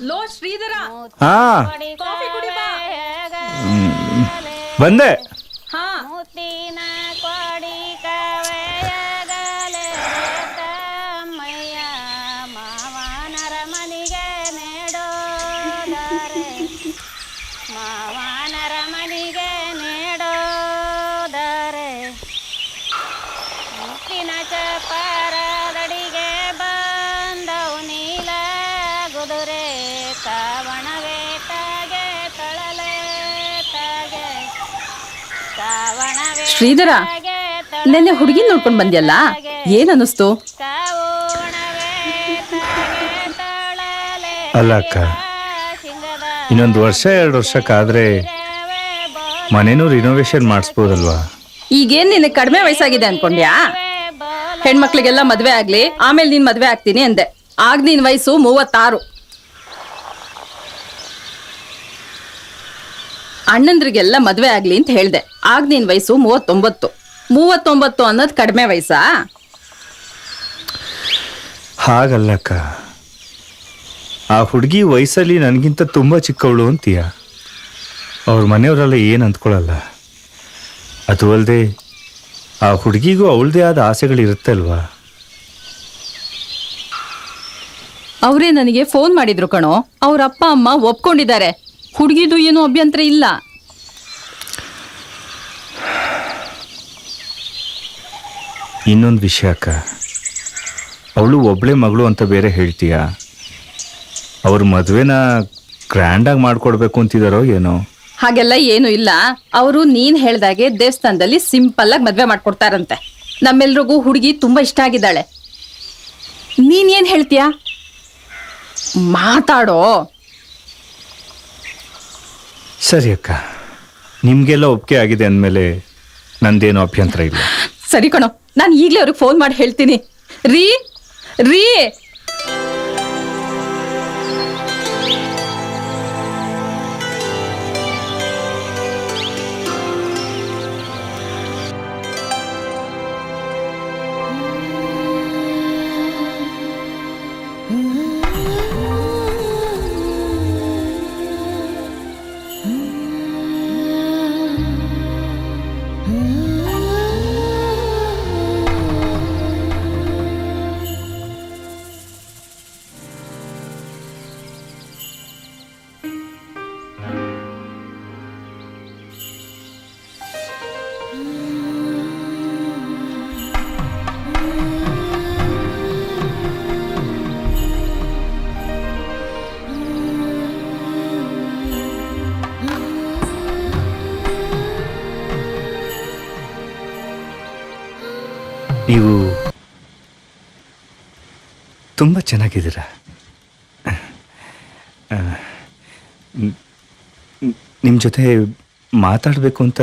Low Shridhara, ಹಾ coffee ಕುಡಿ ಬಾ. ಬಂದೆ. ಹಾ ಶ್ರೀಧರ, ನೆನ್ನೆ ಹುಡುಗಿ ನೋಡ್ಕೊಂಡ್ ಬಂದ್ಯಲ್ಲ, ಏನ್ ಅನ್ನಿಸ್ತು? ಅಲ್ಲ ಅಕ್ಕ, ಇನ್ನೊಂದು ವರ್ಷ 2 ವರ್ಷಕ್ಕಾದ್ರೆ ಮನೇನೂ ರಿನೋವೇಷನ್ ಮಾಡಿಸ್ಬೋದಲ್ವಾ? ಈಗೇನ್ ನಿನಗೆ ಕಡಿಮೆ ವಯಸ್ಸಾಗಿದೆ ಅನ್ಕೊಂಡ್ಯಾ? ಹೆಣ್ಮಕ್ಳಿಗೆಲ್ಲ ಮದ್ವೆ ಆಗ್ಲಿ, ಆಮೇಲೆ ನೀನ್ ಮದ್ವೆ ಆಗ್ತೀನಿ ಅಂದೆ. ಆಗ ನಿನ್ ವಯಸ್ಸು 36. ಅಣ್ಣಂದ್ರಿಗೆಲ್ಲ ಮದ್ವೆ ಆಗ್ಲಿ ಅಂತ ಹೇಳ್ದೆ. ಆಗ ನಿನ್ ವಯಸ್ಸು 39. 39 ಅನ್ನೋದು ಕಡಿಮೆ ವಯಸ್ಸಾ? ಹಾಗಲ್ಲಕ್ಕ, ಆ ಹುಡುಗಿ ವಯಸ್ಸಲ್ಲಿ ನನಗಿಂತ ತುಂಬ ಚಿಕ್ಕವಳು ಅಂತೀಯ. ಅವ್ರ ಮನೆಯವರೆಲ್ಲ ಏನು ಅಂದ್ಕೊಳ್ಳಲ್ಲ. ಅದು ಅಲ್ಲದೆ ಆ ಹುಡುಗಿಗೂ ಅವಳದೇ ಆದ ಆಸೆಗಳಿರುತ್ತೆ ಅಲ್ವಾ? ಅವರೇ ನನಗೆ ಫೋನ್ ಮಾಡಿದ್ರು ಕಣೋ. ಅವ್ರ ಅಪ್ಪ ಅಮ್ಮ ಒಪ್ಕೊಂಡಿದ್ದಾರೆ. ಹುಡುಗಿದು ಏನೂ ಅಭ್ಯಂತರ ಇಲ್ಲ. ಇನ್ನೊಂದು ವಿಷಯ ಅಕ್ಕ, ಅವಳು ಒಬ್ಳೆ ಮಗಳು ಅಂತ ಬೇರೆ ಹೇಳ್ತೀಯ. ಅವ್ರ ಮದುವೆನ ಗ್ರ್ಯಾಂಡಾಗಿ ಮಾಡ್ಕೊಡ್ಬೇಕು ಅಂತಿದಾರೋ ಏನೋ? ಹಾಗೆಲ್ಲ ಏನು ಇಲ್ಲ. ಅವರು ನೀನ್ ಹೇಳ್ದಾಗೆ ದೇವಸ್ಥಾನದಲ್ಲಿ ಸಿಂಪಲ್ ಆಗಿ ಮದ್ವೆ ಮಾಡ್ಕೊಡ್ತಾರಂತೆ. ನಮ್ಮೆಲ್ರಿಗೂ ಹುಡುಗಿ ತುಂಬಾ ಇಷ್ಟ ಆಗಿದ್ದಾಳೆ. ನೀನ್ ಏನ್ ಹೇಳ್ತೀಯ? ಮಾತಾಡೋ. ಸರಿ ಅಕ್ಕ, ನಿಮಗೆಲ್ಲ ಒಪ್ಪಿಗೆ ಆಗಿದೆ ಅಂದಮೇಲೆ ನಂದೇನು ಅಭ್ಯಂತರ ಇಲ್ಲ. ಸರಿ ಕಣೋ, ನಾನು ಈಗಲೇ ಅವ್ರಿಗೆ ಫೋನ್ ಮಾಡಿ ಹೇಳ್ತೀನಿ. ರೀ ರೀ ನೀವು ತುಂಬ ಚೆನ್ನಾಗಿದ್ದೀರಾ. ನಿಮ್ಮ ಜೊತೆ ಮಾತಾಡಬೇಕು ಅಂತ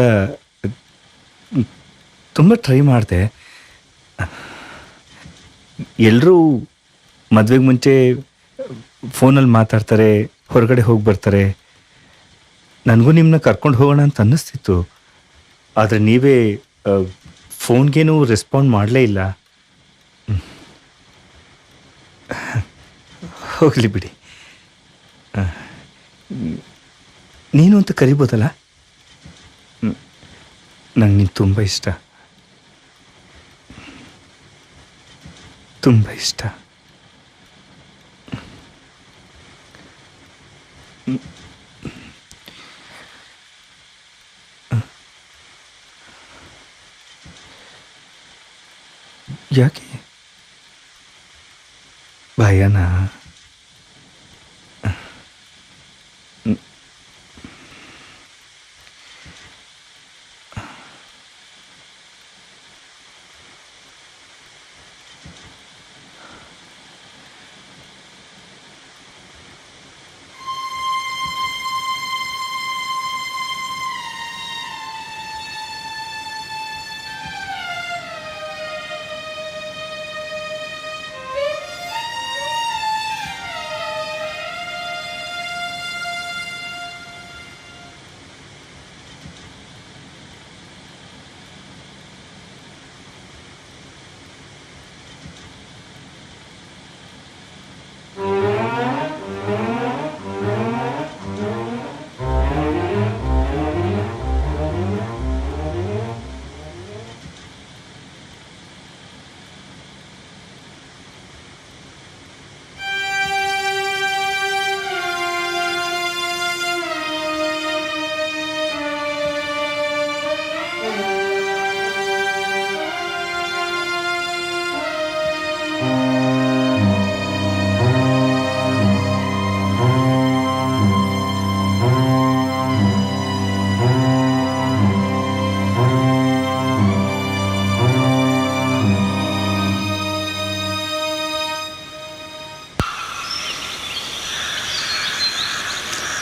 ತುಂಬ ಟ್ರೈ ಮಾಡಿದೆ. ಎಲ್ಲರೂ ಮದುವೆಗೆ ಮುಂಚೆ ಫೋನಲ್ಲಿ ಮಾತಾಡ್ತಾರೆ, ಹೊರಗಡೆ ಹೋಗಿ ಬರ್ತಾರೆ. ನನಗೂ ನಿಮ್ಮನ್ನ ಕರ್ಕೊಂಡು ಹೋಗೋಣ ಅಂತ ಅನ್ನಿಸ್ತಿತ್ತು. ಆದರೆ ನೀವೇ ಫೋನ್ಗೇನು ರೆಸ್ಪಾಂಡ್ ಮಾಡಲೇ ಇಲ್ಲ. ಹೋಗಲಿ ಬಿಡಿ. ನೀನು ಅಂತ ಕರಿಬೋದಲ್ಲ? ನಂಗೆ ನೀನು ತುಂಬ ಇಷ್ಟ, ತುಂಬ ಇಷ್ಟ. ಯಾಕೆ ಭಯನಾ?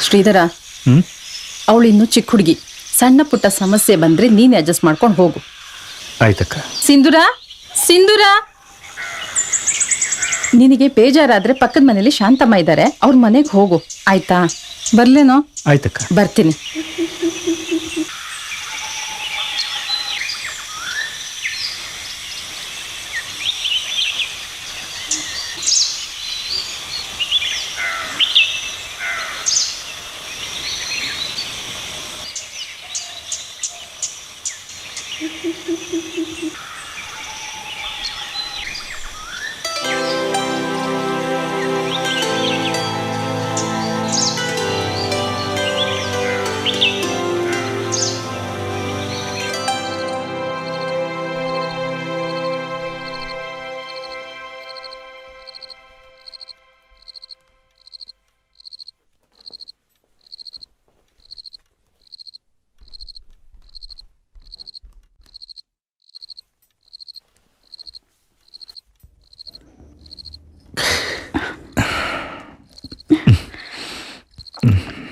ಶ್ರೀಧರ, ಹ್ಞೂ ಅವಳಿನ್ನು ಚಿಕ್ಕ ಹುಡುಗಿ. ಸಣ್ಣ ಪುಟ್ಟ ಸಮಸ್ಯೆ ಬಂದ್ರೆ ನೀನ್ ಅಡ್ಜಸ್ಟ್ ಮಾಡ್ಕೊಂಡು ಹೋಗು. ಆಯ್ತಕ್ಕ. ಸಿಂಧೂರ, ಸಿಂಧೂರ, ನಿನಗೆ ಬೇಜಾರಾದ್ರೆ ಪಕ್ಕದ ಮನೇಲಿ ಶಾಂತಮ್ಮ ಇದ್ದಾರೆ, ಅವ್ರ ಮನೆಗೆ ಹೋಗು ಆಯ್ತಾ? ಬರ್ಲೇನೋ? ಆಯ್ತಕ್ಕ. ಬರ್ತೀನಿ.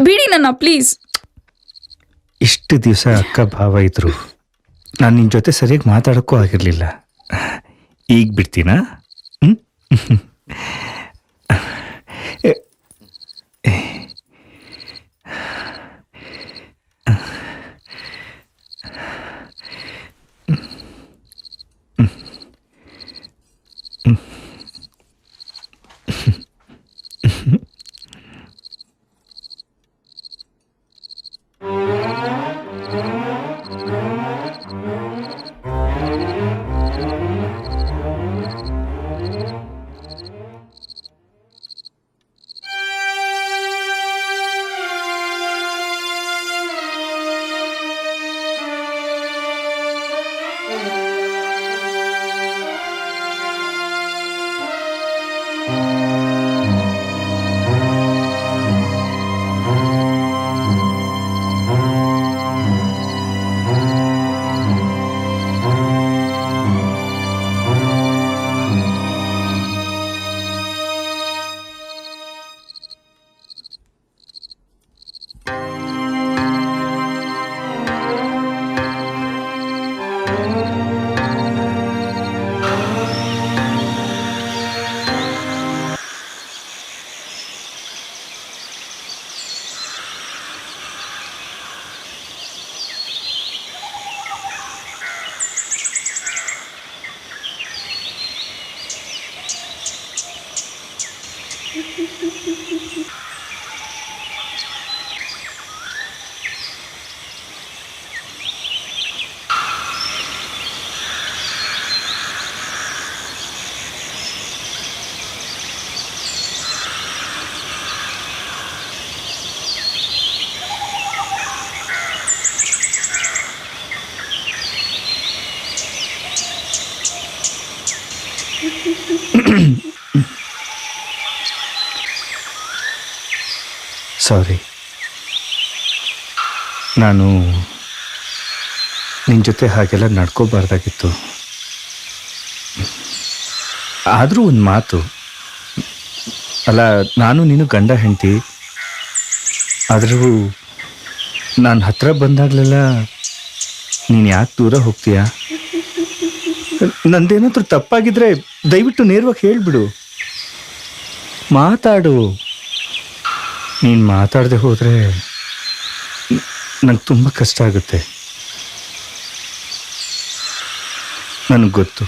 ಬಿಡಿ ನನ್ನ ಪ್ಲೀಸ್. ಇಷ್ಟು ದಿವಸ ಅಕ್ಕ ಭಾವ ಇದ್ರು, ನಾನು ನಿನ್ನ ಜೊತೆ ಸರಿಯಾಗಿ ಮಾತಾಡೋಕ್ಕೂ ಆಗಿರಲಿಲ್ಲ. ಈಗ ಬಿಡ್ತೀನಾ? ಸಾರಿ, ನಾನು ನಿನ್ನ ಜೊತೆ ಹಾಗೆಲ್ಲ ನಡ್ಕೋಬಾರ್ದಾಗಿತ್ತು. ಆದರೂ ಒಂದು ಮಾತು, ಅಲ್ಲ, ನಾನು ನೀನು ಗಂಡ ಹೆಂಡತಿ, ಆದರೂ ನಾನು ಹತ್ರ ಬಂದಾಗಲೆಲ್ಲ ನೀನು ಯಾಕೆ ದೂರ ಹೋಗ್ತೀಯಾ? ನಂದೇನಾದ್ರೂ ತಪ್ಪಾಗಿದ್ರೆ ದಯವಿಟ್ಟು ನೇರವಾಗಿ ಹೇಳಿಬಿಡು, ಮಾತಾಡು. ನೀನು ಮಾತಾಡದೆ ಹೋದರೆ ನಂಗೆ ತುಂಬ ಕಷ್ಟ ಆಗುತ್ತೆ. ನನಗೆ ಗೊತ್ತು,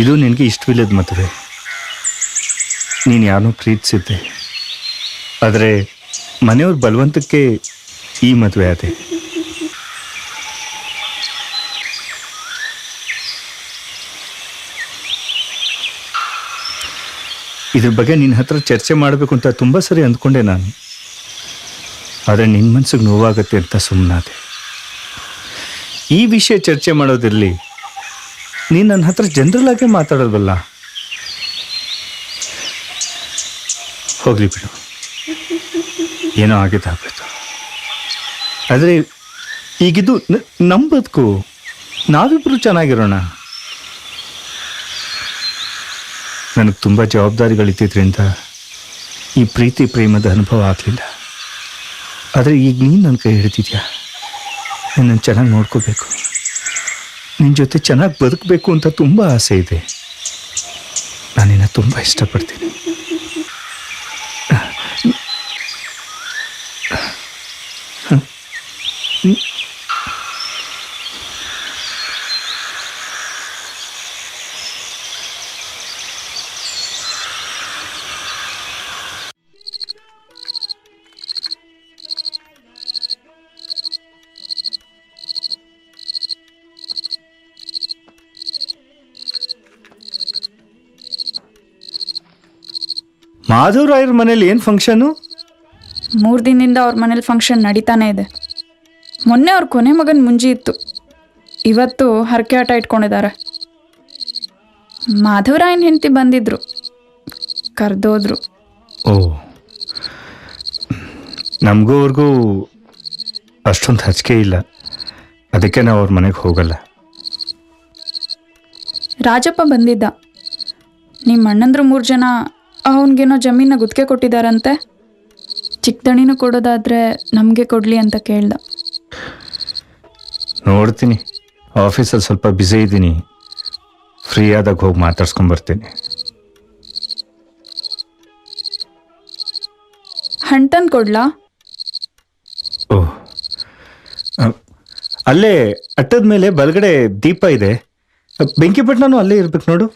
ಇದು ನಿನಗೆ ಇಷ್ಟವಿಲ್ಲದ ಮದುವೆ, ನೀನು ಯಾರನ್ನೂ ಪ್ರೀತಿಸಿದ್ದೆ, ಆದರೆ ಮನೆಯವ್ರ ಬಲವಂತಕ್ಕೆ ಈ ಮದುವೆ ಆದೆ. ಇದ್ರ ಬಗ್ಗೆ ನಿನ್ನ ಹತ್ರ ಚರ್ಚೆ ಮಾಡಬೇಕು ಅಂತ ತುಂಬ ಸರಿ ಅಂದ್ಕೊಂಡೆ ನಾನು, ಆದರೆ ನಿನ್ನ ಮನಸ್ಸಿಗೆ ನೋವಾಗತ್ತೆ ಅಂತ ಸುಮ್ಮನಾದೆ. ಈ ವಿಷಯ ಚರ್ಚೆ ಮಾಡೋದಿರಲಿ, ನೀನು ನನ್ನ ಹತ್ರ ಜನರಲ್ ಆಗೇ ಮಾತಾಡೋದಲ್ಲ. ಹೋಗ್ಲಿ ಬಿಡು, ಏನೋ ಆಗಿದ್ದಾಗೋಯ್ತು. ಆದರೆ ಈಗಿದ್ದು ನಮ್ಮ ಬದುಕು, ನಾವಿಬ್ಬರು ಚೆನ್ನಾಗಿರೋಣ. ನನಗೆ ತುಂಬ ಜವಾಬ್ದಾರಿಗಳಿದ್ದಿದ್ರಿಂದ ಈ ಪ್ರೀತಿ ಪ್ರೇಮದ ಅನುಭವ ಆಗಲಿಲ್ಲ. ಆದರೆ ಈಗ ನೀನು ನನ್ನ ಕೈ ಹಿಡಿದಿದ್ಯಾ. ನನ್ನನ್ನು ಚೆನ್ನಾಗಿ ನೋಡ್ಕೋಬೇಕು, ನಿನ್ನ ಜೊತೆ ಚೆನ್ನಾಗಿ ಬದುಕಬೇಕು ಅಂತ ತುಂಬ ಆಸೆ ಇದೆ. ನಾನು ನಿನ್ನ ತುಂಬ ಇಷ್ಟಪಡ್ತೀನಿ. ಮಾಧವರಾಯರ ಮನೇಲಿ ಏನು ಫಂಕ್ಷನು? 3 ದಿನದಿಂದ ಅವ್ರ ಮನೇಲಿ ಫಂಕ್ಷನ್ ನಡೀತಾನೆ ಇದೆ. ಮೊನ್ನೆ ಅವ್ರ ಕೊನೆ ಮಗನ ಮುಂಜಿ ಇತ್ತು, ಇವತ್ತು ಹರಕೆ ಆಟ ಇಟ್ಕೊಂಡಿದ್ದಾರೆ. ಮಾಧವರಾಯನ ಹೆಂಡತಿ ಬಂದಿದ್ರು, ಕರೆದೋದ್ರು. ಓ, ನಮಗೂ ಅವ್ರಿಗೂ ಅಷ್ಟೊಂದು ಹಚ್ಕೆ ಇಲ್ಲ, ಅದಕ್ಕೆ ನಾವು ಅವ್ರ ಮನೆಗೆ ಹೋಗಲ್ಲ. ರಾಜಪ್ಪ ಬಂದಿದ್ದ. ನಿಮ್ಮ ಅಣ್ಣಂದ್ರು 3 ಜನ ಅವನಿಗೇನೋ ಜಮೀನ ಗುತ್ತಿಗೆ ಕೊಟ್ಟಿದ್ದಾರಂತೆ. ಚಿಕ್ಕದಣಿನೂ ಕೊಡೋದಾದ್ರೆ ನಮಗೆ ಕೊಡಲಿ ಅಂತ ಕೇಳ್ದ. ನೋಡ್ತೀನಿ, ಆಫೀಸಲ್ಲಿ ಸ್ವಲ್ಪ ಬ್ಯುಸಿ ಇದ್ದೀನಿ, ಫ್ರೀ ಆದಾಗ ಹೋಗಿ ಮಾತಾಡ್ಸ್ಕೊಂಬರ್ತೀನಿ. ಹಣ್ಣು ತಂದು ಕೊಡ್ಲಾ? ಓಹ್, ಅಲ್ಲೇ ಅಟ್ಟದ ಮೇಲೆ ಬಲಗಡೆ ದೀಪ ಇದೆ, ಬೆಂಕಿಪಟ್ಟಣನೂ ಅಲ್ಲೇ ಇರ್ಬೇಕು ನೋಡು.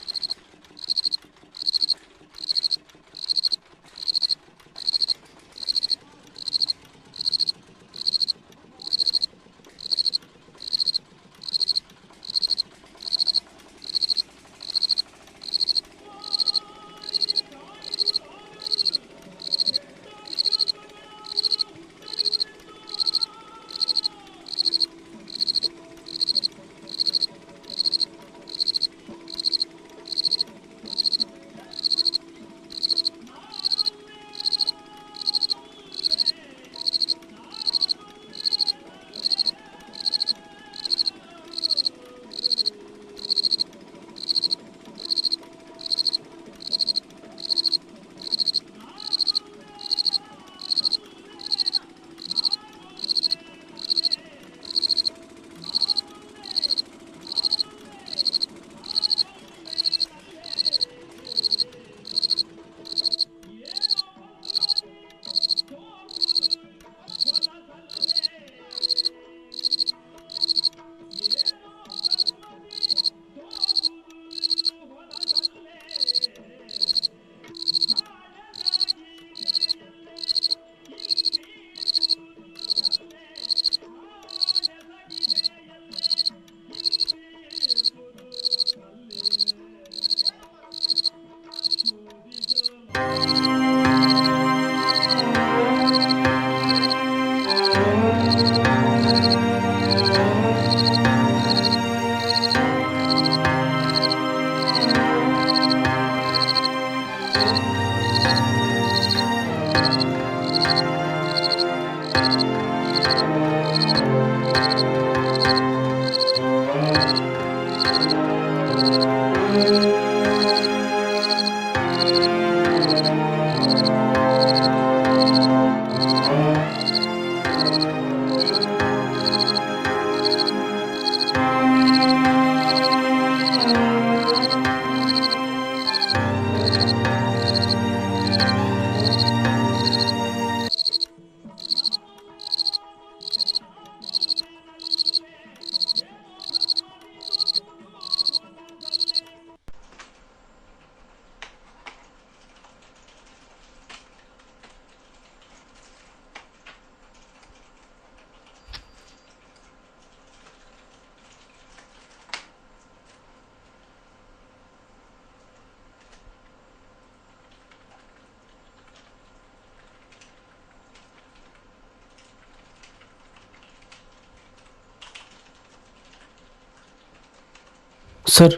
ಸರ್,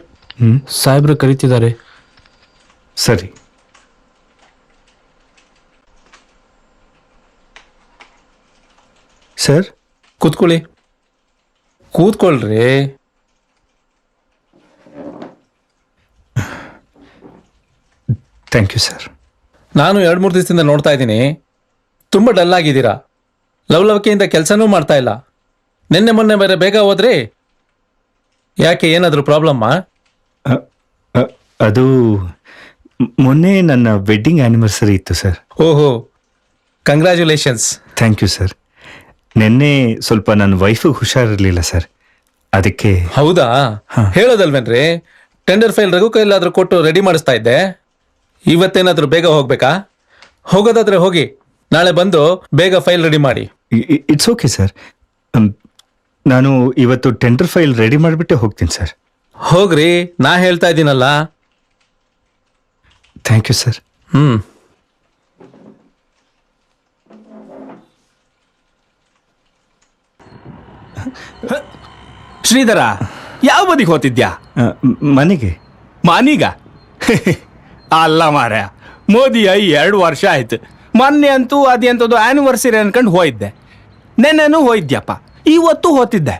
ಸಾಹೇಬ್ರು ಕರೀತಿದ್ದಾರೆ. ಸರಿ. ಸರ್, ಕೂತ್ಕೊಳ್ಳಿ. ಕೂತ್ಕೊಳ್ರಿ. Thank you sir. ನಾನು 2-3 ದಿವಸದಿಂದ ನೋಡ್ತಾ ಇದ್ದೀನಿ, ತುಂಬ ಡಲ್ ಆಗಿದ್ದೀರಾ. ಲವಲವಿಕೆಯಿಂದ ಕೆಲಸನೂ ಮಾಡ್ತಾ ಇಲ್ಲ. ನಿನ್ನೆ ಮೊನ್ನೆ ಬೇರೆ ಬೇಗ ಹೋದ್ರಿ, ಯಾಕೆ ಏನಾದರೂ ಪ್ರಾಬ್ಲಮ್ಮಾ? ಅ, ಅ, ಅದು ಮೊನ್ನೆ ನನ್ನ ವೆಡ್ಡಿಂಗ್ ಆ್ಯನಿವರ್ಸರಿ ಇತ್ತು ಸರ್. ಓಹೋ, ಕಂಗ್ರ್ಯಾಚುಲೇಷನ್ಸ್. Thank you sir. ನಿನ್ನೆ ಸ್ವಲ್ಪ ನನ್ನ ವೈಫಿಗೆ ಹುಷಾರಿರಲಿಲ್ಲ ಸರ್, ಅದಕ್ಕೆ. ಹೌದಾ? ಹಾ. ಹೇಳೋದಲ್ವೇನ್ರಿ, ಟೆಂಡರ್ ಫೈಲ್ ರಘು ಕೈಲಾದ್ರೂ ಕೊಟ್ಟು ರೆಡಿ ಮಾಡಿಸ್ತಾ ಇದ್ದೆ. ಇವತ್ತೇನಾದ್ರೂ ಬೇಗ ಹೋಗ್ಬೇಕಾ? ಹೋಗೋದಾದ್ರೆ ಹೋಗಿ, ನಾಳೆ ಬಂದು ಬೇಗ ಫೈಲ್ ರೆಡಿ ಮಾಡಿ. It's okay sir. ನಾನು ಇವತ್ತು ಟೆಂಡರ್ ಫೈಲ್ ರೆಡಿ ಮಾಡಿಬಿಟ್ಟೆ ಹೋಗ್ತೀನಿ ಸರ್. ಹೋಗ್ರಿ, ನಾ ಹೇಳ್ತಾ ಇದ್ದೀನಲ್ಲ. Thank you sir. ಶ್ರೀಧರ, ಯಾವ ಬದಿಗೆ ಹೋತಿದ್ಯಾ? ಮನೆಗೆ. ಮಾನೀಗ ಅಲ್ಲ ಮಾರ, ಮೋದಿ 2 ವರ್ಷ ಆಯ್ತು. ಮೊನ್ನೆ ಅಂತೂ ಅದೆಂಥದ್ದು ಆ್ಯನಿವರ್ಸರಿ ಅನ್ಕೊಂಡು ಹೋಯ್ದೆ. ನೆನ್ನೆನೂ ಹೋಯ್ದ್ಯಪ್ಪ, ಇವತ್ತು ಹೋತಿದ್ದೆ.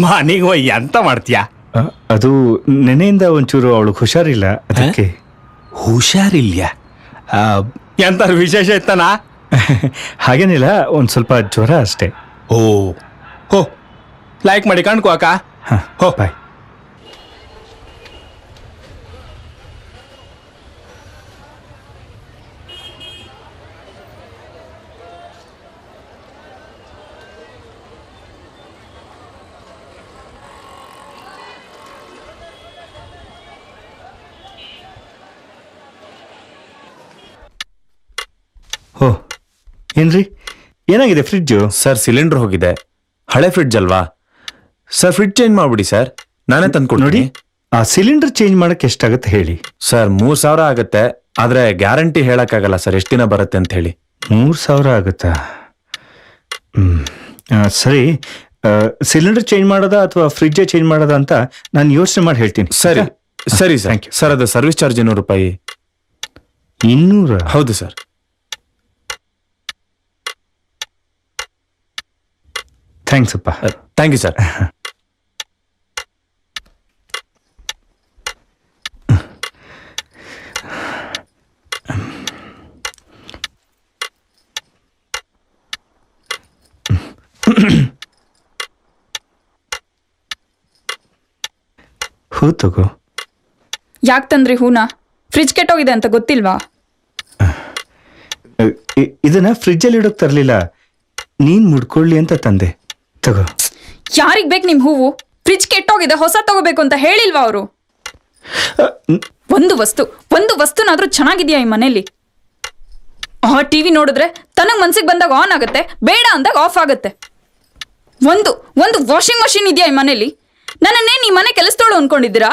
ಮಾನಿಗೆ ಹೋಯ್ ಎಂತ ಮಾಡ್ತೀಯಾ? ಅದು ನೆನೆಯಿಂದ ಒಂಚೂರು ಅವಳಿಗೆ ಹುಷಾರಿಲ್ಲ, ಅದಕ್ಕೆ. ಹುಷಾರಿಲ್ಯಾ? ಎಂತಾರು ವಿಶೇಷ ಇತ್ತನಾ? ಹಾಗೇನಿಲ್ಲ, ಒಂದು ಸ್ವಲ್ಪ ಜ್ವರ ಅಷ್ಟೇ. ಓ ಹೋ, ಲೈಕ್ ಮಾಡಿ ಕಣ್ಕೋ ಅಕ್ಕ. ಹಾಂ, ಹೋ ಬಾಯ್. ಓ, ಏನ್ರಿ ಏನಾಗಿದೆ ಫ್ರಿಡ್ಜು? ಸರ್, ಸಿಲಿಂಡರ್ ಹೋಗಿದೆ. ಹಳೆ ಫ್ರಿಡ್ಜ್ ಅಲ್ವಾ ಸರ್? ಫ್ರಿಡ್ಜ್ ಚೇಂಜ್ ಮಾಡ್ಬಿಡಿ ಸರ್, ನಾನೇ ತಂದ್ಕೊಡಿ. ನೋಡಿ, ಆ ಸಿಲಿಂಡರ್ ಚೇಂಜ್ ಮಾಡಕ್ಕೆ ಎಷ್ಟಾಗುತ್ತೆ ಹೇಳಿ? ಸರ್, 3,000 ಆಗುತ್ತೆ. ಆದ್ರೆ ಗ್ಯಾರಂಟಿ ಹೇಳಕ್ಕಾಗಲ್ಲ ಸರ್ ಎಷ್ಟು ದಿನ ಬರುತ್ತೆ ಅಂತ ಹೇಳಿ. 3,000 ಆಗುತ್ತಾ? ಸರಿ, ಸಿಲಿಂಡರ್ ಚೇಂಜ್ ಮಾಡೋದಾ ಅಥವಾ ಫ್ರಿಡ್ಜೇ ಚೇಂಜ್ ಮಾಡೋದಾ ಅಂತ ನಾನು ಯೋಚನೆ ಮಾಡಿ ಹೇಳ್ತೀನಿ. ಸರಿ ಸರಿ ಸರ್. Thank you. ಸರ್, ಅದು ಸರ್ವಿಸ್ ಚಾರ್ಜ್ 200 ರೂಪಾಯಿ. 200? ಹೌದು ಸರ್. ಥ್ಯಾಂಕ್ಸ್ ಅಪ್ಪ. Thank you sir. ಹೂ ತಗೋ. ಯಾಕೆ ತಂದ್ರಿ ಹೂನ? ಫ್ರಿಜ್ ಕೆಟ್ಟೋಗಿದೆ ಅಂತ ಗೊತ್ತಿಲ್ವಾ? ಇದನ್ನ ಫ್ರಿಡ್ಜಲ್ಲಿ ಇಡೋಕ್ ತರಲಿಲ್ಲ, ನೀನ್ ಮುಡ್ಕೊಳ್ಳಿ ಅಂತ ತಂದೆ. ತಗೋ. ಯಾರಿಗ್ ಬೇಕು ನಿಮ್ ಹೂವು? ಫ್ರಿಜ್ ಕೆಟ್ಟೋಗಿದೆ, ಹೊಸ ತಗೋಬೇಕು ಅಂತ ಹೇಳಿಲ್ವಾ ಅವರು? ಒಂದು ವಸ್ತುನಾದ್ರೂ ಚೆನ್ನಾಗಿದ್ಯಾ ಈ ಮನೇಲಿ? ಟಿವಿ ನೋಡಿದ್ರೆ ತನಗ್ ಮನ್ಸಿಗೆ ಬಂದಾಗ ಆನ್ ಆಗುತ್ತೆ, ಬೇಡ ಅಂದಾಗ ಆಫ್ ಆಗುತ್ತೆ. ಒಂದು ವಾಷಿಂಗ್ ಮಷಿನ್ ಇದೆಯಾ ಈ ಮನೇಲಿ? ನನ್ನನ್ನೇ ಈ ಮನೆ ಕೆಲಸದೋಳು ಅನ್ಕೊಂಡಿದ್ದೀರಾ?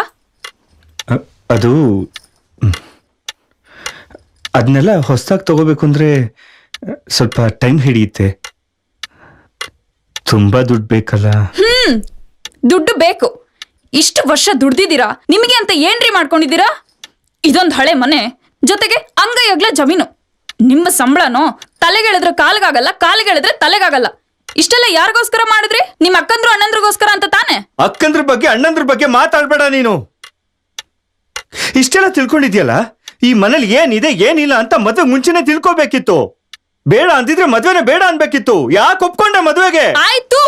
ಅದು ಅದನ್ನೆಲ್ಲ ಹೊಸದಾಗಿ ತಗೋಬೇಕು ಅಂದ್ರೆ ಸ್ವಲ್ಪ ಟೈಮ್ ಹಿಡಿಯುತ್ತೆ. ತುಂಬಾ ದುಡ್ಡು ಬೇಕಲ್ಲ. ದುಡ್ಡು ಬೇಕು. ಇಷ್ಟು ವರ್ಷ ದುಡ್ದಿದ್ದೀರಾ, ನಿಮಗೆ ಅಂತ ಏನ್ರಿ ಮಾಡ್ಕೊಂಡಿದ್ದೀರಾ? ಇದೊಂದು ಹಳೆ ಮನೆ, ಜೊತೆಗೆ ಅಂಗೈ ಅಗ್ಲ ಜಮೀನು. ನಿಮ್ಮ ಸಂಬಳನೋ ತಲೆಗೆಳೆದ್ರೆ ಕಾಲಿಗಾಗಲ್ಲ, ಕಾಲಿಗೆಳೆದ್ರೆ ತಲೆಗಾಗಲ್ಲ. ಇಷ್ಟೆಲ್ಲ ಯಾರಿಗೋಸ್ಕರ ಮಾಡಿದ್ರಿ? ನಿಮ್ಮ ಅಕ್ಕಂದ್ರು ಅಣ್ಣಂದ್ರಿಗೋಸ್ಕರ ಅಂತ ತಾನೆ? ಅಕ್ಕಂದ್ರ ಬಗ್ಗೆ ಅಣ್ಣಂದ್ರ ಬಗ್ಗೆ ಮಾತಾಡ್ಬೇಡ ನೀನು. ಇಷ್ಟೆಲ್ಲ ತಿಳ್ಕೊಂಡಿದ್ಯಲ್ಲ, ಈ ಮನೇಲಿ ಏನಿದೆ ಏನಿಲ್ಲ ಅಂತ ಮದ್ವೆ ಮುಂಚೆನೆ ತಿಳ್ಕೊಬೇಕಿತ್ತು. ಬೇಡ ಅಂತಿದ್ರೆ ಮದ್ವೆನೆ ಬೇಡ ಅನ್ಬೇಕಿತ್ತು. ಯಾಕೆ ಒಪ್ಕೊಂಡೆ ಮದ್ವೆಗೆ? ಆಯ್ತು,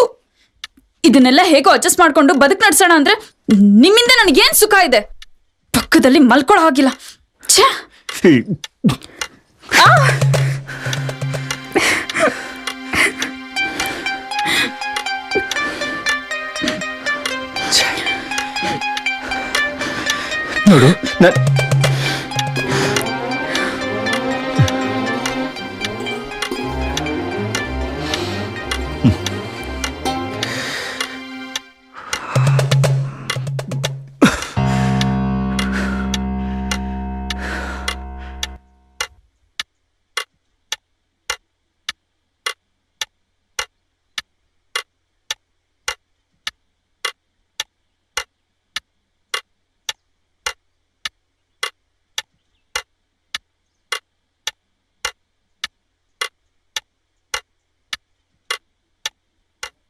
ಇದನ್ನೆಲ್ಲ ಹೇಗೋ ಅಡ್ಜಸ್ಟ್ ಮಾಡ್ಕೊಂಡು ಬದುಕು ನಡ್ಸೋಣ ಅಂದ್ರೆ ನಿಮ್ಮಿಂದ ನನಗೇನ್ ಸುಖ ಇದೆ? ಪಕ್ಕದಲ್ಲಿ ಮಲ್ಕೊಳ್ಳೋ ಹಾಗಿಲ್ಲ. ಛೇ! ನೋಡು,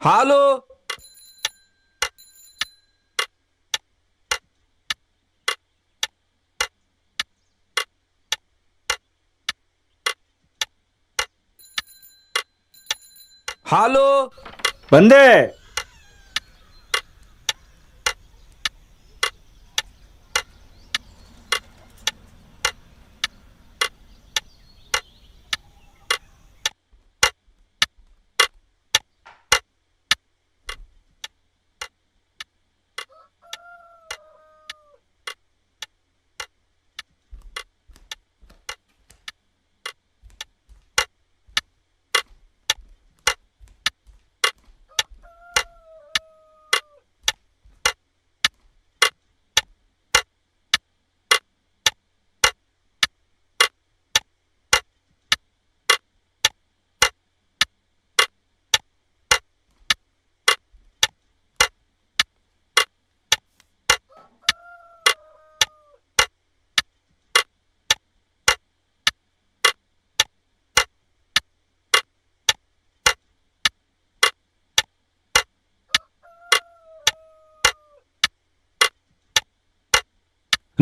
ಹಾಲು ಹಾಲು ಬಂದೆ.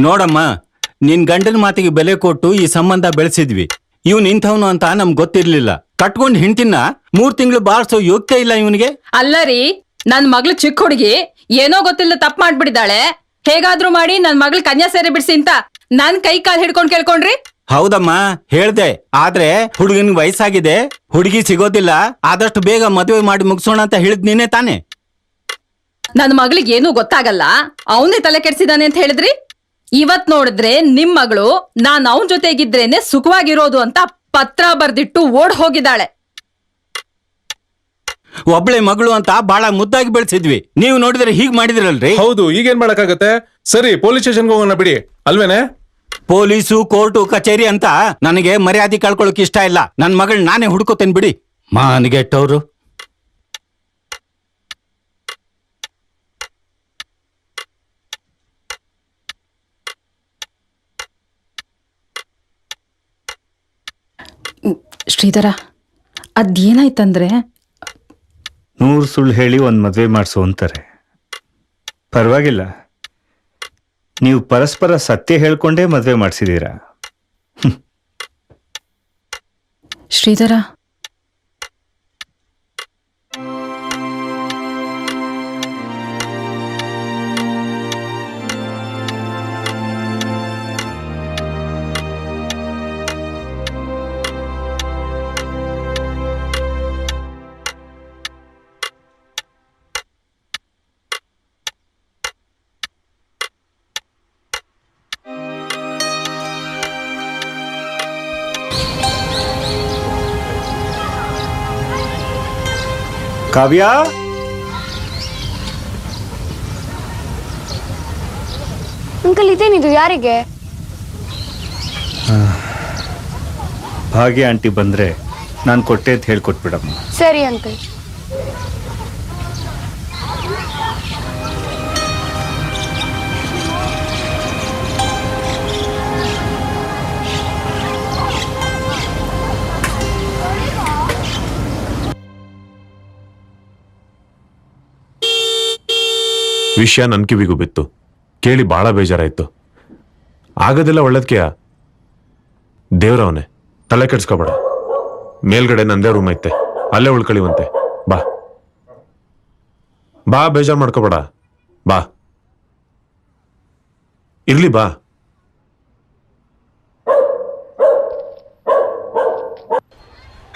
ನೋಡಮ್ಮ, ನಿನ್ ಗಂಡನ ಮಾತಿಗೆ ಬೆಲೆ ಕೊಟ್ಟು ಈ ಸಂಬಂಧ ಬೆಳೆಸಿದ್ವಿ. ಇವ್ನ್ ಇಂಥವ್ನು ಅಂತ ನಮ್ಗೆ ಗೊತ್ತಿರ್ಲಿಲ್ಲ. ಕಟ್ಕೊಂಡ್ ಹಿಂಡ್ತಿನ 3 ತಿಂಗಳು ಬಾಳ್ಸೋ ಯೋಗ್ಯತೆ ಇಲ್ಲ ಇವನಿಗೆ. ಅಲ್ಲ ರೀ, ನನ್ ಮಗಳು ಚಿಕ್ಕ ಹುಡುಗಿ ಏನೋ ಗೊತ್ತಿಲ್ಲ ತಪ್ಪು ಮಾಡ್ಬಿಡಿದಾಳೆ. ಹೇಗಾದ್ರೂ ಮಾಡಿ ನನ್ ಮಗಳು ಕನ್ಯಾ ಸೇರೆ ಬಿಡ್ಸಿ ಅಂತ ನನ್ ಕೈ ಕಾಲ್ ಹಿಡ್ಕೊಂಡ್ ಕೇಳ್ಕೊಂಡ್ರಿ. ಹೌದಮ್ಮ, ಹೇಳ್ದೆ. ಆದ್ರೆ ಹುಡುಗನ್ ವಯಸ್ಸಾಗಿದೆ, ಹುಡುಗಿ ಸಿಗೋದಿಲ್ಲ, ಆದಷ್ಟು ಬೇಗ ಮದುವೆ ಮಾಡಿ ಮುಗಿಸೋಣ ಅಂತ ಹೇಳಿದ್ ನೀನೇ ತಾನೆ. ನನ್ ಮಗಳಿಗೆ ಏನೂ ಗೊತ್ತಾಗಲ್ಲ, ಅವನೇ ತಲೆ ಕೆಡ್ಸಿದಾನೆ ಅಂತ ಹೇಳಿದ್ರಿ. ಇವತ್ ನೋಡಿದ್ರೆ ನಿಮ್ ಮಗಳು ನಾನ್ ಅವನ್ ಜೊತೆಗಿದ್ರೇನೆ ಸುಖವಾಗಿರೋದು ಅಂತ ಪತ್ರ ಬರ್ದಿಟ್ಟು ಓಡ್ ಹೋಗಿದ್ದಾಳೆ. ಒಬ್ಳೆ ಮಗಳು ಅಂತ ಬಹಳ ಮುದ್ದಾಗಿ ಬೆಳೆಸಿದ್ವಿ, ನೀವು ನೋಡಿದ್ರೆ ಹೀಗ್ ಮಾಡಿದ್ರಲ್ರಿ. ಹೌದು, ಈಗೇನ್ ಮಾಡಕ್ಕಾಗತ್ತೆ? ಸರಿ, ಪೊಲೀಸ್ ಸ್ಟೇಷನ್ಗೆ ಹೋಗೋಣ ಬಿಡಿ, ಅಲ್ವೇನೆ? ಪೊಲೀಸು, ಕೋರ್ಟು, ಕಚೇರಿ ಅಂತ ನನಗೆ ಮರ್ಯಾದೆ ಕಳ್ಕೊಳ್ಳೋಕೆ ಇಷ್ಟ ಇಲ್ಲ. ನನ್ ಮಗಳ್ ನಾನೇ ಹುಡ್ಕೋತೇನೆ ಬಿಡಿ. ಮಾನ್ಗೆಟ್ಟವ್ರು. ಶ್ರೀಧರ, ಅದೇನಾಯ್ತಂದ್ರೆ 100 ಸುಳ್ಳು ಹೇಳಿ ಒಂದು ಮದುವೆ ಮಾಡಿಸು ಅಂತಾರೆ. ಪರವಾಗಿಲ್ಲ, ನೀವು ಪರಸ್ಪರ ಸತ್ಯ ಹೇಳ್ಕೊಂಡೇ ಮದುವೆ ಮಾಡಿಸಿದ್ದೀರಾ. ಶ್ರೀಧರ, ಕಾವ್ಯ, ಅಂಕಲ್ ಇದೇನಿದು ಯಾರಿಗೆ? ಭಾಗ್ಯ ಆಂಟಿ ಬಂದ್ರೆ ನಾನು ಕೊಟ್ಟೆ ಅಂತ ಹೇಳ್ಕೊಟ್ಬಿಡಮ್ಮ. ಸರಿ ಅಂಕಲ್. ವಿಷಯ ನನ್ನ ಕಿವಿಗೂ ಬಿತ್ತು, ಕೇಳಿ ಬಹಳ ಬೇಜಾರಾಯ್ತು. ಆಗೋದೆಲ್ಲ ಒಳ್ಳೇದ್ಕೆಯ, ದೇವ್ರವನೇ, ತಲೆ ಕೆಡ್ಸ್ಕೊಬೇಡ. ಮೇಲ್ಗಡೆ ನಂದೇ ರೂಮ್ ಐತೆ, ಅಲ್ಲೇ ಉಳ್ಕಳಿವಂತೆ. ಬಾ ಬಾ, ಬೇಜಾರು ಮಾಡ್ಕೋಬೇಡ. ಬಾ, ಇರ್ಲಿ ಬಾ.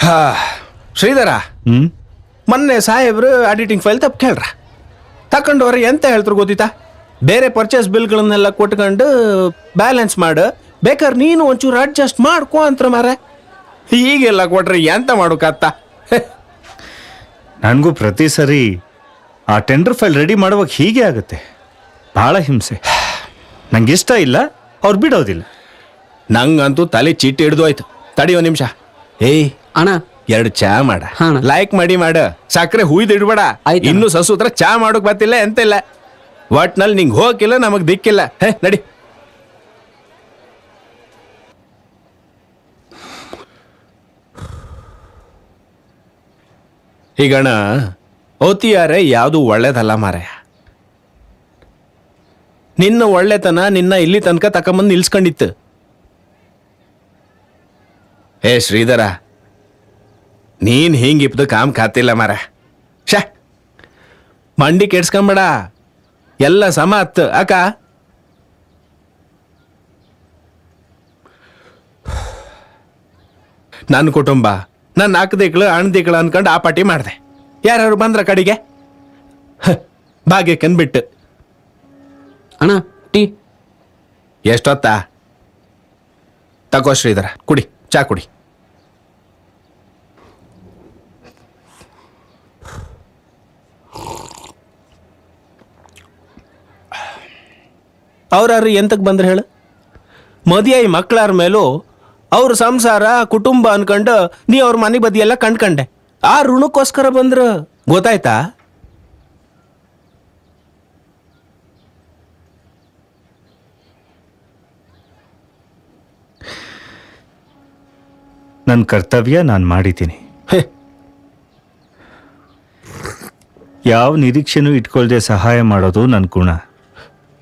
ಹಾ, ಶ್ರೀಧರ, ಮೊನ್ನೆ ಸಾಹೇಬ್ರು ಆಡಿಟಿಂಗ್ ಫೈಲ್ ತಪ್ಪು ಕೇಳ್ರ. ತಕೊಂಡವ್ರೆ ಎಂತ ಹೇಳ್ತಾರೆ ಗೊತ್ತಿತ್ತಾ? ಬೇರೆ ಪರ್ಚೇಸ್ ಬಿಲ್ಗಳನ್ನೆಲ್ಲ ಕೊಟ್ಕೊಂಡು ಬ್ಯಾಲೆನ್ಸ್ ಮಾಡು, ಬೇಕಾದ್ರೆ ನೀನು ಒಂಚೂರು ಅಡ್ಜಸ್ಟ್ ಮಾಡ್ಕೊ ಅಂತ ಮಾರ. ಹೀಗೆಲ್ಲ ಕೊಟ್ರೆ ಎಂತ ಮಾಡೋಕತ್ತ? ನನಗೂ ಪ್ರತಿ ಸರಿ ಆ ಟೆಂಡರ್ ಫೈಲ್ ರೆಡಿ ಮಾಡುವಾಗ ಹೀಗೆ ಆಗುತ್ತೆ. ಭಾಳ ಹಿಂಸೆ. ನಂಗೆ ಇಷ್ಟ ಇಲ್ಲ, ಅವ್ರು ಬಿಡೋದಿಲ್ಲ. ನಂಗಂತೂ ತಲೆ ಚೀಟಿ ಹಿಡ್ದು ಆಯ್ತು. ತಡಿಯೋ ನಿಮಿಷ. ಏಯ್ ಅಣ್ಣ, 2 ಚಾ ಮಾಡ. ಹಾ ಅಣ್ಣ. ಲೈಕ್ ಮಾಡಿ ಮಾಡ, ಸಕ್ಕರೆ ಹುಯ್ದು ಇಡ್ಬೇಡ. ಆಯ್ತಣ್ಣ. ಇನ್ನು ಸಸೂತ್ರ ಚಾ ಮಾಡೋಕ್ ಬರ್ತಿಲ್ಲ, ಎಂತ ಇಲ್ಲ. ಒಟ್ನಲ್ಲಿ ನಿಂಗೆ ಹೋಗಿಲ್ಲ, ನಮಗ್ ದಿಕ್ಕಿಲ್ಲ. ಹೇ ನಡಿ. ಈಗಣ ಓತಿಯಾರೆ ಯಾವುದು ಒಳ್ಳೇದಲ್ಲ ಮಾರಾಯ. ನಿನ್ನ ಒಳ್ಳೆತನ ನಿನ್ನ ಇಲ್ಲಿ ತನಕ ತಕೊಂಬಂದು ನಿಲ್ಸ್ಕೊಂಡಿತ್ತು. ಏ ಶ್ರೀಧರ, ನೀನ್ ಹಿಂಗಿಪ್ದು ಕಾಮ್ ಕಾತಿಲ್ಲ ಮರ ಶಾ ಮಂಡಿ ಕೆಡ್ಸ್ಕೊಂಬೇಡ ಎಲ್ಲ ಸಮ ಹತ್ತು ಅಕ್ಕ ನನ್ನ ಕುಟುಂಬ ನನ್ನ ನಾಲ್ಕದಿಕ್ಳು ಅಣ್ದಿಕ್ಳು ಅನ್ಕೊಂಡು ಆ ಪಾಟಿ ಮಾಡಿದೆ ಯಾರು ಬಂದ್ರ ಕಡೆಗೆ ಭಾಗ್ಯಕ್ಕನ್ ಬಿಟ್ಟು ಅಣ್ಣ ಟೀ. ಎಷ್ಟೊತ್ತಾ ತಗೋ ಶ್ರೀಧರ ಕುಡಿ ಚಾ ಕುಡಿ. ಅವ್ರಾರು ಎಂತಕ್ಕೆ ಬಂದ್ರೆ ಹೇಳು ಮದುವೆ ಮಕ್ಕಳಾರ ಮೇಲೂ ಅವ್ರ ಸಂಸಾರ ಕುಟುಂಬ ಅನ್ಕೊಂಡು ನೀ ಅವ್ರ ಮನೆ ಬದಿಯೆಲ್ಲ ಕಂಡ್ಕಂಡೆ ಆ ಋಣಕ್ಕೋಸ್ಕರ ಬಂದ್ರ ಗೊತ್ತಾಯ್ತಾ? ನನ್ನ ಕರ್ತವ್ಯ ನಾನು ಮಾಡಿದ್ದೀನಿ. ಯಾವ ನಿರೀಕ್ಷೆನೂ ಇಟ್ಕೊಳ್ದೆ ಸಹಾಯ ಮಾಡೋದು ನನ್ನ ಗುಣ.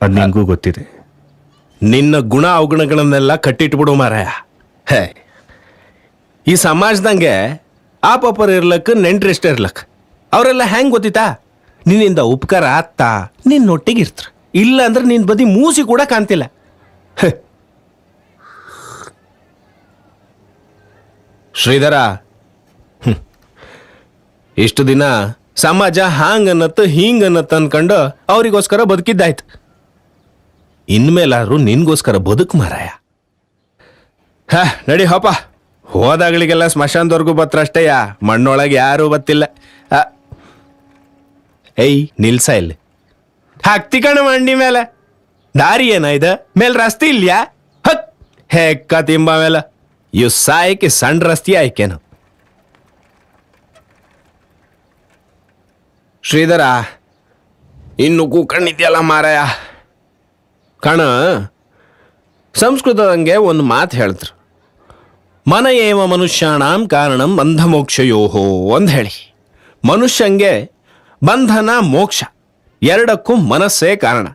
ಅದು ನಿಂಗೂ ಗೊತ್ತಿದೆ. ನಿನ್ನ ಗುಣ ಅವಗುಣಗಳನ್ನೆಲ್ಲ ಕಟ್ಟಿಟ್ಬಿಡು ಮಾರಾಯ. ಹೇ ಈ ಸಮಾಜದಂಗೆ ಆ ಪಾಪರ್ ಇರ್ಲಕ್ ನೆಂಟ್ರಿಷ್ಟ ಇರ್ಲಕ್ ಅವರೆಲ್ಲ ಹೆಂಗ್ ಗೊತ್ತಿತ್ತಾ? ನಿನ್ನಿಂದ ಉಪಕಾರ ಆತ್ತ ನಿನ್ನೊಟ್ಟಿಗೆ ಇರ್ತ್ರ, ಇಲ್ಲ ಅಂದ್ರೆ ನಿನ್ ಬದಿ ಮೂಸಿ ಕೂಡ ಕಾಣ್ತಿಲ್ಲ. ಶ್ರೀಧರ, ಇಷ್ಟು ದಿನ ಸಮಾಜ ಹಾಂಗ್ ಅನ್ನತ್ತ ಹಿಂಗ್ ಅನ್ನತ್ತ ಅನ್ಕೊಂಡು ಅವರಿಗೋಸ್ಕರ ಬದುಕಿದ್ದಾಯ್ತು. ಇನ್ಮೇಲಾದ್ರು ನಿನ್ಗೋಸ್ಕರ ಬದುಕು ಮಾರಾಯ. ನಡಿ ಹೋಪ, ಹೋದಾಗಳಿಗೆಲ್ಲ ಸ್ಮಶಾನದವರೆಗೂ ಬತ್ರ ಅಷ್ಟೇಯ, ಮಣ್ಣೊಳಗೆ ಯಾರೂ ಬತ್ತಿಲ್ಲ. ಏಯ್ ನಿಲ್ಸ ಇಲ್ಲಿ ಹಾಕ್ತಿ ಕಣ ಮಂಡಿ ಮೇಲೆ. ದಾರಿ ಏನ ಇದ ಮೇಲ್ ರಸ್ತೆ ಇಲ್ಯಾ? ಹತ್ ಹೆಕ್ಕ ತಿಂಬ ಮೇಲೆ ಇವ್ ಸಾಯಕ್ಕೆ ಸಣ್ಣ ರಸ್ತೆ ಆಯ್ಕೇನು. ಶ್ರೀಧರ, ಇನ್ನು ಕೂಕಣ್ಣಿದ್ಯಲ್ಲ ಮಾರಾಯ. ಕಣ ಸಂಸ್ಕೃತದಂಗೆ ಒಂದು ಮಾತು ಹೇಳ್ತಾರೆ, ಮನ ಏವ ಮನುಷ್ಯಾಣಂ ಕಾರಣಂ ಬಂಧ ಮೋಕ್ಷಯೋಹೋ ಅಂತ ಹೇಳಿ. ಮನುಷ್ಯಂಗೆ ಬಂಧನ ಮೋಕ್ಷ ಎರಡಕ್ಕೂ ಮನಸ್ಸೇ ಕಾರಣ.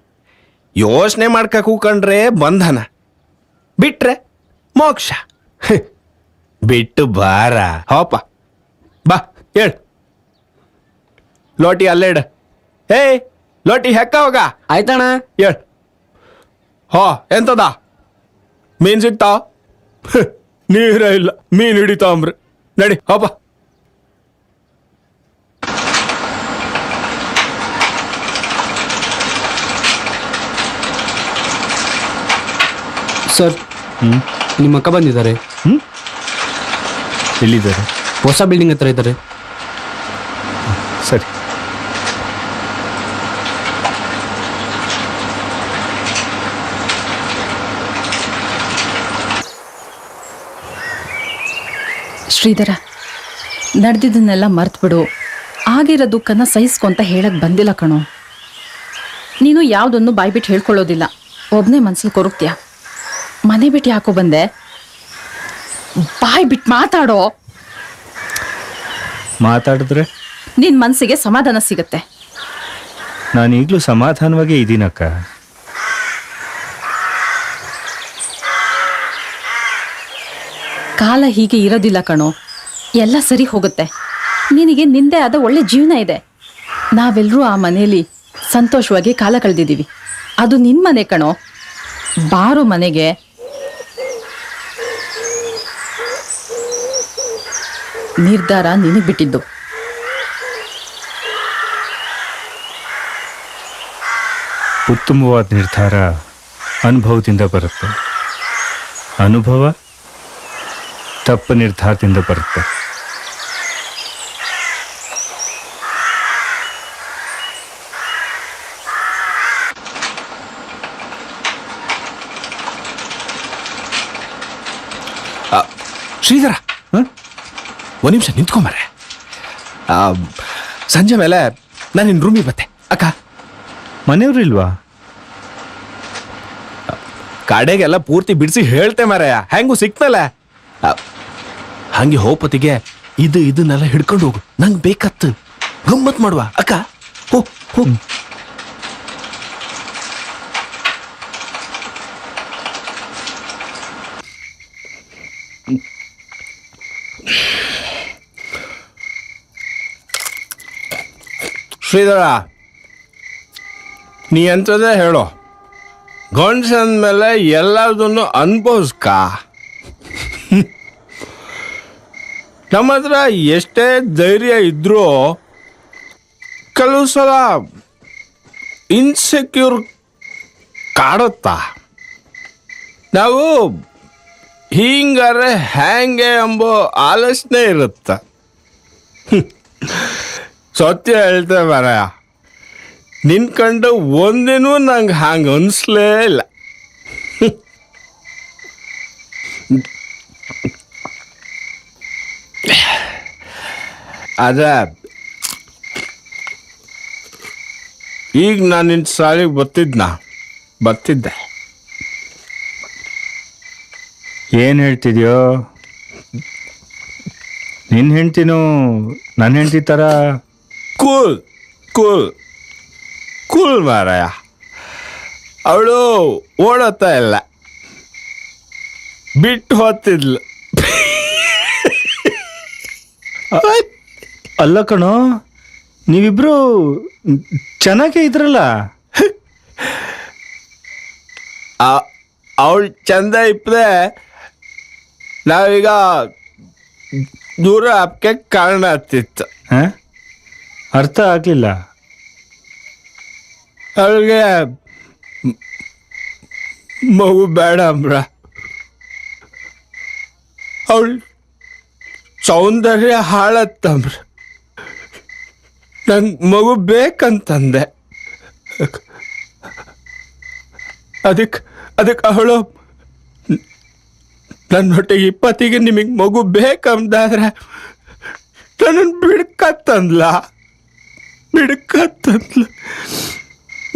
ಯೋಚನೆ ಮಾಡ್ಕ ಕೂಕೊಂಡ್ರೆ ಬಂಧನ, ಬಿಟ್ರೆ ಮೋಕ್ಷ. ಬಿಟ್ಟು ಬಾರ ಹೋಪ ಬಾ ಹೇಳು. ಲೋಟಿ ಅಲ್ಲೇಡ. ಹೇ ಲೋಟಿ ಹೆಕ್ಕ ಹೋಗ. ಆಯ್ತಣ್ಣ. ಹೇಳ. ಹೋ ಎಂತದ ಮೀನ್ ಸಿಗ್ತಾವ? ನೀರ ಇಲ್ಲ, ಮೀನ್ ಹಿಡಿತಾವ್ರಿ. ನಡಿ ಹೋಪ. ಸರ್, ನಿಮ್ಮ ಅಕ್ಕ ಬಂದಿದ್ದಾರೆ. ಎಲ್ಲಿದ್ದಾರೆ? ಹೊಸ ಬಿಲ್ಡಿಂಗ್ ಹತ್ರ ಇದ್ದಾರೆ. ಸರಿ. ಶ್ರೀಧರ, ನಡೆದಿದ್ದನ್ನೆಲ್ಲ ಮರ್ತ್ಬಿಡು. ಆಗಿರೋ ದುಃಖನ ಸಹಿಸ್ಕೊಂತ ಹೇಳಕ್ ಬಂದಿಲ್ಲ ಕಣೋ. ನೀನು ಯಾವುದನ್ನು ಬಾಯ್ಬಿಟ್ಟು ಹೇಳ್ಕೊಳ್ಳೋದಿಲ್ಲ, ಒಬ್ಬನೇ ಮನ್ಸಲ್ಲಿ ಕೊರಗ್ತೀಯ. ಮನೆ ಬಿಟ್ಟು ಯಾಕೋ ಬಂದೆ? ಬಾಯ್ ಬಿಟ್ಟು ಮಾತಾಡೋ. ಮಾತಾಡಿದ್ರೆ ನಿನ್ ಮನ್ಸಿಗೆ ಸಮಾಧಾನ ಸಿಗತ್ತೆ. ನಾನು ಈಗಲೂ ಸಮಾಧಾನವಾಗೇ ಇದ್ದೀನಕ್ಕ. ಕಾಲ ಹೀಗೆ ಇರೋದಿಲ್ಲ ಕಣೋ, ಎಲ್ಲ ಸರಿ ಹೋಗುತ್ತೆ. ನಿನಗೆ ನಿಂದೆ ಆದ ಒಳ್ಳೆ ಜೀವನ ಇದೆ. ನಾವೆಲ್ಲರೂ ಆ ಮನೆಯಲ್ಲಿ ಸಂತೋಷವಾಗಿ ಕಾಲ ಕಳೆದಿದ್ದೀವಿ. ಅದು ನಿನ್ ಮನೆ ಕಣೋ. ಬಾರೋ ಮನೆಗೆ. ನಿರ್ಧಾರ ನಿನಗೆ ಬಿಟ್ಟಿದ್ದು. ಉತ್ತಮವಾದ ನಿರ್ಧಾರ ಅನುಭವದಿಂದ ಬರುತ್ತೆ, ಅನುಭವ ತಪ್ಪು ನಿರ್ಧಾರದಿಂದ ಬರುತ್ತೆ. ಶ್ರೀಧರ, ಒಂದು ನಿಮಿಷ ನಿಂತ್ಕೊಂಬರ್ರೆ. ಸಂಜೆ ಮೇಲೆ ನಾನು ನಿನ್ನ ರೂಮಿಗೆ ಬತ್ತೆ. ಅಕ್ಕ, ಮನೆಯವ್ರು ಇಲ್ವಾ? ಕಡೆಗೆಲ್ಲ ಪೂರ್ತಿ ಬಿಡಿಸಿ ಹೇಳ್ತೆ ಮಾರಾಯ, ಹೆಂಗೂ ಸಿಕ್ತಲ್ಲ. ಹಂಗೆ ಹೋಪತಿಗೆ ಇದನ್ನೆಲ್ಲ ಹಿಡ್ಕೊಂಡು ಹೋಗು, ನಂಗೆ ಬೇಕತ್ತು. ಗಮ್ಮತ್ ಮಾಡುವ ಅಕ್ಕ. ಹೋ ಹೋ. ಶ್ರೀಧರ, ನೀ ಎಂಥದೇ ಹೇಳೋ, ಗಂಡಸಂದ್ಮೇಲೆ ಎಲ್ಲದನ್ನು ಅನ್ಭವಿಸ್ಕ. ನಮ್ಮ ಹತ್ರ ಎಷ್ಟೇ ಧೈರ್ಯ ಇದ್ರೂ ಕೆಲವು ಸಲ ಇನ್ಸೆಕ್ಯೂರ್ ಕಾಡುತ್ತಾ. ನಾವು ಹಿಂಗಾರೆ ಹ್ಯಾಂಗೆ ಎಂಬೋ ಆಲೋಚನೆ ಇರುತ್ತೆ. ಸತ್ಯ ಹೇಳ್ತೇವೆ ಮಾರಾಯ, ನಿನ್ ಕಂಡು ಒಂದಿನೂ ನಂಗೆ ಹಂಗೆ ಅನಿಸ್ಲೇ ಇಲ್ಲ. ಅದ ಈಗ ನಾನು ನಿನ್ನ ಸಾಲಿಗೆ ಬರ್ತಿದ್ದೆ. ಏನು ಹೇಳ್ತಿದ್ಯೋ? ನಿನ್ನ ಹೆಂಡ್ತಿನೂ ನನ್ನ ಹೆಂಡ್ತಿ ಥರ ಕೂಲ್ ಕೂಲ್ ಕೂಲ್ ಮಾರಾಯ. ಅವಳು ಓಡೋತಾ ಇಲ್ಲ, ಬಿಟ್ಟು ಹೋಗ್ತಿದ್ಲು. ಅಲ್ಲ ಕಣೋ, ನೀವಿಬ್ರು ಚೆನ್ನಾಗೇ ಇದ್ರಲ್ಲ. ಅವಳು ಚಂದ ಇಪ್ಪದೆ ನಾವೀಗ ದೂರ ಹಬ್ಬಕ್ಕೆ ಕಾರಣ ಆಗ್ತಿತ್ತು. ಹಾಂ, ಅರ್ಥ ಆಗಲಿಲ್ಲ. ಅವಳಿಗೆ ಮಗು ಬೇಡ ಅಂಬ್ರ. ಅವಳು ಸೌಂದರ್ಯ ಹಾಳತ್ತಂಬ್ರ. ನಂಗೆ ಮಗು ಬೇಕಂತಂದೆ. ಅದಕ್ಕೆ ಅವಳು ನನ್ನೊಟ್ಟಿಗೆ 20ಗೆ ನಿಮಗೆ ಮಗು ಬೇಕಂದಾದ್ರೆ ನನ್ನನ್ನು ಬಿಡ್ಕತ್ತಂದ್ಲ.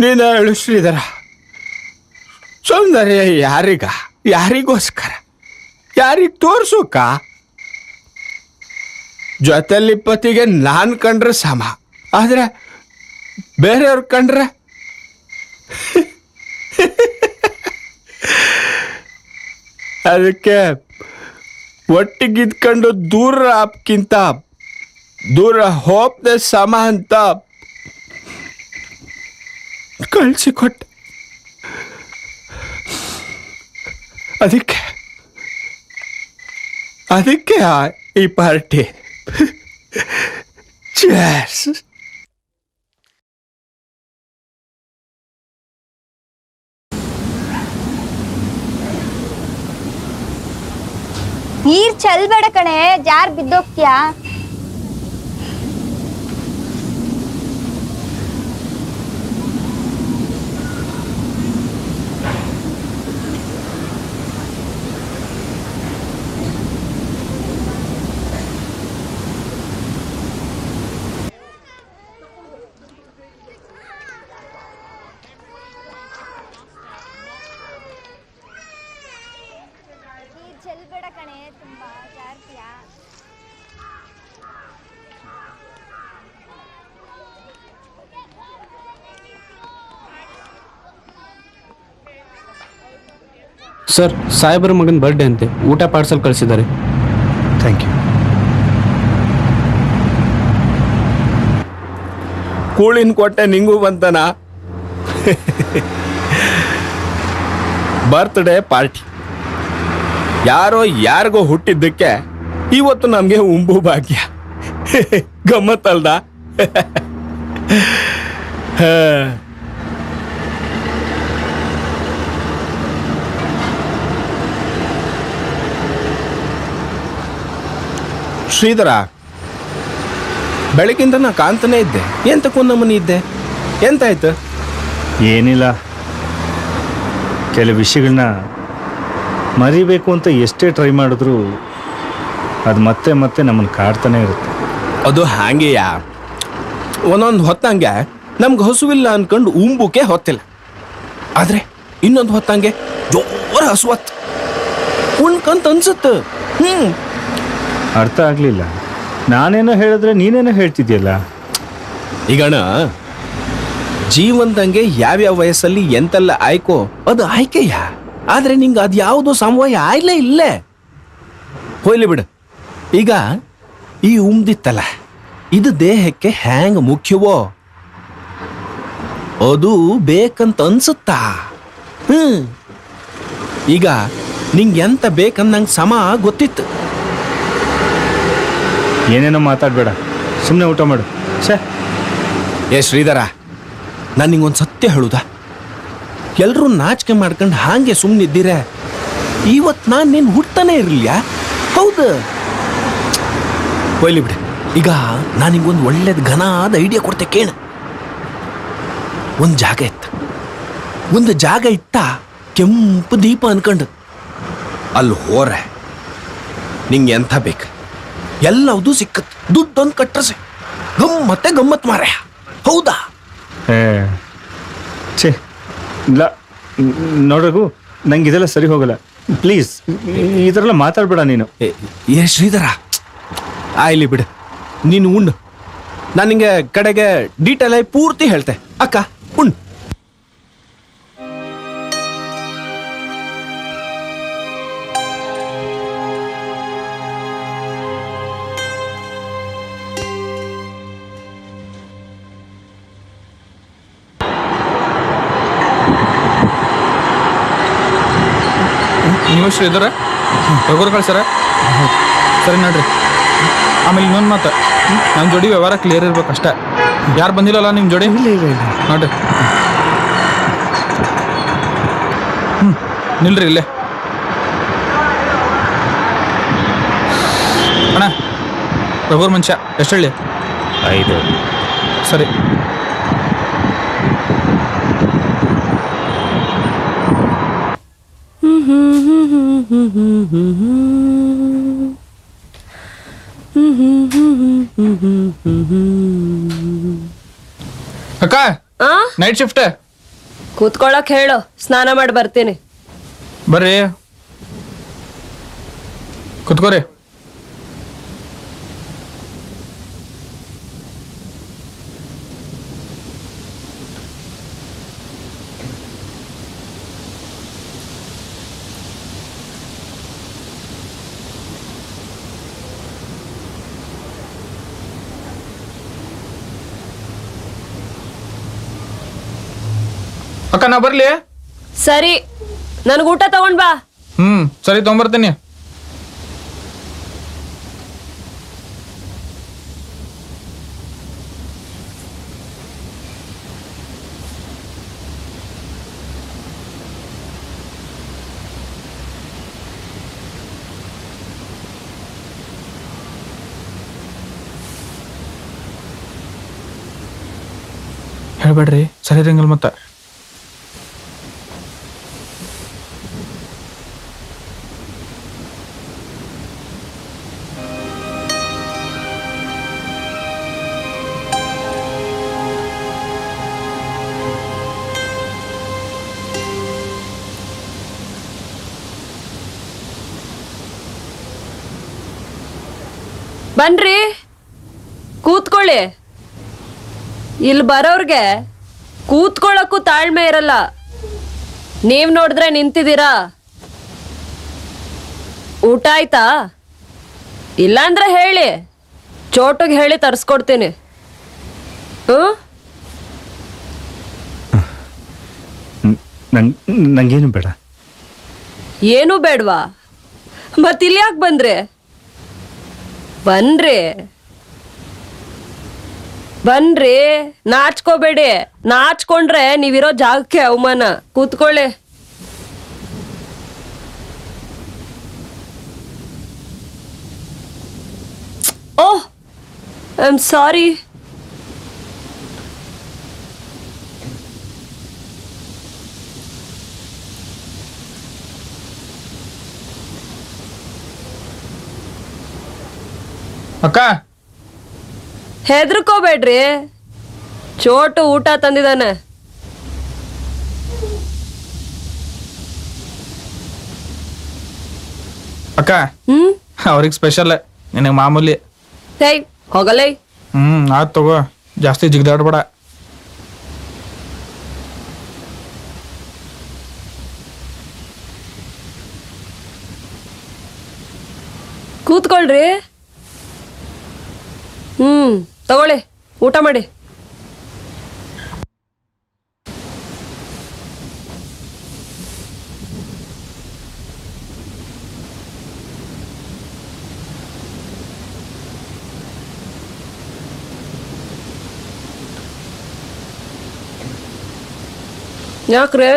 ನೀನು ಹೇಳು ಶ್ರೀಧರ, ಸೌಂದರ್ಯ ಯಾರಿಗೋಸ್ಕರ, ಯಾರಿಗೆ ತೋರ್ಸೋಕ? ಜೊತೆಲಿ 20ಗೆ ನಾನು ಕಂಡ್ರೆ ಸಮ, ಆದರೆ ಬೇರೆಯವ್ರು ಕಂಡ್ರೆ ಅದಕ್ಕೆ ಒಟ್ಟಿಗಿದ್ಕೊಂಡು ದೂರ ಆಪ್ಕಿಂತ ದೂರ ಹೋಗ್ದೆ ಸಮ ಅಂತ ಕಳಿಸಿಕೊಟ್ಟೆ. ಅದಕ್ಕೆ ಈ ಪಾರ್ಟಿ. Cheers. ನೀರ್ ಚೆಲ್ಬೇಡ ಕಣೆ, ಜಾರ್ ಬಿದ್ದೋಗ್ತೀಯಾ. ಚೆಲ್ಬೇಡ ಕಣೆ, ತುಂಬಾ ಜಾರ್ತೀಯಾ. ಸರ್, ಸಾಹೇಬರ ಮಗನ ಬರ್ಡೇ ಅಂತೆ, ಊಟ ಪಾರ್ಸಲ್ ಕಳಿಸಿದ್ದಾರೆ. Thank you. ಕೂಳಿನ ಕೊಟ್ಟೆ ನಿಂಗೂ ಬಂತನ. ಬರ್ತ್ಡೇ ಪಾರ್ಟಿ ಯಾರಿಗೋ ಹುಟ್ಟಿದ್ದಕ್ಕೆ ಇವತ್ತು ನಮಗೆ ಉಂಬು ಭಾಗ್ಯ. ಗಮ್ಮತ್ತಲ್ದ? ಶ್ರೀಧರ, ಬೆಳಗಿಂದ ನಾ ಕಾಂತಾನೆ ಇದ್ದೆ. ಎಂತಕ್ಕೂ ನಮ್ಮನೆ ಇದ್ದೆ, ಎಂತಾಯ್ತು? ಏನಿಲ್ಲ, ಕೆಲವು ವಿಷಯಗಳನ್ನ ಮರಿಬೇಕು ಅಂತ ಎಷ್ಟೇ ಟ್ರೈ ಮಾಡಿದ್ರು ಅದು ಮತ್ತೆ ಮತ್ತೆ ನಮ್ಮನ್ನು ಕಾಡ್ತಾನೆ ಇರುತ್ತೆ. ಅದು ಹಾಗೆಯ, ಒಂದೊಂದು ಹೊತ್ತಂಗೆ ನಮ್ಗೆ ಹಸುವಿಲ್ಲ ಅನ್ಕೊಂಡು ಉಂಬುಕೆ ಹೊತ್ತಿಲ್ಲ, ಆದರೆ ಇನ್ನೊಂದು ಹೊತ್ತಂಗೆ ಜೋರ ಹಸುವತ್ತು ಉಣ್ಕಂತ ಅನ್ಸುತ್ತೆ. ಅರ್ಥ ಆಗಲಿಲ್ಲ. ನಾನೇನೋ ಹೇಳಿದ್ರೆ ನೀನೇನೋ ಹೇಳ್ತಿದ್ಯಲ್ಲ. ಈಗಣ ಜೀವನದಂಗೆ ಯಾವ್ಯಾವ ವಯಸ್ಸಲ್ಲಿ ಎಂತೆಲ್ಲ ಆಯ್ಕೋ ಅದು ಆಯ್ಕೆಯ, ಆದರೆ ನಿಂಗೆ ಅದು ಯಾವುದು ಸಮವಯ ಆಯ್ಲೇ ಇಲ್ಲೇ. ಹೋಯ್ಲಿ ಬಿಡು. ಈಗ ಈ ಉಮ್ದಿತ್ತಲ್ಲ, ಇದು ದೇಹಕ್ಕೆ ಹ್ಯಾಂಗ ಮುಖ್ಯವೋ ಅದು ಬೇಕಂತ ಅನ್ಸುತ್ತಾ? ಈಗ ನಿಂಗೆ ಎಂತ ಬೇಕಂತ ನಂಗೆ ಸಮ ಗೊತ್ತಿತ್ತು. ಏನೇನೋ ಮಾತಾಡಬೇಡ, ಸುಮ್ಮನೆ ಊಟ ಮಾಡು. ಛೇ, ಶ್ರೀಧರ, ನಾನು ನಿಂಗೊಂದು ಸತ್ಯ ಹೇಳುದಾ? ಎಲ್ಲರೂ ನಾಚಿಕೆ ಮಾಡ್ಕೊಂಡು ಹಾಗೆ ಸುಮ್ಮನಿದ್ದೀರ. ಇವತ್ತು ನಾನು ನೀನು ಹುಡ್ತಾನೆ ಇರಲಿಲ್ಲ. ಹೌದು, ಒಯ್ಲಿ ಬಿಡು. ಈಗ ನಾನು ನಿಂಗೊಂದು ಒಳ್ಳೇದು ಘನಾದ ಐಡಿಯಾ ಕೊಡ್ತೆ ಕೇಳು. ಒಂದು ಜಾಗ ಇತ್ತ ಕೆಂಪು ದೀಪ ಅನ್ಕೊಂಡು ಅಲ್ಲಿ ಹೋರೆ ನಿಂಗೆ ಎಂಥ ಬೇಕು ಎಲ್ಲವೂ ಸಿಕ್ಕತ್. ದುಡ್ಡೊಂದು ಕಟ್ರಸೆ ಗಮ್ಮತ್ ಮಾರ. ಹೌದಾ? ಛೇ ಇಲ್ಲ ನೋಡೋಕು, ನಂಗೆ ಇದೆಲ್ಲ ಸರಿ ಹೋಗಲ್ಲ. ಪ್ಲೀಸ್ ಈ ಥರ ಎಲ್ಲ ಮಾತಾಡಬೇಡ ನೀನು. ಶ್ರೀಧರ, ಆಯ್ಲಿ ಬಿಡು, ನೀನು ಉಣ್ಣು. ನಾನು ನಿಂಗೆ ಕಡೆಗೆ ಡೀಟೇಲ್ ಆಗಿ ಪೂರ್ತಿ ಹೇಳ್ತೆ. ಅಕ್ಕ ಉಣ್ಣು. ನೀವು ಶ್ರೀಧರ ರಘುರು ಕಳ್ಸರ? ಸರಿ ನೋಡ್ರಿ. ಆಮೇಲೆ ಇನ್ನೊಂದು ಮಾತು, ನಮ್ಮ ಜೋಡಿ ವ್ಯವಹಾರ ಕ್ಲಿಯರ್ ಇರ್ಬೇಕು ಅಷ್ಟೇ. ಯಾರು ಬಂದಿಲ್ಲಲ್ಲ ನಿಮ್ಮ ಜೋಡಿ? ನೋಡ್ರಿ. ನಿಲ್ರಿ ಇಲ್ಲೇ. ಅಣ್ಣ, ರಘುರ್ ಮನುಷ್ಯ ಎಷ್ಟು ಹೇಳಿ? 5. ಸರಿ. ಅಕ್ಕ, ನೈಟ್ ಶಿಫ್ಟ್. ಕೂತ್ಕೊಳ್ಳಕ್ ಹೇಳು, ಸ್ನಾನ ಮಾಡಿ ಬರ್ತೀನಿ. ಬರ್ರಿ, ಕುತ್ಕೋರಿ. ಅಕ್ಕ, ನಾ ಬರ್ಲಿ? ಸರಿ, ನನ್ಗ ಊಟ ತಗೊಂಡ್ ಬಾ. ಸರಿ, ತಗೊಂಬರ್ತೀನಿ. ಹೇಳ್ಬೇಡ್ರಿ, ಸರಿ ರಂಗಲ್ ಮತ್ತ. ಬನ್ರಿ, ಕೂತ್ಕೊಳ್ಳಿ. ಇಲ್ಲಿ ಬರೋರ್ಗೆ ಕೂತ್ಕೊಳ್ಳಕ್ಕೂ ತಾಳ್ಮೆ ಇರಲ್ಲ. ನೀವ್ ನೋಡಿದ್ರೆ ನಿಂತಿದ್ದೀರಾ. ಊಟ ಆಯ್ತಾ? ಇಲ್ಲಾಂದ್ರೆ ಹೇಳಿ, ಚೋಟುಗೆ ಹೇಳಿ ತರಿಸ್ಕೊಡ್ತೀನಿ. ನಂಗೇನು ಬೇಡ. ಏನೂ ಬೇಡವಾ? ಮತ್ತಿಲ್ಲಿ ಯಾಕೆ ಬಂದ್ರೆ? ಬನ್ರಿ, ನಾಚ್ಕೋಬೇಡಿ. ನಾಚ್ಕೊಂಡ್ರೆ ನೀವಿರೋ ಜಾಗಕ್ಕೆ ಅವಮಾನ. ಕೂತ್ಕೊಳ್ಳಿ. ಓಹ್, ಐ ಆಮ್ ಸಾರಿ. ಅಕ್ಕ, ಹೆದರ್ಕೋಬೇಡ್ರಿ, ಚೋಟು ಊಟ ತಂದಿದ್ದಾನೆ. ಅಕ್ಕ, ಅವ್ರಿಗೆ ಸ್ಪೆಷಲ್, ನಿನಗೆ ಮಾಮೂಲಿ. ಹೇ, ಹೋಗಲೇ. ಆಯ್ತು ತಗೋ, ಜಾಸ್ತಿ ಜಿಗ್ದಾಡ್ಬೇಡ. ಕೂತ್ಕೊಳ್ರಿ. ತಗೊಳ್ಳಿ, ಊಟ ಮಾಡಿ. ಯಾಕ್ರೆ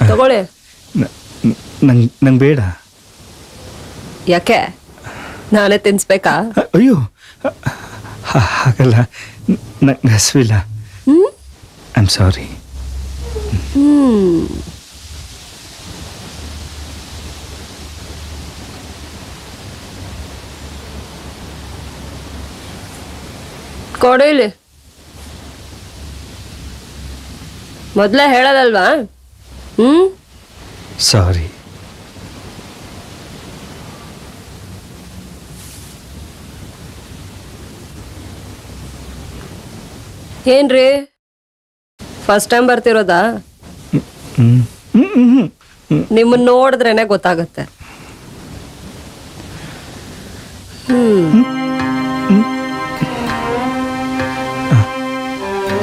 ತಗೊಳ್ಳಿ. ನಂಗೆ ಬೇಡ. ಯಾಕೆ ನಾನೇ ತಿನ್ಸ್ಬೇಕಾ? ಅಯ್ಯೋ ಹಾಗಲ್ಲ, ನಂಗೆ ಹಸಿವಿಲ್ಲ. I am sorry. ಕೊಡಿಲಿ. ಮೊದ್ಲೇ ಹೇಳೋದಲ್ವಾ? ಸಾರಿ. ಏನ್ರಿ ಫಸ್ಟ್ ಟೈಮ್ ಬರ್ತಿರೋದಾ? ನಿಮ್ಮನ್ನ ನೋಡಿದ್ರೇನೆ ಗೊತ್ತಾಗತ್ತೆ.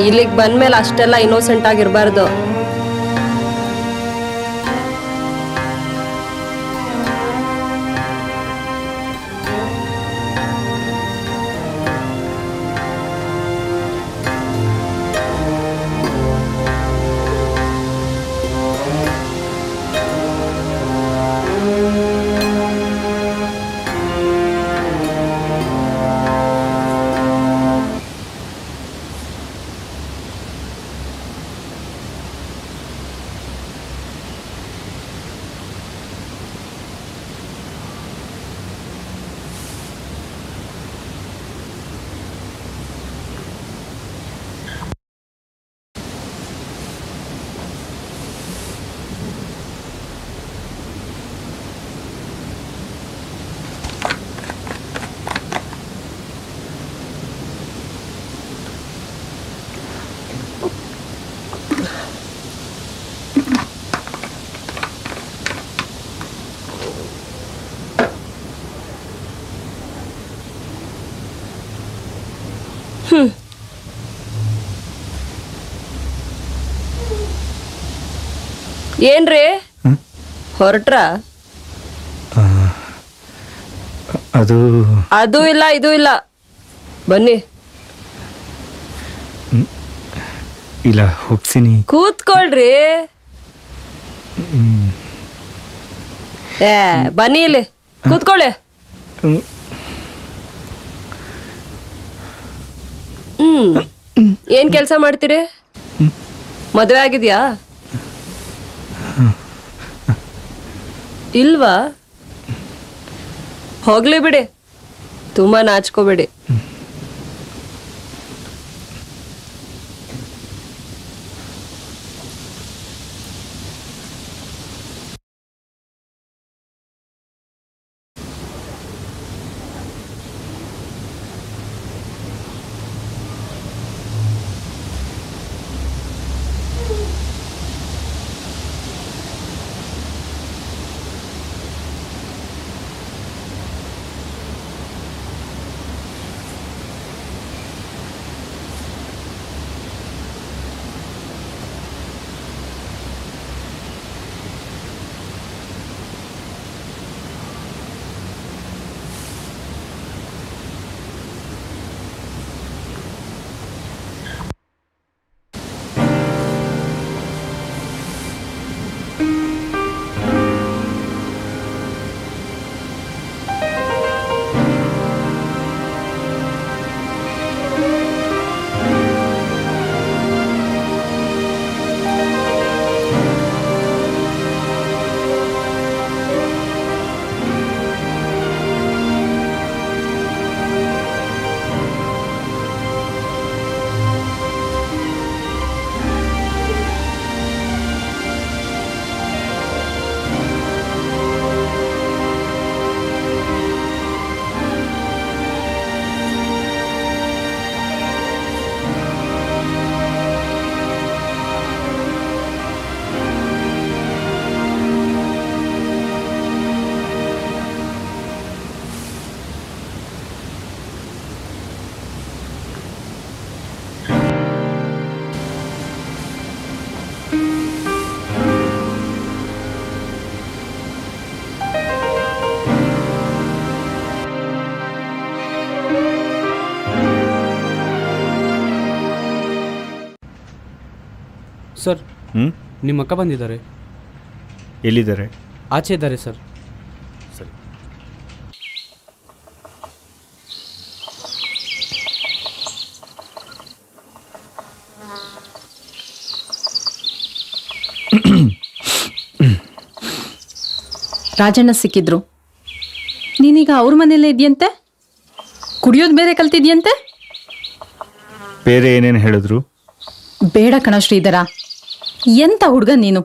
ಇಲ್ಲಿಗೆ ಬಂದ್ಮೇಲೆ ಅಷ್ಟೆಲ್ಲ ಇನ್ನೋಸೆಂಟ್ ಆಗಿರ್ಬಾರ್ದು. ಏನ್ರಿ ಹೊರಟ್ರ? ಅದು ಇಲ್ಲ ಇದು ಇಲ್ಲ, ಬನ್ನಿ. ಇಲ್ಲ, ಹೋಗ್ತೀನಿ. ಕೂತ್ಕೊಳ್ರಿ. ಬನ್ನಿ ಇಲ್ಲಿ ಕೂತ್ಕೊಳ್ಳಿ. ಏನ್ ಕೆಲ್ಸ ಮಾಡ್ತೀರಿ? ಮದ್ವೆ ಆಗಿದ್ಯಾ? ಇಲ್ವಾ? ಹೋಗ್ಲಿ ಬಿಡಿ, ತುಂಬಾ ನಾಚ್ಕೋಬೇಡಿ. ಸರ್, ಹ್ಞೂ ನಿಮ್ಮ ಅಕ್ಕ ಬಂದಿದ್ದಾರೆ. ಎಲ್ಲಿದ್ದಾರೆ? ಆಚೆ ಇದ್ದಾರೆ ಸರ್. ಸರಿ. ರಾಜಣ್ಣ ಸಿಕ್ಕಿದ್ರು. ನೀನೀಗ ಅವ್ರ ಮನೆಯಲ್ಲೇ ಇದೆಯಂತೆ, ಕುಡಿಯೋದು ಬೇರೆ ಕಲ್ತಿದ್ಯಂತೆ. ಬೇರೆ ಏನೇನು ಹೇಳಿದ್ರು? ಬೇಡ ಕಣ ಶ್ರೀಧರ, ಎಂತ ಹುಡುಗ ನೀನು.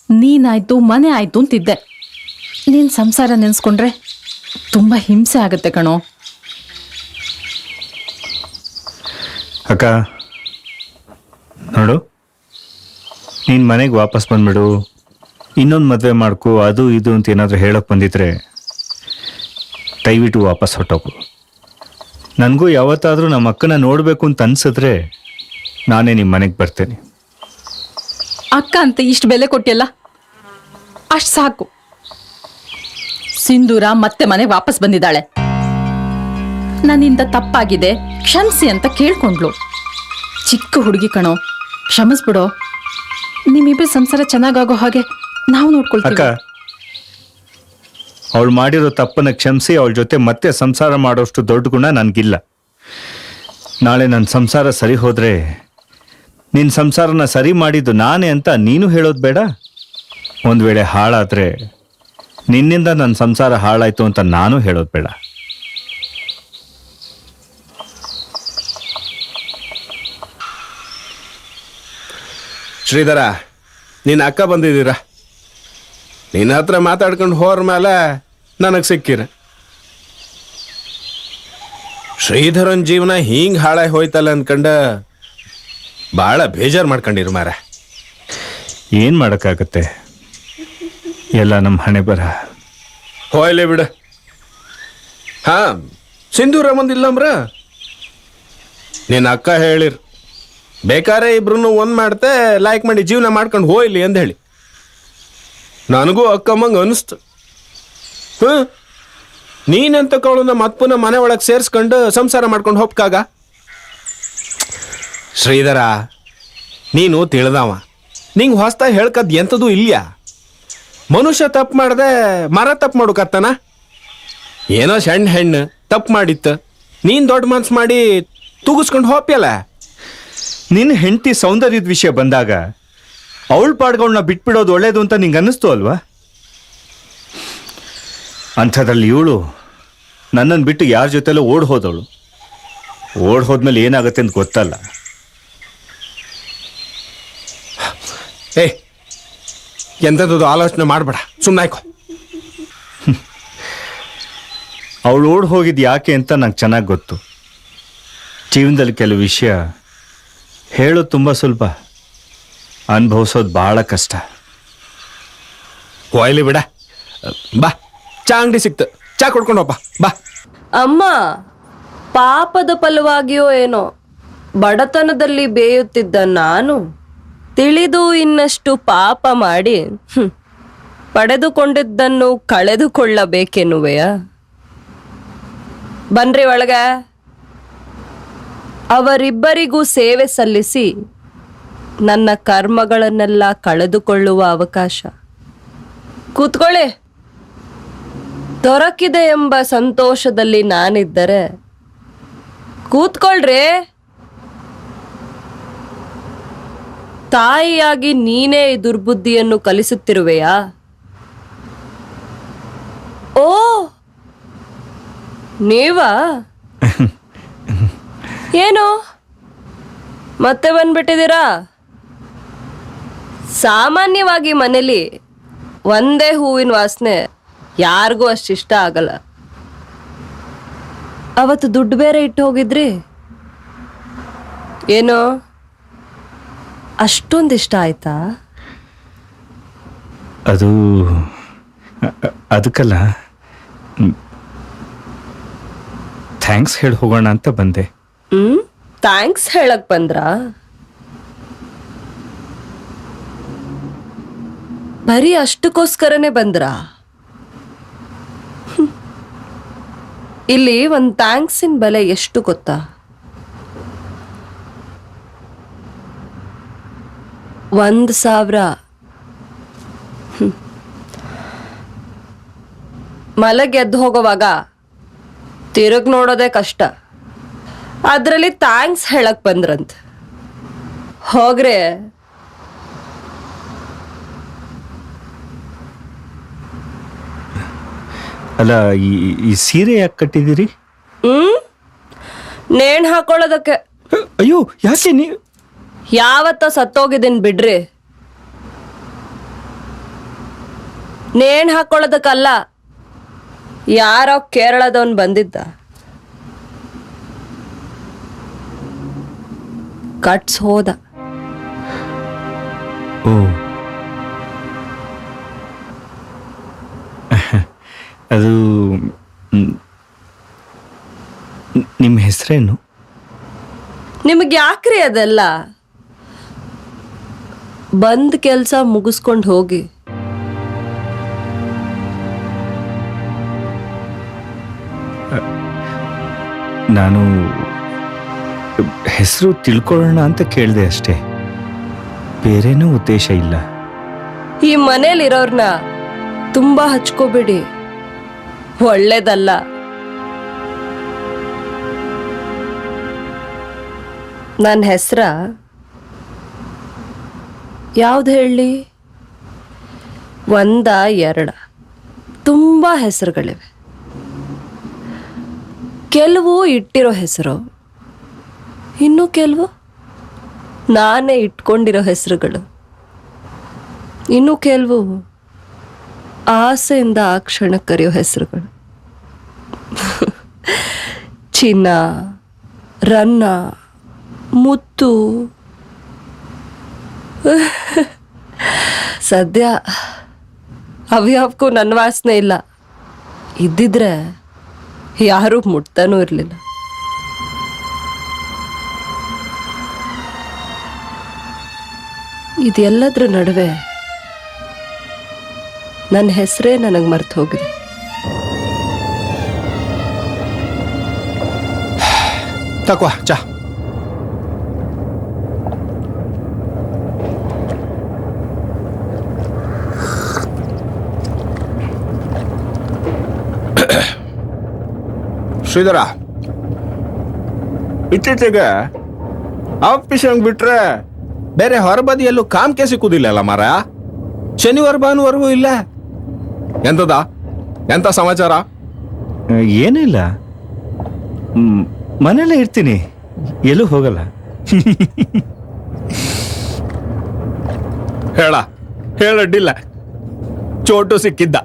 ನೀನಾಯ್ತು ಮನೆ ಆಯ್ತು ಅಂತಿದ್ದೆ. ನೀನ್ ಸಂಸಾರ ನೆನೆಸ್ಕೊಂಡ್ರೆ ತುಂಬಾ ಹಿಂಸೆ ಆಗುತ್ತೆ ಕಣೋ. ಅಕ್ಕ ನೋಡು, ನೀನು ಮನೆಗೆ ವಾಪಸ್ ಬಂದ್ಬಿಡು, ಇನ್ನೊಂದು ಮದುವೆ ಮಾಡ್ಕೊ, ಅದು ಇದು ಅಂತ ಏನಾದರೂ ಹೇಳೋಕೆ ಬಂದಿದ್ರೆ ದಯವಿಟ್ಟು ವಾಪಸ್ ಹೊಟ್ಟೋಗು. ನನಗೂ ಯಾವತ್ತಾದರೂ ನಮ್ಮ ಅಕ್ಕನ ನೋಡಬೇಕು ಅಂತ ಅನ್ಸಿದ್ರೆ ನಾನೇ ನಿಮ್ಮ ಮನೆಗೆ ಬರ್ತೇನೆ. ಅಕ್ಕ ಅಂತ ಇಷ್ಟು ಬೆಲೆ ಕೊಟ್ಟಿಯಲ್ಲ, ಅಷ್ಟು ಸಾಕು. ಸಿಂಧೂರ ಮತ್ತೆ ಮನೆಗೆ ವಾಪಸ್ ಬಂದಿದ್ದಾಳೆ. ನನ್ನಿಂದ ತಪ್ಪಾಗಿದೆ ಕ್ಷಮಿಸಿ ಅಂತ ಕೇಳ್ಕೊಂಡ್ಲು. ಚಿಕ್ಕ ಹುಡುಗಿ ಕಣೋ, ಕ್ಷಮಿಸ್ಬಿಡೋ. ನಿಮ್ಮಿಬ್ಬರ ಸಂಸಾರ ಚೆನ್ನಾಗಾಗೋ ಹಾಗೆ ನಾವು ಅಕ್ಕ, ನೋಡ್ಕೊಳ್ತೀವಿ. ಅವಳು ಮಾಡಿರೋ ತಪ್ಪನ್ನು ಕ್ಷಮಿಸಿ ಅವಳ ಜೊತೆ ಮತ್ತೆ ಸಂಸಾರ ಮಾಡೋಷ್ಟು ದೊಡ್ಡ ಗುಣ ನನಗಿಲ್ಲ. ನಾಳೆ ನನ್ನ ಸಂಸಾರ ಸರಿ ಹೋದ್ರೆ ನಿನ್ನ ಸಂಸಾರನ ಸರಿ ಮಾಡಿದ್ದು ನಾನೇ ಅಂತ ನೀನು ಹೇಳೋದು ಬೇಡ. ಒಂದು ವೇಳೆ ಹಾಳಾದ್ರೆ ನಿನ್ನಿಂದ ನನ್ನ ಸಂಸಾರ ಹಾಳಾಯ್ತು ಅಂತ ನಾನು ಹೇಳೋದು ಬೇಡ. ಶ್ರೀಧರ, ನಿನ್ನ ಅಕ್ಕ ಬಂದಿದ್ದೀರಾ? ನಿನ್ನ ಹತ್ರ ಮಾತಾಡ್ಕೊಂಡು ಹೋರ ಮೇಲೆ ನನಗೆ ಸಿಕ್ಕಿರ. ಶ್ರೀಧರನ್ ಜೀವನ ಹಿಂಗೆ ಹಾಳಾಗಿ ಹೋಯ್ತಲ್ಲ ಅನ್ಕಂಡ ಭಾಳ ಬೇಜಾರು ಮಾಡ್ಕೊಂಡಿರು ಮಾರ. ಏನು ಮಾಡೋಕ್ಕಾಗತ್ತೆ, ಎಲ್ಲ ನಮ್ಮ ಹಣೆ ಬರ. ಹೋಯ್ಲೆ ಬಿಡು. ಹಾ, ಸಿಂಧೂರ ಬಂದಿಲ್ಲಂಬ್ರ ನಿನ್ನ ಅಕ್ಕ ಹೇಳಿರ್ ಬೇಕಾರೆ ಇಬ್ರು ಒಂದ್ ಮಾಡ್ತೆ ಲೈಕ್ ಮಾಡಿ ಜೀವನ ಮಾಡ್ಕೊಂಡು ಹೋಯ್ಲಿ ಅಂತ ಹೇಳಿ. ನನಗೂ ಅಕ್ಕಮ್ಮಂಗೆ ಅನಿಸ್ತು. ನೀನಂತ ಕವಳನ್ನ ಮತ್ ಪುನಃ ಮನೆ ಒಳಗೆ ಸೇರಿಸ್ಕೊಂಡು ಸಂಸಾರ ಮಾಡ್ಕೊಂಡು ಹೋಗ್ಕಾಗ. ಶ್ರೀಧರ, ನೀನು ತಿಳಿದವ, ನಿಂಗೆ ಹೊಸ್ತಾಗಿ ಹೇಳ್ಕದ್ ಎಂಥದ್ದು ಇಲ್ಯಾ. ಮನುಷ್ಯ ತಪ್ಪು ಮಾಡ್ದೆ ಮರ ತಪ್ಪು ಮಾಡೋಕತ್ತಾನ. ಏನೋ ಸಣ್ಣ ಹೆಣ್ಣು ತಪ್ಪು ಮಾಡಿತ್ತು, ನೀನು ದೊಡ್ಡ ಮನ್ಸು ಮಾಡಿ ತೂಗಿಸ್ಕೊಂಡು ಹೋಗ್ಯಲ್ಲ. ನಿನ್ನ ಹೆಂಡತಿ ಸೌಂದರ್ಯದ ವಿಷಯ ಬಂದಾಗ ಅವಳ ಪಾಡ್ಗಳನ್ನ ಬಿಟ್ಬಿಡೋದು ಒಳ್ಳೇದು ಅಂತ ನಿಂಗೆ ಅನ್ನಿಸ್ತು ಅಲ್ವಾ? ಅಂಥದ್ರಲ್ಲಿ ಇವಳು ನನ್ನನ್ನು ಬಿಟ್ಟು ಯಾರ ಜೊತೆಲೂ ಓಡ್ ಹೋದವಳು. ಓಡ್ ಹೋದ್ಮೇಲೆ ಏನಾಗುತ್ತೆ ಅಂತ ಗೊತ್ತಲ್ಲ. ಏ, ಎಂಥದ್ದು ಆಲೋಚನೆ ಮಾಡಬೇಡ, ಸುಮ್ಮನಾಯ್ಕೊ. ಅವಳು ಓಡ್ ಹೋಗಿದ್ದು ಯಾಕೆ ಅಂತ ನಂಗೆ ಚೆನ್ನಾಗಿ ಗೊತ್ತು. ಜೀವನದಲ್ಲಿ ಕೆಲವು ವಿಷಯ ಹೇಳೋದು ತುಂಬ ಸುಲಭ, ಅನುಭವಿಸೋದು ಭಾಳ ಕಷ್ಟ. ಹೋಯ್ಲಿ ಬಿಡ. ಬಾ, ಚಾ ಅಂಗಡಿ ಸಿಕ್ತು, ಚಾ ಕೊಡ್ಕೊಂಡು ಹೋಗ್ಬಾ. ಬಾ. ಅಮ್ಮ, ಪಾಪದ ಫಲವಾಗಿಯೋ ಏನೋ ಬಡತನದಲ್ಲಿ ಬೇಯುತ್ತಿದ್ದ ನಾನು ತಿಳಿದು ಇನ್ನಷ್ಟು ಪಾಪ ಮಾಡಿ ಪಡೆದುಕೊಂಡಿದ್ದನ್ನು ಕಳೆದುಕೊಳ್ಳಬೇಕೆನ್ನುವೆಯಾ? ಬನ್ರಿ ಒಳಗ. ಅವರಿಬ್ಬರಿಗೂ ಸೇವೆ ಸಲ್ಲಿಸಿ ನನ್ನ ಕರ್ಮಗಳನ್ನೆಲ್ಲ ಕಳೆದುಕೊಳ್ಳುವ ಅವಕಾಶ. ಕೂತ್ಕೊಳ್ಳಿ. ದೊರಕಿದೆ ಎಂಬ ಸಂತೋಷದಲ್ಲಿ ನಾನಿದ್ದರೆ ಕೂತ್ಕೊಳ್ರಿ. ತಾಯಿಯಾಗಿ ನೀನೇ ಈ ದುರ್ಬುದ್ಧಿಯನ್ನು ಕಲಿಸುತ್ತಿರುವೆಯಾ? ಓ, ನೀವಾ? ಏನು ಮತ್ತೆ ಬಂದ್ಬಿಟ್ಟಿದ್ದೀರಾ? ಸಾಮಾನ್ಯವಾಗಿ ಮನೇಲಿ ಒಂದೇ ಹೂವಿನ ವಾಸನೆ ಯಾರಿಗೂ ಅಷ್ಟಿಷ್ಟ ಆಗಲ್ಲ. ಅವತ್ತು ದುಡ್ಡು ಬೇರೆ ಇಟ್ಟು ಹೋಗಿದ್ರಿ, ಏನು ಅಷ್ಟೊಂದಿಷ್ಟ ಆಯ್ತಾ? ಅದಕ್ಕಲ್ಲ, ಥ್ಯಾಂಕ್ಸ್ ಹೇಳಿ ಹೋಗೋಣ ಅಂತ ಬಂದೆ. ಥ್ಯಾಂಕ್ಸ್ ಹೇಳಕ್ ಬಂದ್ರಾ? ಬರೀ ಅಷ್ಟಕ್ಕೋಸ್ಕರನೇ ಬಂದ್ರಾ? ಇಲ್ಲಿ ಒಂದು ಥ್ಯಾಂಕ್ಸಿನ ಬೆಲೆ ಎಷ್ಟು ಗೊತ್ತಾ? 1,000. ಮಲಗ್ ಎದ್ದು ಹೋಗೋವಾಗ ತಿರುಗ್ ನೋಡೋದೇ ಕಷ್ಟ. ಅದ್ರಲ್ಲಿ ಥ್ಯಾಂಕ್ಸ್ ಹೇಳಕ್ ಬಂದ್ರಂತ. ಹೋಗ್ರೆ ಅಲ್ಲ, ಈ ಸೀರೆ ಯಾಕೆ ಕಟ್ಟಿದ್ದೀರಿ? ನೇಣ್ ಹಾಕೊಳ್ಳೋದಕ್ಕೆ. ಅಯ್ಯೋ, ಯಾಕೆ ನೀವು? ಯಾವತ್ತ ಸತ್ತೋಗಿದ್ದೀನಿ ಬಿಡ್ರಿ. ನೇಣ್ ಹಾಕೊಳ್ಳೋದಕ್ಕಲ್ಲ, ಯಾರೋ ಕೇರಳದವನ್ ಬಂದಿದ್ದ, ಕಟ್ಸ್ ಹೋದ. ಓ, ಅದು ನಿಮ್ಮ ಹೆಸರೇನು? ನಿಮಗೆ ಯಾಕ್ರಿ ಅದೆಲ್ಲ? ಬಂದ್ ಕೆಲ್ಸ ಮುಗಿಸ್ಕೊಂಡು ಹೋಗಿ. ನಾನು ಹೆಸರು ತಿಳ್ಕೊಳ್ಳೋಣ ಅಂತ ಕೇಳಿದೆ ಅಷ್ಟೇ, ಬೇರೇನೂ ಉದ್ದೇಶ ಇಲ್ಲ. ಈ ಮನೇಲಿರೋರ್ನ ತುಂಬಾ ಹಚ್ಕೋಬೇಡಿ, ಒಳ್ಳೇದಲ್ಲ. ನನ್ನ ಹೆಸರ ಯಾವ್ದು ಹೇಳಿ? 1, 2 ತುಂಬಾ ಹೆಸರುಗಳಿವೆ. ಕೆಲವು ಇಟ್ಟಿರೋ ಹೆಸರು, ಇನ್ನು ಕೆಲವು ನಾನೇ ಇಟ್ಕೊಂಡಿರೋ ಹೆಸರುಗಳು, ಇನ್ನು ಕೆಲವು ಆಸೆಯಿಂದ ಆ ಕ್ಷಣ ಕರೆಯೋ ಹೆಸರುಗಳು. ಚಿನ್ನ, ರನ್ನ, ಮುತ್ತು. ಸದ್ಯ ಅವ್ಯಾವಕ್ಕೂ ನನ್ನ ವಾಸನೆ ಇಲ್ಲ. ಇದ್ದಿದ್ರೆ ಯಾರೂ ಮುಟ್ತಾನೂ ಇರಲಿಲ್ಲ. ಇದೆಲ್ಲದ್ರ ನಡುವೆ ನನ್ನ ಹೆಸರೇ ನನಗೆ ಮರ್ತು ಹೋಗಿದೆ. ತಕವಾ ಚಾ. ಶ್ರೀಧರ, ಇತ್ತೀಚೆಗೆ ಆಫೀಸ್ ಹಂಗೆ ಬಿಟ್ರೆ ಬೇರೆ ಹೊರಬದಿಯಲ್ಲೂ ಕಾಮ್ಕೆ ಸಿಕ್ಕುದಿಲ್ಲಲ್ಲ ಮಾರ. ಶನಿವಾರ ಭಾನುವಾರವೂ ಇಲ್ಲ. ಎಂತದ ಎಂತ ಸಮಾಚಾರ? ಏನಿಲ್ಲ, ಮನೇಲೇ ಇರ್ತೀನಿ, ಎಲ್ಲೂ ಹೋಗಲ್ಲ. ಹೇಳಡ್ಡಿಲ್ಲ. ಚೋಟು ಸಿಕ್ಕಿದ್ದ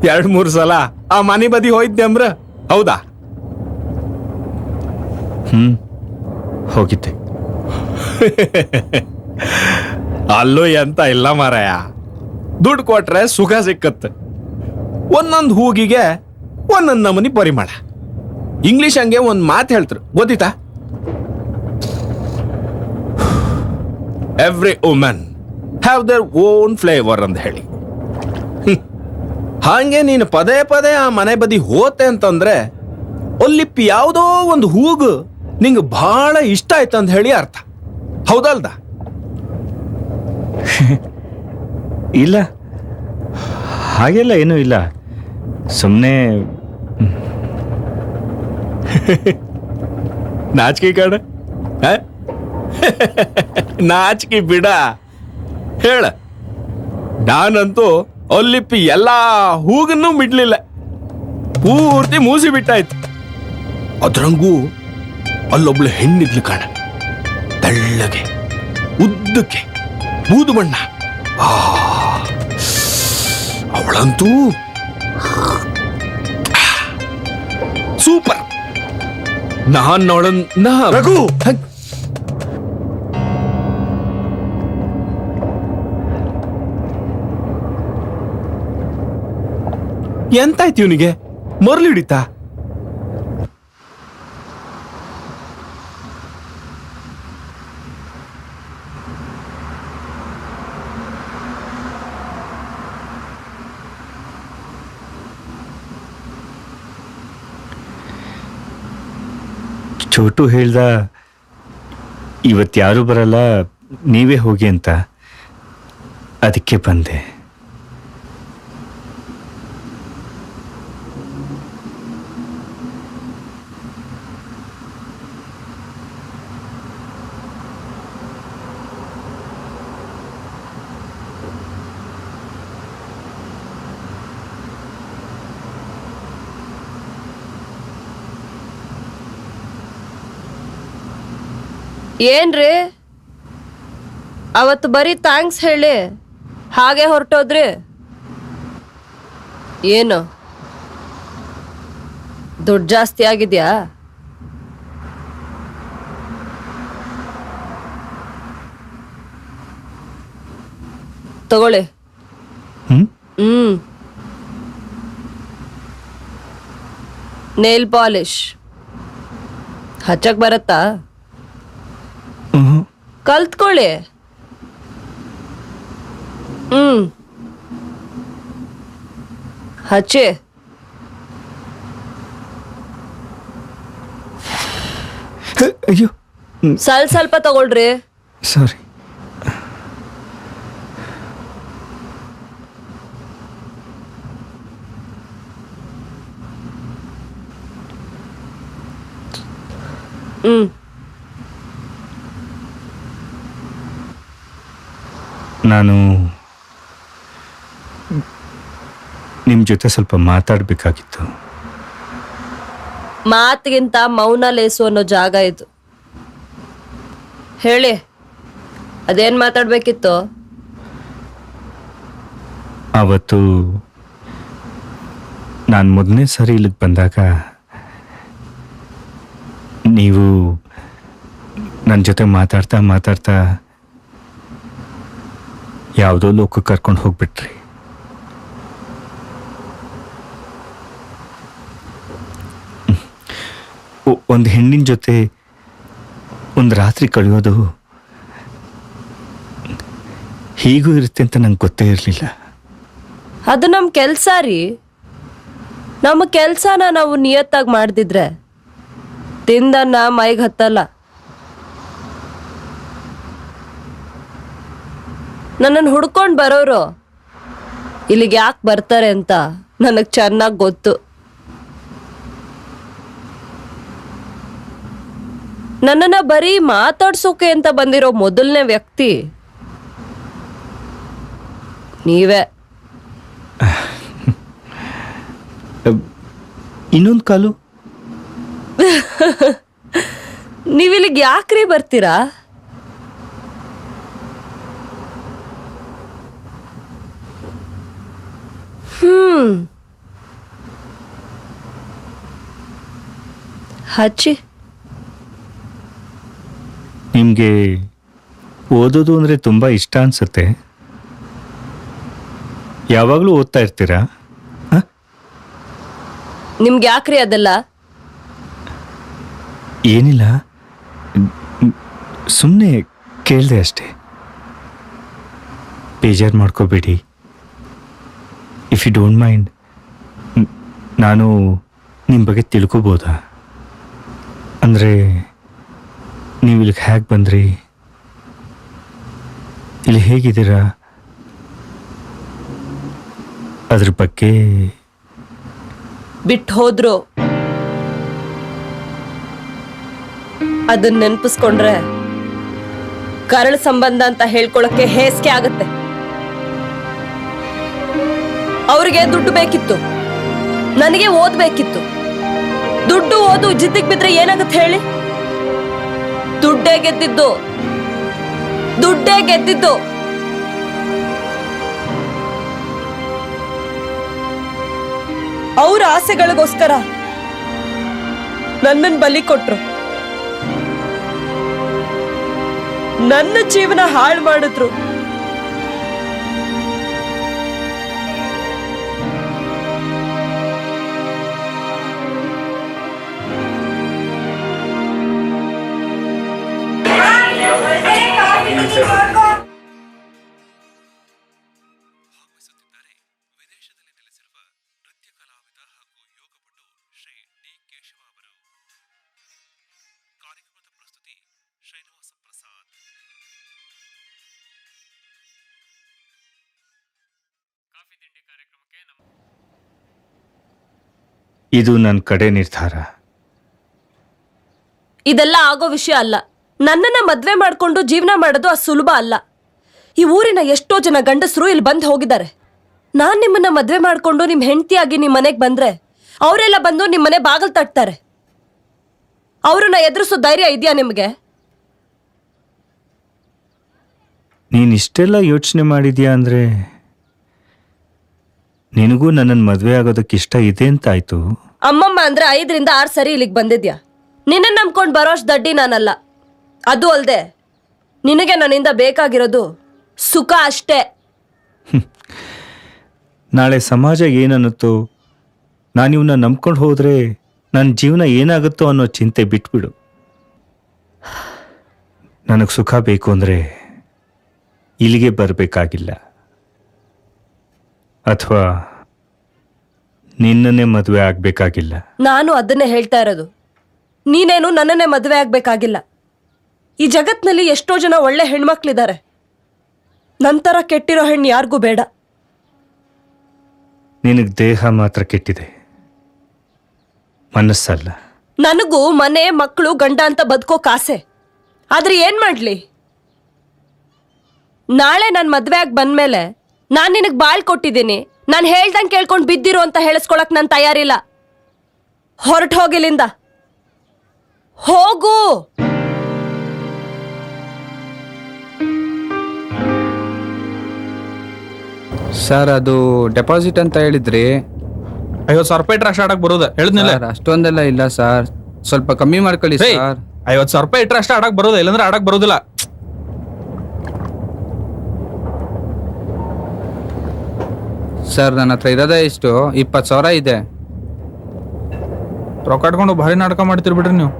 2-3 ಸಲ ಆ ಮನೆ ಬದಿ ಹೋಯ್ದೆ ಅಂಬ್ರ. ಹೌದಾ? ಹೋಗಿದ್ದೆ. ಅಲ್ಲೂ ಎಂತ ಇಲ್ಲ ಮಾರಾಯ, ದುಡ್ಡು ಕೊಟ್ರೆ ಸುಖ ಸಿಕ್ಕತ್ತೆ. ಒಂದೊಂದು ಹೂಗಿಗೆ ಒಂದೊಂದು ನಮೂನಿ ಪರಿಮಳ. ಇಂಗ್ಲಿಷ್ ಹಂಗೆ ಒಂದು ಮಾತು ಹೇಳ್ತಾರೆ, ಗೊತ್ತಿತ್ತಾ? Every woman have their own flavour ಅಂತ ಹೇಳಿ. ಹಾಗೆ ನೀನು ಪದೇ ಪದೇ ಆ ಮನೆ ಬದಿ ಹೋತೆ ಅಂತಂದ್ರೆ ಒಲ್ಲಿಪ್ಪಿ ಯಾವುದೋ ಒಂದು ಹೂಗು ನಿಂಗೆ ಬಹಳ ಇಷ್ಟ ಆಯ್ತು ಅಂತ ಹೇಳಿ ಅರ್ಥ. ಹೌದಲ್ದ? ಇಲ್ಲ, ಹಾಗೆಲ್ಲ ಏನೂ ಇಲ್ಲ, ಸುಮ್ಮನೆ ನಾಚಿಕೆ ಕಾಡ. ನಾಚಿಕೆ ಬಿಡ, ಹೇಳ. ನಾನಂತೂ ಒಲ್ಲಿಪ್ಪಿ ಎಲ್ಲಾ ಹೂಗನ್ನೂ ಬಿಡ್ಲಿಲ್ಲ, ಪೂರ್ತಿ ಮೂಸಿ ಬಿಟ್ಟಾಯ್ತು. ಅದ್ರಂಗೂ ಅಲ್ಲೊಬ್ಳು ಹೆಣ್ಣಿದ್ಲು ಕಾಣ, ತೆಳ್ಳಗೆ, ಉದ್ದಕ್ಕೆ, ಬೂದು ಬಣ್ಣ. ಅವಳಂತೂ ಸೂಪರ್. ನಾನವಳನ್ನ ರಘು ಎಂತಾಯ್ತು ಇವನಿಗೆ? ಮರ್ಲಿಡಿತಾ? ಚೋಟು ಹೇಳ್ದ, ಇವತ್ತು ಯಾರೂ ಬರಲ್ಲ, ನೀವೇ ಹೋಗಿ ಅಂತ ಅದಕ್ಕೆ ಬಂದೆ. ಏನ್ರಿ ಅವತ್ತು ಬರೀ ಥ್ಯಾಂಕ್ಸ್ ಹೇಳಿ ಹಾಗೆ ಹೊರಟೋದ್ರಿ. ಏನು ದುಡ್ಡು ಜಾಸ್ತಿ ಆಗಿದ್ಯಾ? ತಗೊಳ್ಳಿ. ಹ್ಮ್ ನೇಲ್ ಪಾಲಿಶ್ ಹಚ್ಚಕ್ ಬರತ್ತಾ? ಕಲ್ತ್ಕೊಳ್ಳಿ. ಹಚ್ಚಿ. ಅಯ್ಯೋ ಸ್ವಲ್ಪ ತಗೊಳ್ರಿ. ಸಾರಿ. ನಾನು ನಿಮ್ಮ ಜೊತೆ ಸ್ವಲ್ಪ ಮಾತಾಡಬೇಕಾಗಿತ್ತು. ಮಾತಿಗಿಂತ ಮೌನ ಲೇಸು ಅನ್ನೋ ಜಾಗ ಇದು. ಹೇಳಿ, ಅದೇನ್ ಮಾತಾಡ್ಬೇಕಿತ್ತು? ಆವತ್ತು ನಾನು ಮೊದಲನೇ ಸಾರಿ ಇಲ್ಲಿಗೆ ಬಂದಾಗ ನೀವು ನನ್ನ ಜೊತೆ ಮಾತಾಡ್ತಾ ಮಾತಾಡ್ತಾ ಯಾವುದೋ ಲೋಕಕ್ಕೆ ಕರ್ಕೊಂಡು ಹೋಗ್ಬಿಟ್ರಿ. ಒಂದು ಹೆಣ್ಣಿನ ಜೊತೆ ಒಂದು ರಾತ್ರಿ ಕಳೆಯೋದು ಹೀಗೂ ಇರುತ್ತೆ ಅಂತ ನಂಗೆ ಗೊತ್ತೇ ಇರಲಿಲ್ಲ. ಅದು ನಮ್ಮ ಕೆಲಸ ರೀ. ನಮ್ಮ ಕೆಲಸನ ನಾವು ನಿಯತ್ತಾಗಿ ಮಾಡ್ದಿದ್ರೆ ತಿಂದನ್ನ ಮೈಗೆ ಹತ್ತಲ್ಲ. ನನ್ನನ್ನು ಹುಡ್ಕೊಂಡು ಬರೋರು ಇಲ್ಲಿಗೆ ಯಾಕೆ ಬರ್ತಾರೆ ಅಂತ ನನಗೆ ಚೆನ್ನಾಗಿ ಗೊತ್ತು. ನನ್ನನ್ನ ಬರೀ ಮಾತಾಡ್ಸೋಕೆ ಅಂತ ಬಂದಿರೋ ಮೊದಲನೇ ವ್ಯಕ್ತಿ ನೀವೇ. ಇನ್ನೊಂದು ಕಾಲು ನೀವಿಲ್ಲಿಗೆ ಯಾಕ್ರಿ ಬರ್ತೀರಾ? ಹಚ್ಚಿ. ನಿಮಗೆ ಓದೋದು ಅಂದರೆ ತುಂಬ ಇಷ್ಟ ಅನ್ಸುತ್ತೆ. ಯಾವಾಗಲೂ ಓದ್ತಾ ಇರ್ತೀರಾ? ನಿಮ್ಗೆ ಯಾಕ್ರಿ ಅದೆಲ್ಲ? ಏನಿಲ್ಲ, ಸುಮ್ಮನೆ ಕೇಳಿದೆ ಅಷ್ಟೇ. ಬೇಜಾರು ಮಾಡ್ಕೋಬೇಡಿ. ಇಫ್ ಯು ಡೋಂಟ್ ಮೈಂಡ್, ನಾನು ನಿಮ್ಮ ಬಗ್ಗೆ ತಿಳ್ಕೊಬೋದಾ? ಅಂದರೆ ನೀವು ಇಲ್ಲಿಗೆ ಹೇಗೆ ಬಂದ್ರಿ, ಇಲ್ಲಿ ಹೇಗಿದ್ದೀರಾ, ಅದ್ರ ಬಗ್ಗೆ. ಬಿಟ್ಟು ಹೋದ್ರು ಅದನ್ನ ನೆನಪಿಸ್ಕೊಂಡ್ರೆ ಕರಳ ಸಂಬಂಧ ಅಂತ ಹೇಳ್ಕೊಳಕ್ಕೆ ಹೇಸಿಗೆ ಆಗತ್ತೆ. ಅವ್ರಿಗೆ ದುಡ್ಡು ಬೇಕಿತ್ತು, ನನಗೆ ಓದ್ಬೇಕಿತ್ತು. ದುಡ್ಡು ಓದು ಜಿದ್ದಿಗೆ ಬಿದ್ರೆ ಏನಾಗತ್ತೆ ಹೇಳಿ? ದುಡ್ಡೇ ಗೆದ್ದಿದ್ದು, ದುಡ್ಡೇ ಗೆದ್ದಿದ್ದು. ಅವ್ರ ಆಸೆಗಳಿಗೋಸ್ಕರ ನನ್ನನ್ನು ಬಲಿ ಕೊಟ್ರು, ನನ್ನ ಜೀವನ ಹಾಳು ಮಾಡಿದ್ರು. ಇದು ನನ್ನ ಕಡೆ ನಿರ್ಧಾರ. ಇದೆಲ್ಲ ಆಗೋ ವಿಷಯ ಅಲ್ಲ. ನನ್ನನ್ನ ಮದ್ವೆ ಮಾಡ್ಕೊಂಡು ಜೀವನ ಮಾಡೋದು ಅಷ್ಟು ಸುಲಭ ಅಲ್ಲ. ಈ ಊರಿನ ಎಷ್ಟೋ ಜನ ಗಂಡಸರು ಇಲ್ಲಿ ಬಂದು ಹೋಗಿದ್ದಾರೆ. ನಾನ್ ನಿಮ್ಮನ್ನ ಮದ್ವೆ ಮಾಡ್ಕೊಂಡು ನಿಮ್ ಹೆಂಡತಿಯಾಗಿ ನಿಮ್ ಮನೆಗ್ ಬಂದ್ರೆ ಅವರೆಲ್ಲ ಬಂದು ನಿಮ್ ಮನೆ ಬಾಗಿಲು ತಟ್ತಾರೆ. ಅವ್ರನ್ನ ಎದುರಿಸೋ ಧೈರ್ಯ ಇದೆಯಾ ನಿಮ್ಗೆ? ನೀನು ಇಷ್ಟೆಲ್ಲ ಯೋಚನೆ ಮಾಡಿದ್ಯಾ ಅಂದರೆ ನಿನಗೂ ನನ್ನನ್ನು ಮದುವೆ ಆಗೋದಕ್ಕೆ ಇಷ್ಟ ಇದೆ ಅಂತ ಆಯ್ತು. ಅಮ್ಮಮ್ಮ ಅಂದ್ರೆ 5 ರಿಂದ 6 ಸರಿ ಇಲ್ಲಿಗೆ ಬಂದಿದ್ಯಾ. ನಿನ್ನ ನಂಬ್ಕೊಂಡು ಬರೋಷ್ಟು ದಡ್ಡಿ ನಾನಲ್ಲ. ಅದು ಅಲ್ದೆ ನಿನಗೆ ನನ್ನಿಂದ ಬೇಕಾಗಿರೋದು ಸುಖ ಅಷ್ಟೇ. ನಾಳೆ ಸಮಾಜ ಏನನ್ನುತ್ತೋ, ನಾನು ಇವನ್ನ ನಂಬ್ಕೊಂಡು ಹೋದರೆ ನನ್ನ ಜೀವನ ಏನಾಗುತ್ತೋ ಅನ್ನೋ ಚಿಂತೆ ಬಿಟ್ಬಿಡು. ನನಗೆ ಸುಖ ಬೇಕು ಅಂದರೆ ಇಲ್ಲಿಗೆ ಬರಬೇಕಾಗಿಲ್ಲ, ಅಥವಾ ನಿನ್ನನ್ನೇ ಮದುವೆ ಆಗಬೇಕಾಗಿಲ್ಲ. ನಾನು ಅದನ್ನೇ ಹೇಳ್ತಾ ಇರೋದು. ನೀನೇನು ನನ್ನನ್ನೇ ಮದುವೆ ಆಗ್ಬೇಕಾಗಿಲ್ಲ. ಈ ಜಗತ್ನಲ್ಲಿ ಎಷ್ಟೋ ಜನ ಒಳ್ಳೆ ಹೆಣ್ಮಕ್ಳಿದ್ದಾರೆ. ನಂತರ ಕೆಟ್ಟಿರೋ ಹೆಣ್ಣು ಯಾರಿಗೂ ಬೇಡ. ನಿನಗೆ ದೇಹ ಮಾತ್ರ ಕೆಟ್ಟಿದೆ, ಮನಸ್ಸಲ್ಲ. ನನಗೂ ಮನೆ ಮಕ್ಕಳು ಗಂಡ ಅಂತ ಬದುಕೋಕ್ ಆಸೆ. ಆದ್ರೆ ಏನ್ ಮಾಡ್ಲಿ? ನಾಳೆ ನಾನು ಮದ್ವೆ ಆಗಿ ಬಂದ್ಮೇಲೆ ನಾನು ನಿನಗೆ ಬಾಳ್ ಕೊಟ್ಟಿದ್ದೀನಿ, ನಾನು ಹೇಳ್ದಂಗೆ ಕೇಳ್ಕೊಂಡು ಬಿದ್ದಿರು ಅಂತ ಹೇಳಿಸ್ಕೊಳಕ್ ನಾನು ತಯಾರಿಲ್ಲ. ಹೊರಟು ಹೋಗಿಲ್ಲಿಂದ, ಹೋಗು. ಸರ್ ಅದು ಡೆಪಾಸಿಟ್ ಅಂತ ಹೇಳಿದ್ರಿ. 50,000 ರೂಪಾಯಿ ಇಟ್ರೆ ಅಷ್ಟು ಆಡಕ್ ಬರೋದ ಹೇಳಿದ್ನಿಲ್ಲ. ಸರ್, ಅಷ್ಟೊಂದೆಲ್ಲ ಇಲ್ಲ ಸರ್, ಸ್ವಲ್ಪ ಕಮ್ಮಿ ಮಾಡ್ಕೊಳ್ಳಿ ಏಯ್, ಸರ್. 50,000 ರೂಪಾಯಿ ಇಟ್ರೆ ಅಷ್ಟು ಆಡಕ್ ಬರೋದ, ಇಲ್ಲಾಂದ್ರೆ ಆಡಕ್ ಬರೋದಿಲ್ಲ. ಸರ್ ನನ್ನ ಹತ್ರ ಇರೋದೇ ಇಷ್ಟು 20,000 ಇದೆ. ರೊಕ್ಕ ಇಟ್ಕೊಂಡು ಭಾರಿ ನಾಟಕ ಮಾಡ್ತೀರಿ ಬಿಡ್ರಿ ನೀವು.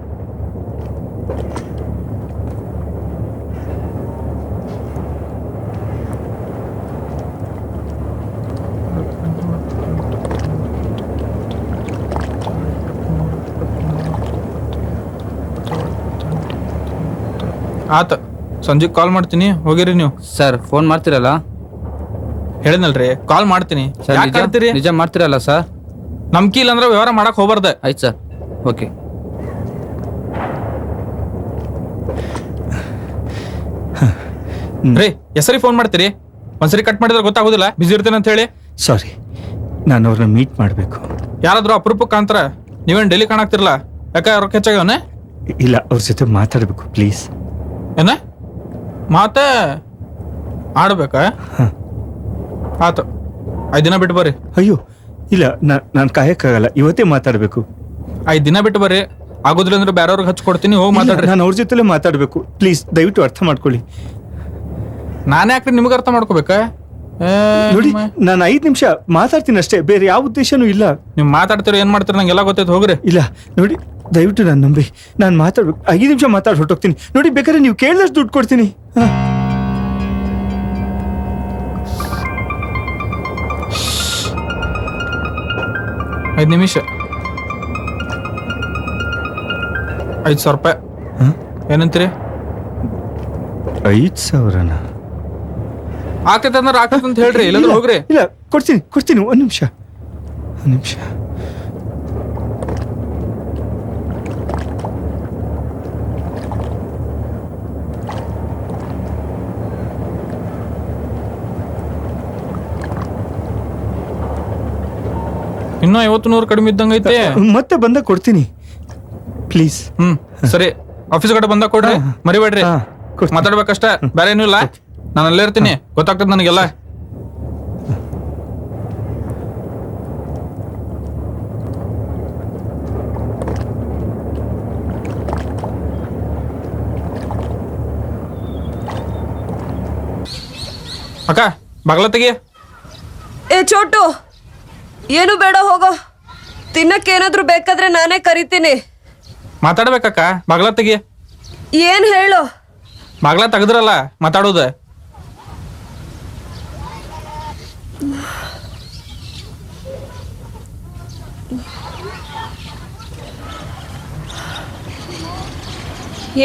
ಆತ ಸಂಜೆ ಕಾಲ್ ಮಾಡ್ತೀನಿ, ಹೋಗಿರಿ ನೀವು. ಸರ್ ಫೋನ್ ಮಾಡ್ತೀರಲ್ಲ? ಹೇಳಿದ್ನಲ್ರಿ ಕಾಲ್ ಮಾಡ್ತೀನಿ. ಸರ್ ಯಾಕ್ ಆಡ್ತೀರಿ? ನಿಜ ಮಾಡ್ತೀರಲ್ಲ ಸರ್? ನಂಬಿಕೆ ಇಲ್ಲ ಅಂದ್ರೆ ವ್ಯವಹಾರ ಮಾಡಕ್ ಹೋಗ್ಬಾರ್ದ. ಆಯ್ತು ಸರ್, ಓಕೆ. ರೀ ಹೆಸರಿ ಫೋನ್ ಮಾಡ್ತೀರಿ, ಒಂದ್ಸರಿ ಕಟ್ ಮಾಡಿದ್ರೆ ಗೊತ್ತಾಗೋದಿಲ್ಲ ಬಿಸಿ ಇರ್ತೇನೆ ಅಂತ ಹೇಳಿ. ಸಾರಿ, ನಾನು ಅವ್ರನ್ನ ಮೀಟ್ ಮಾಡಬೇಕು. ಯಾರಾದ್ರೂ ಅಪರೂಪಕ್ಕೆ ಅಂತಾರ, ನೀವೇನು ಡೈಲಿ ಕಾಣಾಕ್ತಿರಲ್ಲ, ಯಾಕೆ ರೊಕ್ಕ ಹೆಚ್ಚಾಗವನೆ? ಇಲ್ಲ, ಅವ್ರ ಜೊತೆ ಮಾತಾಡಬೇಕು ಪ್ಲೀಸ್. ಏನ ಮಾತ ಆಡ್ಬೇಕಾ? ಆತು, 5 ದಿನ ಬಿಟ್ಟು ಬರ್ರಿ. ಅಯ್ಯೋ ಇಲ್ಲ, ನಾನು ಕಾಯಕ್ಕಾಗಲ್ಲ, ಇವತ್ತೇ ಮಾತಾಡಬೇಕು. 5 ದಿನ ಬಿಟ್ಟು ಬರ್ರಿ. ಆಗೋದಿಲ್ಲ ಅಂದ್ರೆ ಬೇರೆಯವ್ರಿಗೆ ಹಚ್ಕೊಡ್ತೀನಿ, ಹೋಗಿ ಮಾತಾಡ್ರಿ. ನಾನು ಅವ್ರ ಜೊತೆಲೇ ಮಾತಾಡಬೇಕು ಪ್ಲೀಸ್, ದಯವಿಟ್ಟು ಅರ್ಥ ಮಾಡ್ಕೊಳ್ಳಿ. ನಾನೇ ಯಾಕ್ರಿ ನಿಮ್ಗೆ ಅರ್ಥ ಮಾಡ್ಕೋಬೇಕಾ? ನೋಡಿ, ನಾನು 5 ನಿಮಿಷ ಮಾತಾಡ್ತೀನಿ ಅಷ್ಟೇ, ಬೇರೆ ಯಾವ ಉದ್ದೇಶನೂ ಇಲ್ಲ. ನೀವು ಮಾತಾಡ್ತೀರೋ ಏನ್ ಮಾಡ್ತೀರೋ ನಂಗೆಲ್ಲ ಗೊತ್ತೈತೆ, ಹೋಗ್ರಿ. ಇಲ್ಲ ನೋಡಿ, ದಯವಿಟ್ಟು ನಾನು ನಂಬಿ, ನಾನು ಮಾತಾಡ್ಬೇಕು. 5 ನಿಮಿಷ ಮಾತಾಡಿ ಹೊರಟೋಗ್ತೀನಿ. ನೋಡಿ, ಬೇಕಾದ್ರೆ ನೀವು ಕೇಳಿದಷ್ಟು ದುಡ್ಡು ಕೊಡ್ತೀನಿ. 5 ನಿಮಿಷ 5,000 ರೂಪಾಯಿ ಏನಂತೀರಿ? 5,000ನಾ? ಆಗ್ತೈತೆ ಅಂದ್ರೆ ಆಗ್ತೈತೆ ಅಂತ ಹೇಳ್ರಿ, ಇಲ್ಲಾಂದ್ರೆ ಹೋಗ್ರಿ. ಇಲ್ಲ, ಕೊಡ್ತೀನಿ. ಒಂದು ನಿಮಿಷ. ಇನ್ನೂ 50-100 ಕಡಿಮೆ ಇದ್ದಂಗೈತೆ. ಮತ್ತೆ ಬಂದಾಗ ಕೊಡ್ತೀನಿ ಪ್ಲೀಸ್. ಸರಿ, ಆಫೀಸ್ ಕಡೆ ಬಂದಾಗ ಕೊಡ್ರಿ, ಮರಿಬೇಡ್ರಿ. ಕೊಡ್ತೀನಿ. ಮಾತಾಡ್ಬೇಕಷ್ಟೇ, ಬೇರೆ ಏನೂ ಇಲ್ಲ. ನಾನು ಅಲ್ಲೇ ಇರ್ತೀನಿ, ಗೊತ್ತಾಗ್ತದೆ ನನಗೆಲ್ಲ. ಅಕ್ಕ ಬಾಗ್ಲ ತೆಗಿ. ಏ ಚೋಟು, ಏನು ಬೇಡ, ಹೋಗೋ. ತಿನ್ನಕ್ಕೇನಾದ್ರೂ ಬೇಕಾದ್ರೆ ನಾನೇ ಕರಿತೀನಿ. ಮಾತಾಡ್ಬೇಕಕ್ಕ, ಬಾಗ್ಲ ತೆಗಿ. ಏನ್ ಹೇಳು? ಬಾಗ್ಲ ತೆಗದ್ರಲ್ಲ ಮಾತಾಡೋದ.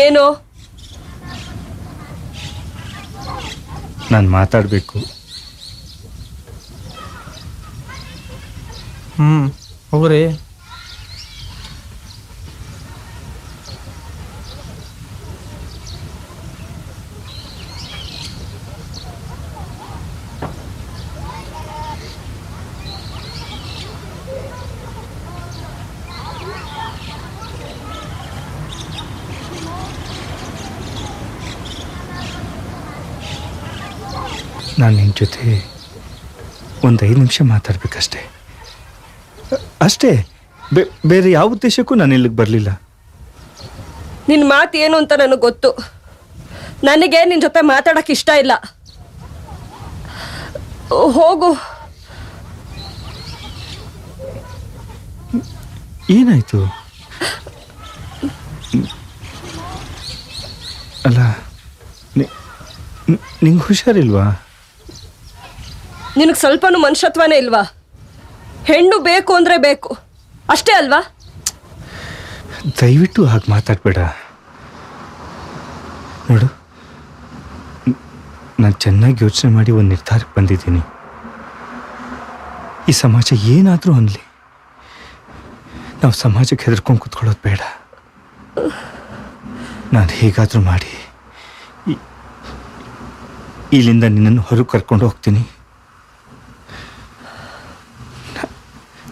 ಏನು? ನಾನು ಮಾತಾಡಬೇಕು. ಹೋಗ್ರಿ. ನಾನು ನಿನ್ನ ಜೊತೆ ಒಂದು 5 ನಿಮಿಷ ಮಾತಾಡ್ಬೇಕಷ್ಟೇ, ಅಷ್ಟೇ. ಬೇರೆ ಯಾವ ಉದ್ದೇಶಕ್ಕೂ ನಾನು ಇಲ್ಲಿಗೆ ಬರಲಿಲ್ಲ. ನಿನ್ನ ಮಾತು ಏನು ಅಂತ ನನಗೆ ಗೊತ್ತು. ನನಗೆ ನಿನ್ನ ಜೊತೆ ಮಾತಾಡಕ್ಕೆ ಇಷ್ಟ ಇಲ್ಲ. ಹೋಗು. ಏನಾಯ್ತು? ಅಲ್ಲ, ನಿಂಗೆ ಹುಷಾರಿಲ್ವಾ? ನಿನಗೆ ಸ್ವಲ್ಪನೂ ಮನುಷ್ಯತ್ವನೇ ಇಲ್ವಾ? ಹೆಣ್ಣು ಬೇಕು ಅಂದರೆ ಬೇಕು, ಅಷ್ಟೇ ಅಲ್ವಾ? ದಯವಿಟ್ಟು ಹಾಗೆ ಮಾತಾಡಬೇಡ. ನೋಡು, ನಾನು ಚೆನ್ನಾಗಿ ಯೋಚನೆ ಮಾಡಿ ಒಂದು ನಿರ್ಧಾರಕ್ಕೆ ಬಂದಿದ್ದೀನಿ. ಈ ಸಮಾಜ ಏನಾದರೂ ಅನ್ನಲಿ, ನಾವು ಸಮಾಜಕ್ಕೆ ಹೆದರ್ಕೊಂಡು ಕೂತ್ಕೊಳ್ಳೋದು ಬೇಡ. ನಾನು ಹೇಗಾದರೂ ಮಾಡಿ ಇಲ್ಲಿಂದ ನಿನ್ನನ್ನು ಹೊರಗೆ ಕರ್ಕೊಂಡು ಹೋಗ್ತೀನಿ.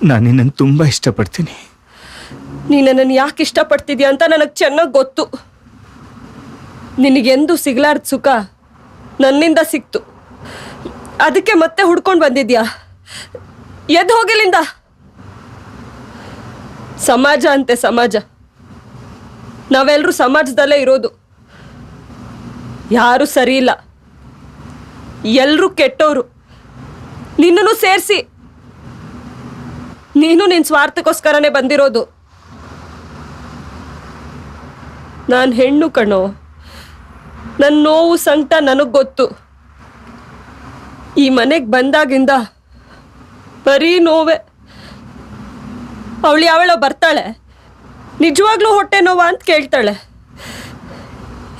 ನಾನು ನಿನ್ನನ್ನು ತುಂಬ ಇಷ್ಟಪಡ್ತೀನಿ. ನೀನು ನನ್ನನ್ನು ಯಾಕೆ ಇಷ್ಟಪಡ್ತಿದ್ಯಾ ಅಂತ ನನಗೆ ಚೆನ್ನಾಗಿ ಗೊತ್ತು. ನಿನಗೆಂದು ಸಿಗ್ಲಾರ್ದ ಸುಖ ನನ್ನಿಂದ ಸಿಕ್ತು, ಅದಕ್ಕೆ ಮತ್ತೆ ಹುಡ್ಕೊಂಡು ಬಂದಿದ್ಯಾ. ಎದ್ದು ಹೋಗಿಲ್ಲಿಂದ. ಸಮಾಜ ಅಂತೆ ಸಮಾಜ, ನಾವೆಲ್ಲರೂ ಸಮಾಜದಲ್ಲೇ ಇರೋದು. ಯಾರು ಸರಿ ಇಲ್ಲ, ಎಲ್ಲರೂ ಕೆಟ್ಟವರು, ನಿನ್ನನ್ನು ಸೇರಿಸಿ. ನೀನು ನಿನ್ನ ಸ್ವಾರ್ಥಕ್ಕೋಸ್ಕರನೇ ಬಂದಿರೋದು. ನಾನು ಹೆಣ್ಣು ಕಣೋ, ನನ್ನ ನೋವು ಸಂಕಟ ನನಗೆ ಗೊತ್ತು. ಈ ಮನೆಗೆ ಬಂದಾಗಿಂದ ಬರೀ ನೋವೆ. ಅವಳು ಬರ್ತಾಳೆ, ನಿಜವಾಗ್ಲೂ ಹೊಟ್ಟೆ ನೋವಾ ಅಂತ ಕೇಳ್ತಾಳೆ.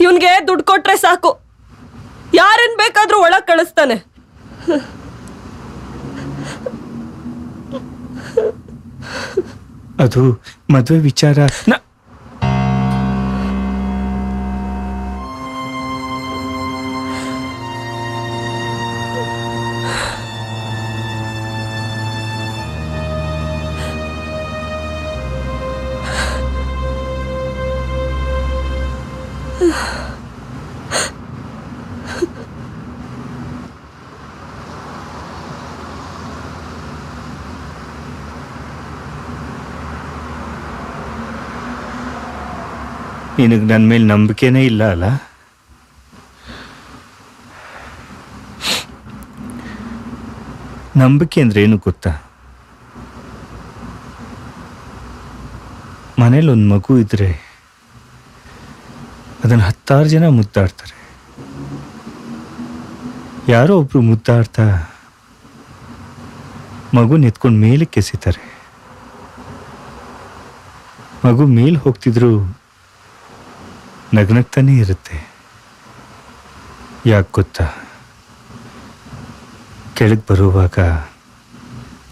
ಇವನ್ಗೆ ದುಡ್ಡು ಕೊಟ್ರೆ ಸಾಕು, ಯಾರನ್ನ ಬೇಕಾದ್ರೂ ಒಳಗೆ ಕಳಿಸ್ತಾನೆ. ಅದು ಮದುವೆ ವಿಚಾರ. ನಿನಗೆ ನನ್ನ ಮೇಲೆ ನಂಬಿಕೆನೇ ಇಲ್ಲ ಅಲ್ಲ? ನಂಬಿಕೆ ಅಂದ್ರೆ ಏನು ಗೊತ್ತಾ? ಮನೇಲಿ ಒಂದು ಮಗು ಇದ್ರೆ ಅದನ್ನು 10 ಜನ ಮುದ್ದಾಡ್ತಾರೆ. ಯಾರೋ ಒಬ್ರು ಮುದ್ದಾಡ್ತಾ ಮಗು ಎತ್ಕೊಂಡು ಮೇಲಕ್ಕೆ ಎಸಿತಾರೆ. ಮಗು ಮೇಲೆ ಹೋಗ್ತಿದ್ರು ನಗ್ನಗ್ತಾನೇ ಇರುತ್ತೆ. ಯಾಕೆ ಗೊತ್ತಾ? ಕೆಳಗೆ ಬರುವಾಗ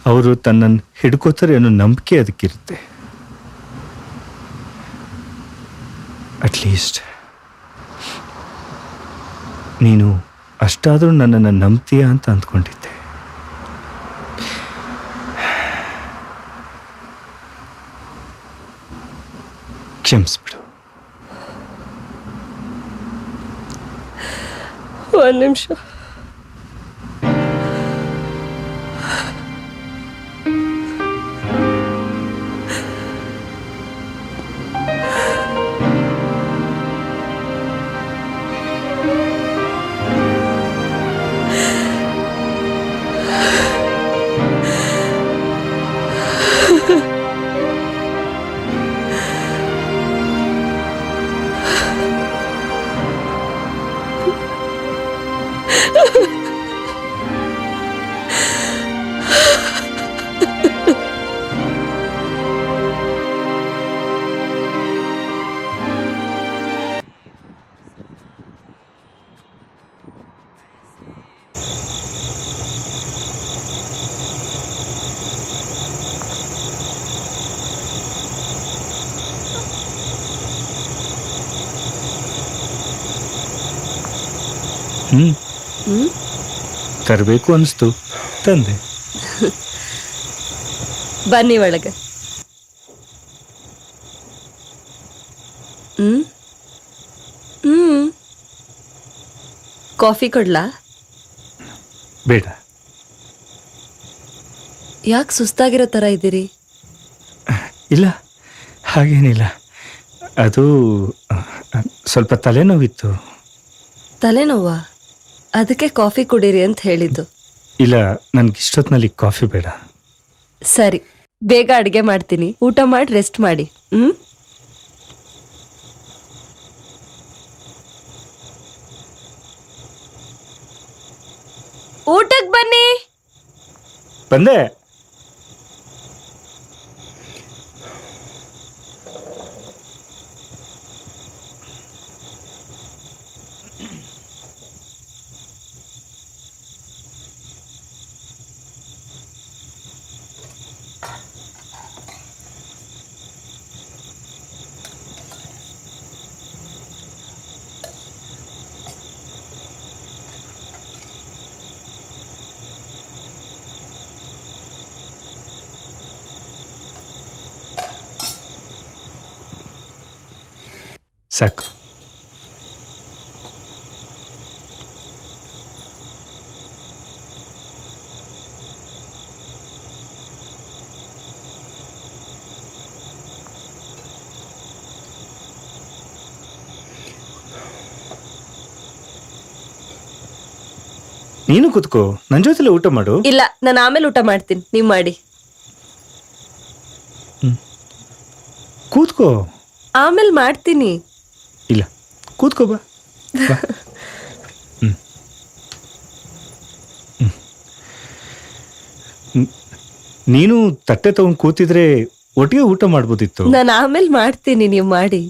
ಅವರು ತನ್ನನ್ನು ಹಿಡ್ಕೋತಾರೆ ಅನ್ನೋ ನಂಬಿಕೆ ಅದಕ್ಕಿರುತ್ತೆ. ಅಟ್ಲೀಸ್ಟ್ ನೀನು ಅಷ್ಟಾದರೂ ನನ್ನನ್ನು ನಂಬ್ತೀಯ ಅಂತ ಅಂದ್ಕೊಂಡಿದ್ದೆ. ಕ್ಷಮಿಸ್ಬಿಡು. ಒಂದು ನಿಮಿಷ. ತರಬೇಕು ಅನಿಸ್ತು, ತಂದೆ. ಬನ್ನಿ ಒಳಗೆ. ಕಾಫಿ ಕೊಡ್ಲಾ? ಬೇಡ. ಯಾಕೆ ಸುಸ್ತಾಗಿರೋ ಥರ ಇದ್ದೀರಿ? ಇಲ್ಲ, ಹಾಗೇನಿಲ್ಲ. ಅದು ಸ್ವಲ್ಪ ತಲೆನೋವಿತ್ತು. ತಲೆನೋವಾ? ಅದಕ್ಕೆ ಕಾಫಿ ಕುಡೀರಿ ಅಂತ ಹೇಳಿದ್ದು. ಇಲ್ಲ, ನನಗೆ ಇಷ್ಟೊತ್ತಿನಲ್ಲಿ ಕಾಫಿ ಬೇಡ. ಸರಿ, ಬೇಗ ಅಡುಗೆ ಮಾಡ್ತೀನಿ, ಊಟ ಮಾಡಿ ರೆಸ್ಟ್ ಮಾಡಿ. ಊಟಕ್ಕೆ ಬನ್ನಿ. ಬಂದೆ. ಸಾಕು. ನೀನು ಕೂತ್ಕೋ, ನನ್ನ ಜೊತೆಲೆ ಊಟ ಮಾಡು. ಇಲ್ಲ, ನಾನು ಆಮೇಲೆ ಊಟ ಮಾಡ್ತೀನಿ, ನೀವು ಮಾಡಿ. ಕೂತ್ಕೋ. ಆಮೇಲೆ ಮಾಡ್ತೀನಿ. ಇಲ್ಲ, ಕೂತ್ಕೋ ಬಾ. ನೀನು ತಟ್ಟೆ ತಗೊಂಡು ಕೂತಿದ್ರೆ ಒಟ್ಟಿಗೆ ಊಟ ಮಾಡ್ಬೋದಿತ್ತು. ನಾನು ಆಮೇಲೆ ಮಾಡ್ತೀನಿ, ನೀವು ಮಾಡಿ.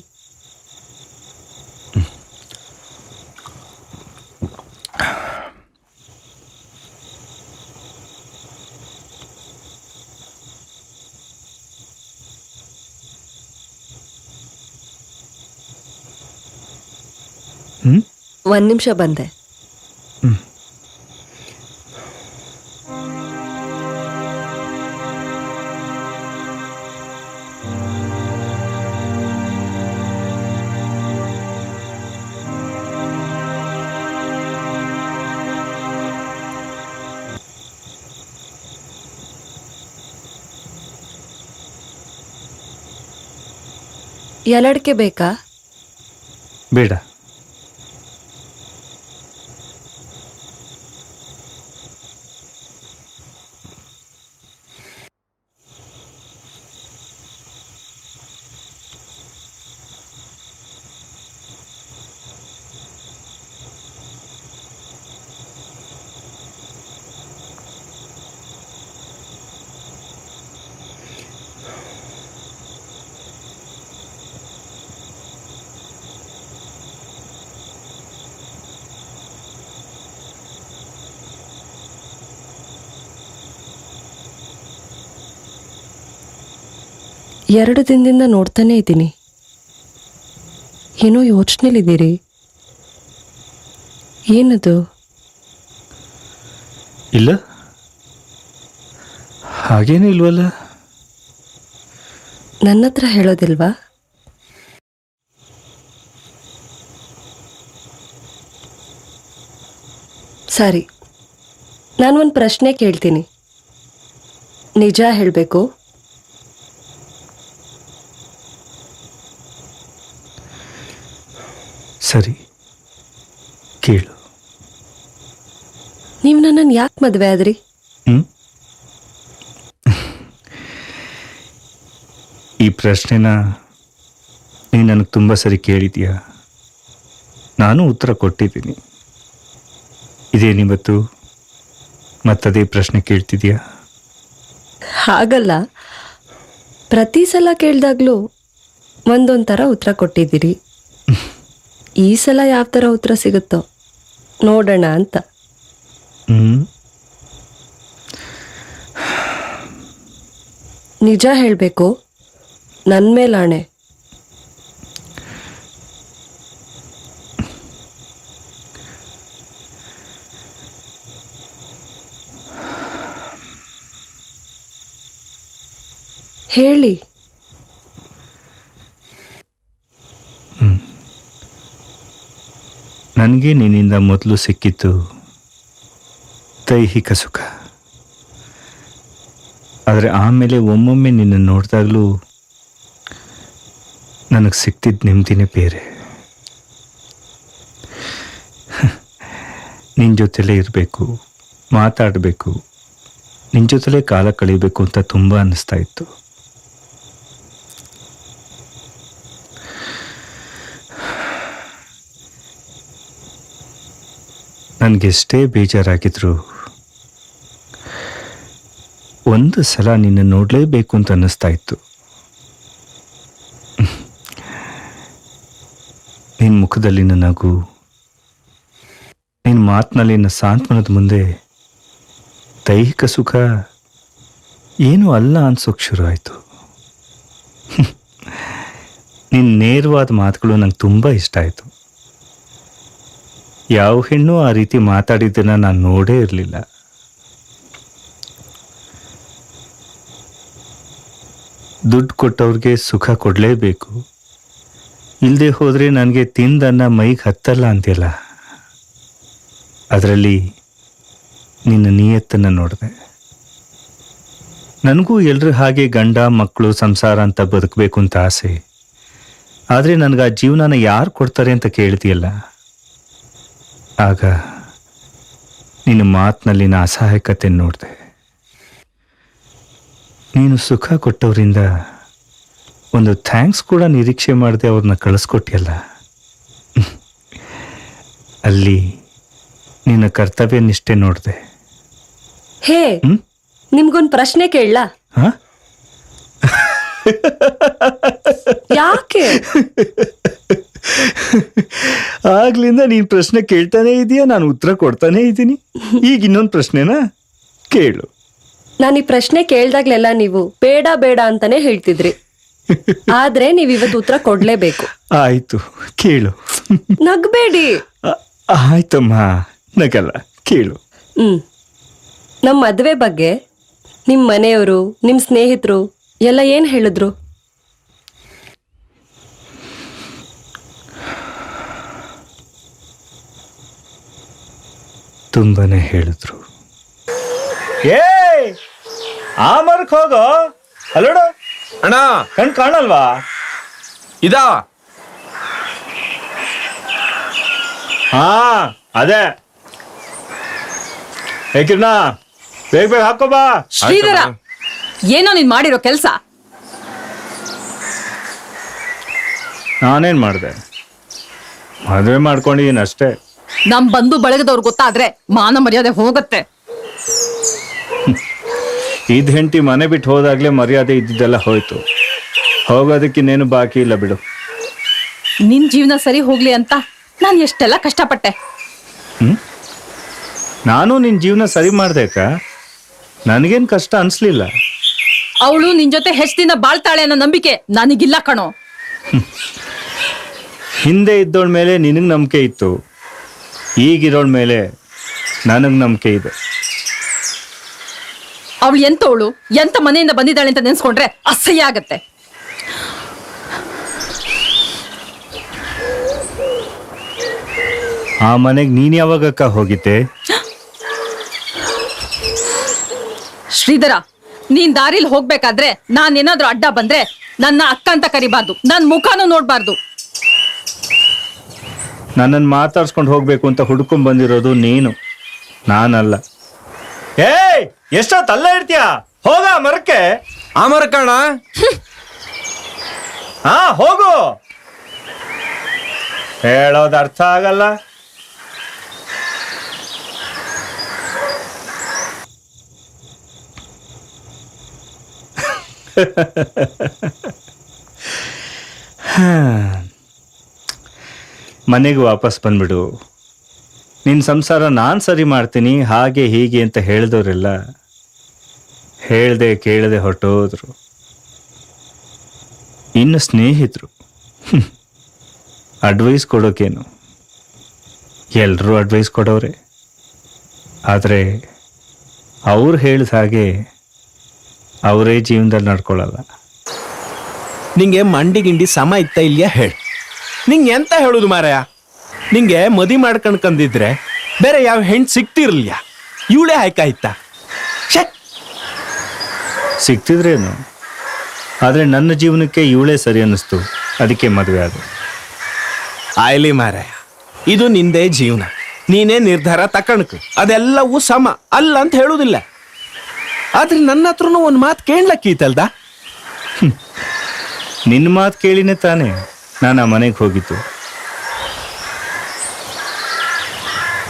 ಒಂದ್ ನಿಮಿಷ ಬಂದೆ. ಎಲಡಿಕೆ ಬೇಕಾ? ಬೇಡ. ಎರಡು ದಿನದಿಂದ ನೋಡ್ತಾನೆ ಇದ್ದೀನಿ. ಏನೋ ಯೋಚನೆಲಿದ್ದೀರಿ. ಏನದು? ಇಲ್ಲ, ಹಾಗೇನೂ ಇಲ್ವಲ್ಲ. ನನ್ನ ಹತ್ರ ಹೇಳೋದಿಲ್ವಾ? ಸರಿ, ನಾನು ಒಂದು ಪ್ರಶ್ನೆ ಕೇಳ್ತೀನಿ, ನಿಜ ಹೇಳಬೇಕು. ಸರಿ, ಕೇಳು. ನೀವು ನನ್ನನ್ನು ಯಾಕೆ ಮದುವೆ ಆದ್ರಿ? ಈ ಪ್ರಶ್ನೆನ ನೀನು ನನಗೆ ತುಂಬ ಸರಿ ಕೇಳಿದ್ಯಾ. ನಾನು ಉತ್ತರ ಕೊಟ್ಟಿದ್ದೀನಿ. ಇದೇನಿವತ್ತು ಮತ್ತದೇ ಪ್ರಶ್ನೆ ಕೇಳ್ತಿದ್ಯಾ? ಹಾಗಲ್ಲ, ಪ್ರತಿ ಸಲ ಕೇಳಿದಾಗಲೂ ಒಂದೊಂದು ಥರ ಉತ್ತರ ಕೊಟ್ಟಿದ್ದೀರಿ. ಈ ಸಲ ಯಾವ ಥರ ಉತ್ತರ ಸಿಗುತ್ತೋ ನೋಡೋಣ ಅಂತ. ನಿಜ ಹೇಳಬೇಕು, ನನ್ನ ಮೇಲಾಣೆ. ಹೇಳಿ. ನನಗೆ ನಿನ್ನಿಂದ ಮೊದಲು ಸಿಕ್ಕಿತ್ತು ದೈಹಿಕ ಸುಖ. ಆದರೆ ಆಮೇಲೆ ಒಮ್ಮೊಮ್ಮೆ ನಿನ್ನ ನೋಡಿದಾಗಲೂ ನನಗೆ ಸಿಕ್ತಿದ್ದ ನೆಮ್ಮದಿನೇ ಬೇರೆ. ನಿನ್ನ ಜೊತೆಲೇ ಇರಬೇಕು, ಮಾತಾಡಬೇಕು, ನಿನ್ನ ಜೊತೆಲೇ ಕಾಲ ಕಳೀಬೇಕು ಅಂತ ತುಂಬ ಅನ್ನಿಸ್ತಾ ಇತ್ತು. ನನಗೆಷ್ಟೇ ಬೇಜಾರಾಗಿದ್ರು ಒಂದು ಸಲ ನಿನ್ನ ನೋಡಲೇಬೇಕು ಅಂತ ಅನ್ನಿಸ್ತಾ ಇತ್ತು. ನಿನ್ನ ಮುಖದಲ್ಲಿನ ನಗು, ನಿನ್ನ ಮಾತಿನಲ್ಲಿನ ಸಾಂತ್ವನದ ಮುಂದೆ ದೈಹಿಕ ಸುಖ ಏನೂ ಅಲ್ಲ ಅನ್ಸೋಕೆ ಶುರು ಆಯಿತು. ನಿನ್ನ ನೇರವಾದ ಮಾತುಗಳು ನಂಗೆ ತುಂಬ ಇಷ್ಟ ಆಯಿತು. ಯಾವ ಹೆಣ್ಣು ಆ ರೀತಿ ಮಾತಾಡಿದ್ದನ್ನ ನಾನು ನೋಡೇ ಇರಲಿಲ್ಲ. ದುಡ್ಡು ಕೊಟ್ಟವ್ರಿಗೆ ಸುಖ ಕೊಡಲೇಬೇಕು, ಇಲ್ಲದೆ ಹೋದರೆ ನನಗೆ ತಿಂದನ್ನ ಮೈಗೆ ಹತ್ತಲ್ಲ ಅಂತೆಲ್ಲ. ಅದರಲ್ಲಿ ನಿನ್ನ ನಿಯತ್ತನ್ನು ನೋಡಿದೆ. ನನಗೂ ಎಲ್ಲರೂ ಹಾಗೆ ಗಂಡ ಮಕ್ಕಳು ಸಂಸಾರ ಅಂತ ಬದುಕಬೇಕು ಅಂತ ಆಸೆ. ಆದರೆ ನನಗೆ ಆ ಜೀವನನ ಯಾರು ಕೊಡ್ತಾರೆ ಅಂತ ಕೇಳ್ತೀಯಲ್ಲ, ಆಗ ನಿನ್ನ ಮಾತಿನಲ್ಲಿನ ಅಸಹಾಯಕತೆ ನೋಡಿದೆ. ನೀನು ಸುಖ ಕೊಟ್ಟವರಿಂದ ಒಂದು ಥ್ಯಾಂಕ್ಸ್ ಕೂಡ ನಿರೀಕ್ಷೆ ಮಾಡದೆ ಅವ್ರನ್ನ ಕಳಿಸ್ಕೊಟ್ಟಿಯಲ್ಲ, ಅಲ್ಲಿ ನಿನ್ನ ಕರ್ತವ್ಯ ನಿಷ್ಠೆ ನೋಡಿದೆ. ಹೇ, ನಿಮ್ಗೊಂದು ಪ್ರಶ್ನೆ ಕೇಳಲಾ? ಹಾ? ಯಾಕೆ? ಆಗ್ಲಿಂದ ನೀನ್ ಪ್ರಶ್ನೆ ಕೇಳ್ತಾನೆ ಇದೀಯ, ನಾನು ಉತ್ತರ ಕೊಡ್ತಾನೆ ಇದ್ದೀನಿ. ಈಗ ಇನ್ನೊಂದು ಪ್ರಶ್ನೆನಾ? ಕೇಳು. ನಾನು ಈ ಪ್ರಶ್ನೆ ಕೇಳ್ದಾಗ್ಲೆಲ್ಲ ನೀವು ಬೇಡ ಬೇಡ ಅಂತಾನೆ ಹೇಳ್ತಿದ್ರಿ. ಆದ್ರೆ ನೀವ್ ಇವತ್ತು ಉತ್ತರ ಕೊಡ್ಲೇಬೇಕು. ಆಯ್ತು, ಕೇಳು. ನಗ್ಬೇಡಿ. ಆಯ್ತಮ್ಮ, ನಗಲ್ಲ, ಕೇಳು. ನಮ್ ಮದ್ವೆ ಬಗ್ಗೆ ನಿಮ್ ಮನೆಯವರು, ನಿಮ್ ಸ್ನೇಹಿತರು ಎಲ್ಲ ಏನ್ ಹೇಳಿದ್ರು? ತುಂಬಾನೇ ಹೇಳಿದ್ರು. ಏ ಆ ಮರಕ್ ಹೋಗೋ, ಅಲ್ಲೋಡ ಅಣ್ಣ, ಕಣ್ ಕಾಣಲ್ವಾ? ಇದಾ? ಹಾ ಅದೇ. ಹೇಗಿರ್ನಾ, ಬೇಗ ಬೇಗ ಹಾಕೋ ಬಾ. ಶ್ರೀಧರ, ಏನೋ ನೀನ್ ಮಾಡಿರೋ ಕೆಲ್ಸ. ನಾನೇನ್ ಮಾಡಿದೆ? ಮದುವೆ ಮಾಡ್ಕೊಂಡಿದ್ದೀನಿ ಅಷ್ಟೇ. ನಮ್ ಬಂಧು ಬಳಗದವ್ರು ಗೊತ್ತಾದ್ರೆ ಮಾನ ಮರ್ಯಾದೆ ಹೋಗತ್ತೆ. ಇದ್ ಹೆಂಡತಿ ಮನೆ ಬಿಟ್ಟು ಹೋದಾಗ್ಲೇ ಮರ್ಯಾದೆ ಇದ್ದಿದ್ದೆಲ್ಲ ಹೋಯ್ತು. ಹೋಗೋದಕ್ಕಿನ್ನೇನು ಬಾಕಿ ಇಲ್ಲ ಬಿಡು. ನಿನ್ ಜೀವನ ಸರಿ ಹೋಗ್ಲಿ ಅಂತ ನಾನ್ ಎಷ್ಟೆಲ್ಲ ಕಷ್ಟಪಟ್ಟೆ. ನಾನು ನಿನ್ ಜೀವನ ಸರಿ ಮಾಡ್ದೇಕ, ನನಗೇನ್ ಕಷ್ಟ ಅನ್ಸ್ಲಿಲ್ಲ. ಅವಳು ನಿನ್ ಜೊತೆ ಹೆಚ್ಚು ದಿನ ಬಾಳ್ತಾಳೆ ಅನ್ನೋ ನಂಬಿಕೆ ನನಗಿಲ್ಲ ಕಣೋ. ಹಿಂದೆ ಇದ್ದೋಳ್ ಮೇಲೆ ನಿನಗ್ ನಂಬಿಕೆ ಇತ್ತು, ಈಗಿರೋಳ್ ಮೇಲೆ ನನಗ್ ನಂಬಿಕೆ ಇದೆ. ಅವಳು ಎಂತವಳು, ಎಂತ ಮನೆಯಿಂದ ಬಂದಿದ್ದಾಳೆ ಅಂತ ನೆನ್ಸ್ಕೊಂಡ್ರೆ ಅಸಹ್ಯ ಆಗತ್ತೆ. ಆ ಮನೆಗ್ ನೀನ್ ಯಾವಾಗಕ್ಕ ಹೋಗಿದ್ದೆ? ಶ್ರೀಧರ, ನೀನ್ ದಾರಿಲಿ ಹೋಗ್ಬೇಕಾದ್ರೆ ನಾನ್ ಏನಾದ್ರೂ ಅಡ್ಡ ಬಂದ್ರೆ ನನ್ನ ಅಕ್ಕ ಅಂತ ಕರಿಬಾರ್ದು, ನನ್ ಮುಖನೂ ನೋಡ್ಬಾರ್ದು. ನನ್ನನ್ನು ಮಾತಾಡ್ಸ್ಕೊಂಡು ಹೋಗ್ಬೇಕು ಅಂತ ಹುಡ್ಕೊಂಡ್ ಬಂದಿರೋದು ನೀನು, ನಾನಲ್ಲ. ಏಯ್, ಎಷ್ಟೊತ್ತು ಅಲ್ಲ ಇರ್ತೀಯ? ಹೋಗ ಮರಕ್ಕೆ. ಆ ಮರಕ್ಕಣ್ಣ. ಹಾ ಹೋಗು. ಹೇಳೋದು ಅರ್ಥ ಆಗಲ್ಲ. ಮನೆಗೆ ವಾಪಸ್ ಬಂದ್ಬಿಡು. ನಿನ್ನ ಸಂಸಾರ ನಾನು ಸರಿ ಮಾಡ್ತೀನಿ ಹಾಗೆ ಹೀಗೆ ಅಂತ ಹೇಳಿದವರೆಲ್ಲ ಹೇಳ್ದೆ ಕೇಳದೆ ಹೊರಟೋದ್ರು. ಇನ್ನು ಸ್ನೇಹಿತರು ಅಡ್ವೈಸ್ ಕೊಡೋಕೇನು, ಎಲ್ಲರೂ ಅಡ್ವೈಸ್ ಕೊಡೋರೆ. ಆದರೆ ಅವ್ರು ಹೇಳಿದ ಹಾಗೆ ಅವರೇ ಜೀವನದಲ್ಲಿ ನಡ್ಕೊಳ್ಳಲ್ಲ. ನಿಂಗೆ ಮಂಡಿ ಗಿಂಡಿ ಸಮ ಇತ್ತ ಇಲ್ಯಾ ಹೇಳು. ನಿಂಗೆ ಎಂತ ಹೇಳುದು ಮಾರಾಯ, ನಿಂಗೆ ಮದಿ ಮಾಡ್ಕೊಂಡ್ಕಂದಿದ್ರೆ ಬೇರೆ ಯಾವ ಹೆಣ್ಣು ಸಿಕ್ತಿರ್ಲಿಲ್ಲ, ಇವಳೇ ಆಯ್ಕಾಯ್ತಾ? ಛೇ, ಸಿಗ್ತಿದ್ರೇನು, ಆದರೆ ನನ್ನ ಜೀವನಕ್ಕೆ ಇವಳೇ ಸರಿ ಅನ್ನಿಸ್ತು, ಅದಕ್ಕೆ ಮದುವೆ ಆದ. ಆಯ್ಲಿ ಮಾರಾಯ, ಇದು ನಿಂದೇ ಜೀವನ, ನೀನೇ ನಿರ್ಧಾರ ತಕಣಕ್, ಅದೆಲ್ಲವೂ ಸಮ ಅಲ್ಲ ಅಂತ ಹೇಳುದಿಲ್ಲ. ಆದ್ರೆ ನನ್ನ ಹತ್ರನೂ ಒಂದು ಮಾತು ಕೇಳಲಕ್ಕೀತಲ್ದ. ನಿನ್ನ ಮಾತು ಕೇಳಿನೇ ತಾನೇ ನಾನು ಆ ಮನೆಗೆ ಹೋಗಿದ್ದು.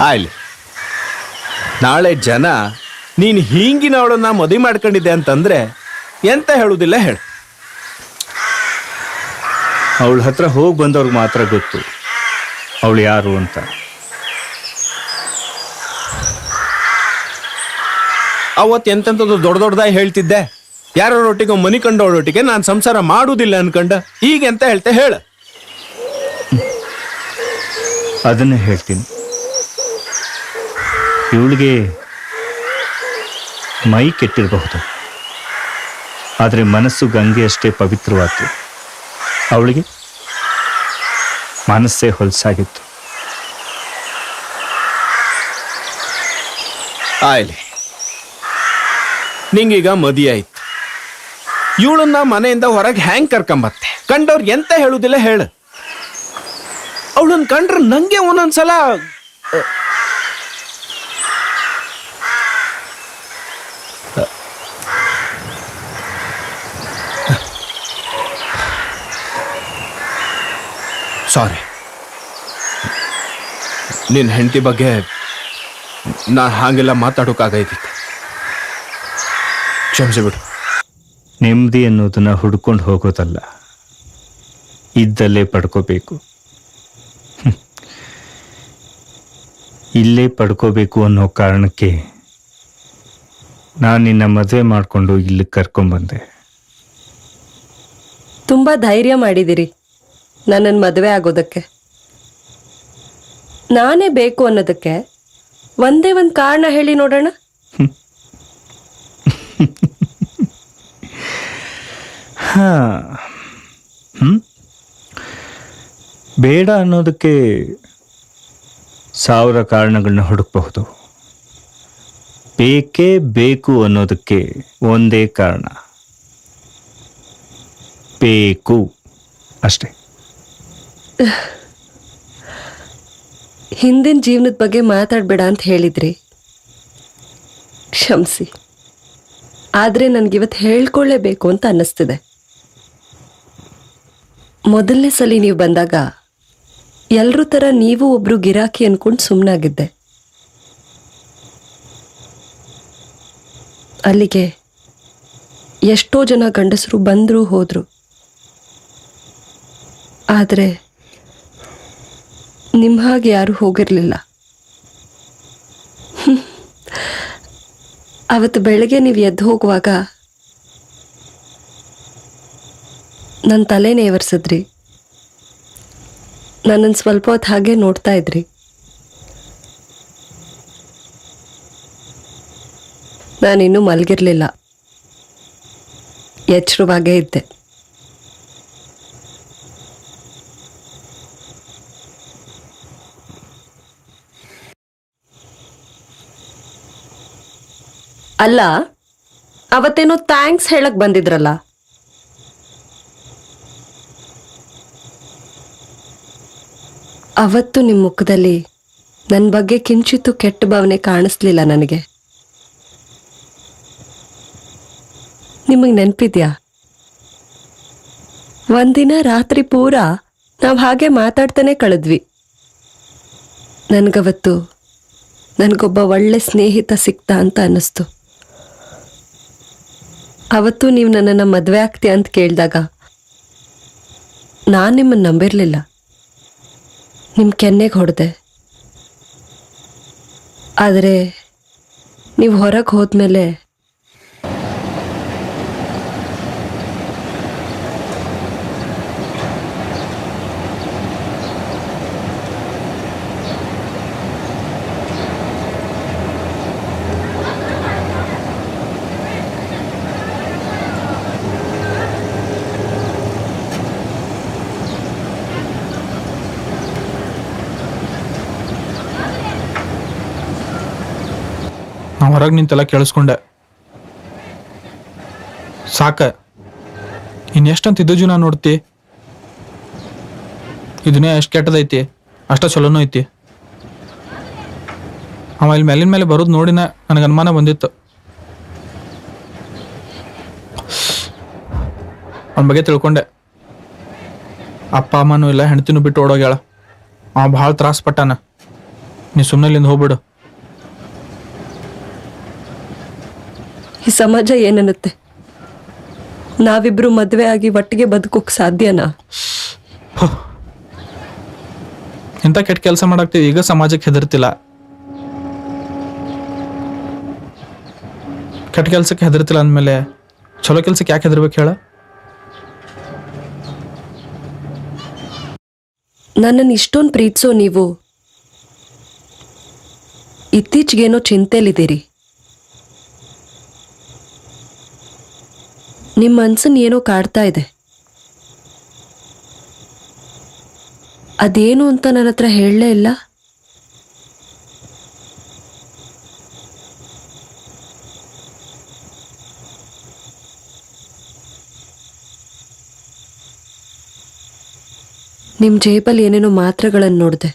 ಆಯ್ಲಿ, ನಾಳೆ ಜನ ನೀನು ಹೀಂಗಿನ ಅವಳನ್ನ ಮದುವೆ ಮಾಡ್ಕೊಂಡಿದ್ದೆ ಅಂತಂದ್ರೆ ಎಂತ ಹೇಳುದಿಲ್ಲ ಹೇಳು. ಅವಳ ಹತ್ರ ಹೋಗಿ ಬಂದವ್ರಿಗೆ ಮಾತ್ರ ಗೊತ್ತು ಅವಳು ಯಾರು ಅಂತ. ಅವತ್ತು ಎಂತೆಂಥದ್ದು ದೊಡ್ಡ ದೊಡ್ಡದಾಗಿ ಹೇಳ್ತಿದ್ದೆ, ಯಾರೊಟ್ಟಿಗೆ ಮನಿ ಕಂಡವಳೊಟ್ಟಿಗೆ ನಾನು ಸಂಸಾರ ಮಾಡುವುದಿಲ್ಲ ಅನ್ಕಂಡ, ಈಗ ಎಂತ ಹೇಳ್ತೆ ಹೇಳು. ಅದನ್ನೇ ಹೇಳ್ತೀನಿ. ಇವಳಿಗೆ ಮೈ ಕೆಟ್ಟಿರಬಹುದು, ಆದರೆ ಮನಸ್ಸು ಗಂಗೆ ಅಷ್ಟೇ ಪವಿತ್ರವಾದ್ದು. ಅವಳಿಗೆ ಮನಸ್ಸೇ ಹೊಲಸಾಗಿತ್ತು. ಆಯ್ಲಿ, ನಿಂಗೀಗ ಮದಿ ಆಯ್ತು, ಇವಳನ್ನ ಮನೆಯಿಂದ ಹೊರಗೆ ಹ್ಯಾಂಗ್ ಕರ್ಕೊಂಬತ್ತೆ? ಕಂಡವ್ರು ಎಂತ ಹೇಳುದಿಲ್ಲ ಹೇಳು. ಅವಳನ್ನ ಕಂಡ್ರೆ ನಂಗೆ ಒಂದೊಂದ್ಸಲ ಸಾರಿ, ನಿನ್ನ ಹೆಂಡತಿ ಬಗ್ಗೆ ನಾ ಹಾಗೆಲ್ಲ ಮಾತಾಡೋಕ್ಕಾಗೈತಿತ್ತು, ಕ್ಷಮಿಸಿಬಿಡು. ನೆಮ್ಮದಿ ಅನ್ನೋದನ್ನ ಹುಡ್ಕೊಂಡು ಹೋಗೋದಲ್ಲ, ಇದ್ದಲ್ಲೇ ಪಡ್ಕೋಬೇಕು. ಇಲ್ಲೇ ಪಡ್ಕೋಬೇಕು ಅನ್ನೋ ಕಾರಣಕ್ಕೆ ನಾನು ನಿನ್ನ ಮದುವೆ ಮಾಡಿಕೊಂಡು ಇಲ್ಲಿಗೆ ಕರ್ಕೊಂಬಂದೆ. ತುಂಬಾ ಧೈರ್ಯ ಮಾಡಿದಿರಿ ನನ್ನನ್ನು ಮದುವೆ ಆಗೋದಕ್ಕೆ. ನಾನೇ ಬೇಕು ಅನ್ನೋದಕ್ಕೆ ಒಂದೇ ಒಂದು ಕಾರಣ ಹೇಳಿ ನೋಡೋಣ. ಬೇಡ ಅನ್ನೋದಕ್ಕೆ 1000 ಕಾರಣಗಳನ್ನ ಹುಡುಕಬಹುದು. ಬೇಕೇ ಬೇಕು ಅನ್ನೋದಕ್ಕೆ ಒಂದೇ ಕಾರಣ, ಬೇಕು ಅಷ್ಟೇ. ಹಿಂದಿನ ಜೀವನದ ಬಗ್ಗೆ ಮಾತಾಡಬೇಡ ಅಂತ ಹೇಳಿದ್ರಿ, ಕ್ಷಮಿಸಿ. ಆದರೆ ನನಗಿವತ್ತು ಹೇಳ್ಕೊಳ್ಳೇಬೇಕು ಅಂತ ಅನ್ನಿಸ್ತಿದೆ. ಮೊದಲನೇ ಸಲ ನೀವು ಬಂದಾಗ ಎಲ್ಲರೂ ಥರ ನೀವು ಒಬ್ರು ಗಿರಾಕಿ ಅನ್ಕೊಂಡು ಸುಮ್ಮನಾಗಿದ್ದೆ. ಅಲ್ಲಿಗೆ ಎಷ್ಟೋ ಜನ ಗಂಡಸರು ಬಂದರು ಹೋದರು. ಆದರೆ ನಿಮ್ಮ ಹಾಗೆ ಯಾರೂ ಹೋಗಿರಲಿಲ್ಲ. ಅವತ್ತು ಬೆಳಗ್ಗೆ ನೀವು ಎದ್ದು ಹೋಗುವಾಗ ನನ್ನ ತಲೆನೇ ಒರೆಸಿದ್ರಿ. ನನ್ನನ್ನು ಸ್ವಲ್ಪ ಹೊತ್ತು ಹಾಗೆ ನೋಡ್ತಾ ಇದ್ರಿ. ನಾನಿನ್ನೂ ಮಲಗಿರಲಿಲ್ಲ, ಎಚ್ಚರವಾಗೇ ಇದ್ದೆ. ಅಲ್ಲ, ಅವತ್ತೇನೋ ಥ್ಯಾಂಕ್ಸ್ ಹೇಳಕ್ ಬಂದಿದ್ರಲ್ಲ, ಅವತ್ತು ನಿಮ್ಮ ಮುಖದಲ್ಲಿ ನನ್ನ ಬಗ್ಗೆ ಕಿಂಚಿತ್ತು ಕೆಟ್ಟ ಭಾವನೆ ಕಾಣಿಸ್ಲಿಲ್ಲ ನನಗೆ. ನಿಮಗೆ ನೆನಪಿದ್ಯಾ? ಒಂದಿನ ರಾತ್ರಿ ಪೂರ ನಾವು ಹಾಗೆ ಮಾತಾಡ್ತಾನೆ ಕಳೆದ್ವಿ. ನನಗವತ್ತು ನನಗೊಬ್ಬ ಒಳ್ಳೆ ಸ್ನೇಹಿತ ಸಿಕ್ತ ಅಂತ ಅನ್ನಿಸ್ತು. ಅವತ್ತು ನೀವು ನನ್ನನ್ನು ಮದುವೆ ಆಗ್ತೀಯ ಅಂತ ಕೇಳಿದಾಗ ನಾನು ನಿಮ್ಮನ್ನು ನಂಬಿರಲಿಲ್ಲ. ನಿಮ್ಮ ಕೆನ್ನೆಗೆ ಹೊಡೆದೆ. ಆದರೆ ನೀವು ಹೊರಗೆ ಹೋದ್ಮೇಲೆ ಹೊರಗೆ ನಿಂತೆಲ್ಲ ಕೇಳಿಸ್ಕೊಂಡೆ. ಸಾಕ, ಇನ್ನೆಷ್ಟಂತ ಇದು ಜೀವನ ನೋಡ್ತಿ? ಇದನ್ನೇ ಎಷ್ಟು ಕೆಟ್ಟದೈತಿ ಅಷ್ಟ ಚಲೋನೂ ಐತಿ. ಅವ ಇಲ್ಲಿ ಮೇಲಿನ ಮೇಲೆ ಬರೋದು ನೋಡಿನ ನನಗೆ ಅನುಮಾನ ಬಂದಿತ್ತು. ಅವನ ಬಗ್ಗೆ ತಿಳ್ಕೊಂಡೆ. ಅಪ್ಪ ಅಮ್ಮನೂ ಇಲ್ಲ, ಹೆಂಡ್ತಿನೂ ಬಿಟ್ಟು ಓಡೋಗ್ಯಾಳ. ಅವ ಭಾಳ ತ್ರಾಸ ಪಟ್ಟಾನ. ನೀ ಸುಮ್ಮನೆ ಇಲ್ಲಿಂದ ಹೋಗ್ಬಿಡು. ಈ ಸಮಾಜ ಏನನ್ನುತ್ತೆ? ನಾವಿಬ್ರು ಮದುವೆ ಆಗಿ ಒಟ್ಟಿಗೆ ಬದುಕೋಕ್ ಸಾಧ್ಯನಾ? ಇಂಥ ಕೆಟ್ಟ ಕೆಲಸ ಮಾಡಾಕ್ತೀವಿ, ಈಗ ಸಮಾಜಕ್ಕೆ ಹೆದರ್ತಿಲ್ಲ. ಕೆಟ್ಟ ಕೆಲ್ಸಕ್ಕೆ ಹೆದರ್ತಿಲ್ಲ ಅಂದಮೇಲೆ ಚಲೋ ಕೆಲ್ಸಕ್ಕೆ ಯಾಕೆ ಹೆದರ್ಬೇಕು ಹೇಳ? ನನ್ನನ್ನು ಇಷ್ಟೊಂದು ಪ್ರೀತಿಸೋ ನೀವು ಇತ್ತೀಚೆಗೇನೋ ಚಿಂತೆಲಿದ್ದೀರಿ. ನಿಮ್ಮ ಮನ್ಸನ್ನು ಏನೋ ಕಾಡ್ತಾ ಇದೆ. ಅದೇನು ಅಂತ ನನ್ನ ಹತ್ರ ಹೇಳಲೇ ಇಲ್ಲ. ನಿಮ್ಮ ಜೇಬಲ್ಲಿ ಏನೇನೋ ಮಾತ್ರೆಗಳನ್ನು ನೋಡಿದೆ.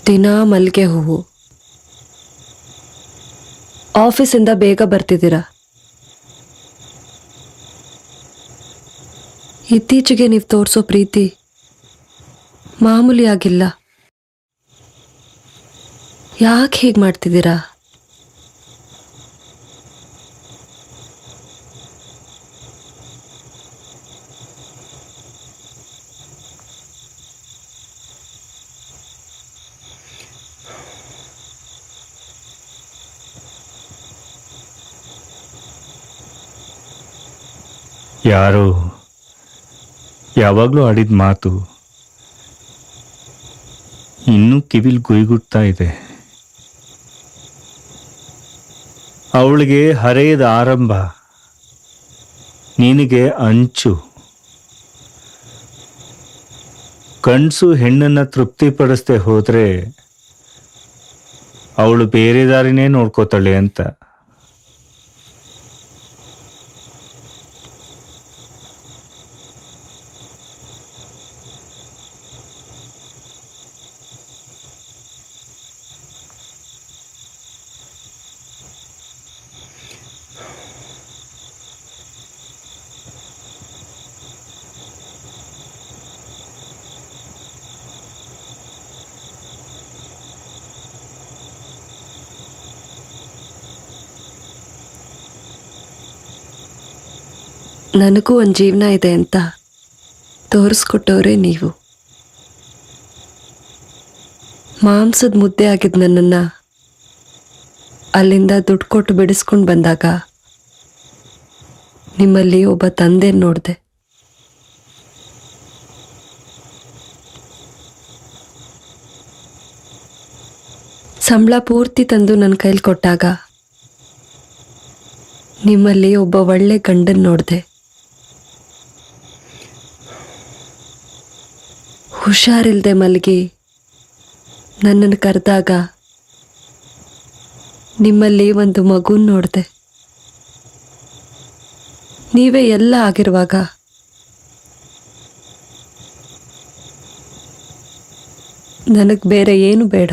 ದಿನಾ ಮಲ್ಲಿಗೆ ಹೂವು. ಆಫೀಸಿಂದ ಬೇಗ ಬರ್ತಿದ್ದೀರಾ. ಇತ್ತೀಚೆಗೆ ನೀವು ತೋರಿಸೋ ಪ್ರೀತಿ ಮಾಮೂಲಿ ಆಗಿಲ್ಲ. ಯಾಕೆ ಹೀಗೆ ಮಾಡ್ತಿದ್ದೀರಾ? ಯಾರೋ ಯಾವಾಗಲೂ ಆಡಿದ ಮಾತು ಇನ್ನೂ ಕಿವಿಲ್ ಗುಯ್ಗುಡ್ತಾ ಇದೆ. ಅವಳಿಗೆ ಹರೆಯದ ಆರಂಭ, ನಿನಗೆ ಅಂಚು. ಗಂಡಸು ಹೆಣ್ಣನ್ನು ತೃಪ್ತಿಪಡಿಸದೆ ಹೋದ್ರೆ ಅವಳು ಬೇರೆ ದಾರಿನೇ ನೋಡ್ಕೋತಾಳೆ ಅಂತ. ನನಗೂ ಒಂದು ಜೀವನ ಇದೆ ಅಂತ ತೋರಿಸ್ಕೊಟ್ಟವ್ರೆ ನೀವು. ಮಾಂಸದ ಮುದ್ದೆ ಆಗಿದ್ದ ನನ್ನನ್ನು ಅಲ್ಲಿಂದ ದುಡ್ಡು ಕೊಟ್ಟು ಬಿಡಿಸ್ಕೊಂಡು ಬಂದಾಗ ನಿಮ್ಮಲ್ಲಿ ಒಬ್ಬ ತಂದೆ ನೋಡಿದೆ. ಸಂಬಳ ಪೂರ್ತಿ ತಂದು ನನ್ನ ಕೈಲಿ ಕೊಟ್ಟಾಗ ನಿಮ್ಮಲ್ಲಿ ಒಬ್ಬ ಒಳ್ಳೆ ಗಂಡನ್ ನೋಡಿದೆ. ಹುಷಾರಿಲ್ದೆ ಮಲಗಿ ನನ್ನನ್ನು ಕರೆದಾಗ ನಿಮ್ಮಲ್ಲಿ ಒಂದು ಮಗುನ್ ನೋಡಿದೆ. ನೀವೇ ಎಲ್ಲ ಆಗಿರುವಾಗ ನನಗೆ ಬೇರೆ ಏನು ಬೇಡ.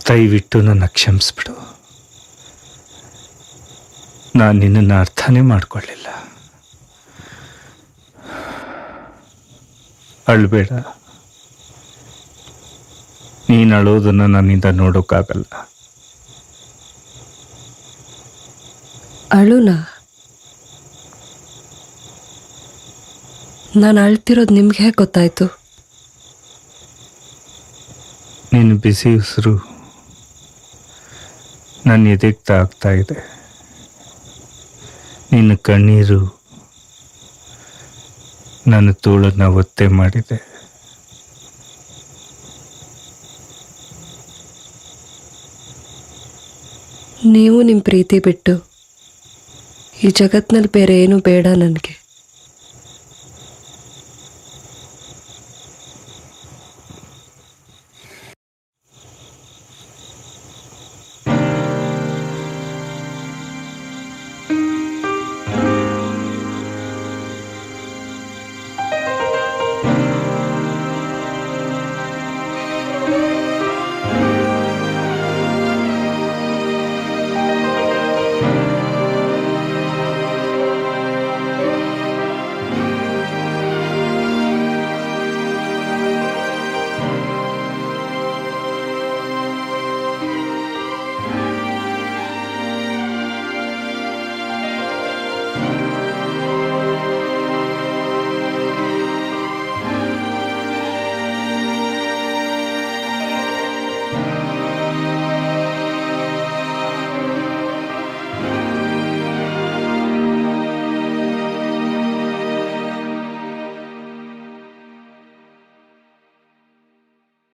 ದಯವಿಟ್ಟು ನನ್ನ ಕ್ಷಮಿಸ್ಬಿಡು. ನಾನು ನಿನ್ನನ್ನು ಅರ್ಥನೇ ಮಾಡ್ಕೊಳ್ಳಿಲ್ಲ. ಅಳ್ಬೇಡ. ನೀನು ಅಳೋದನ್ನು ನನ್ನಿಂದ ನೋಡೋಕ್ಕಾಗಲ್ಲ. ಅಳುನಾ? ನಾನು ಅಳ್ತಿರೋದು ನಿಮ್ಗೆ ಹೇಗೆ ಗೊತ್ತಾಯ್ತು? ನಿನ್ನ ಬಿಸಿ ಉಸಿರು ನನ್ನ ಎದೆಗೆ ತಾಗ್ತಾ ಇದೆ. ನಿನ್ನ ಕಣ್ಣೀರು ನನ್ನ ತೋಳನ್ನು ಒತ್ತೆ ಮಾಡಿದೆ. ನೀವು ನಿಮ್ಮ ಪ್ರೀತಿ ಬಿಟ್ಟು ಈ ಜಗತ್ತಿನಲ್ಲಿ ಬೇರೆ ಏನು ಬೇಡ ನನಗೆ.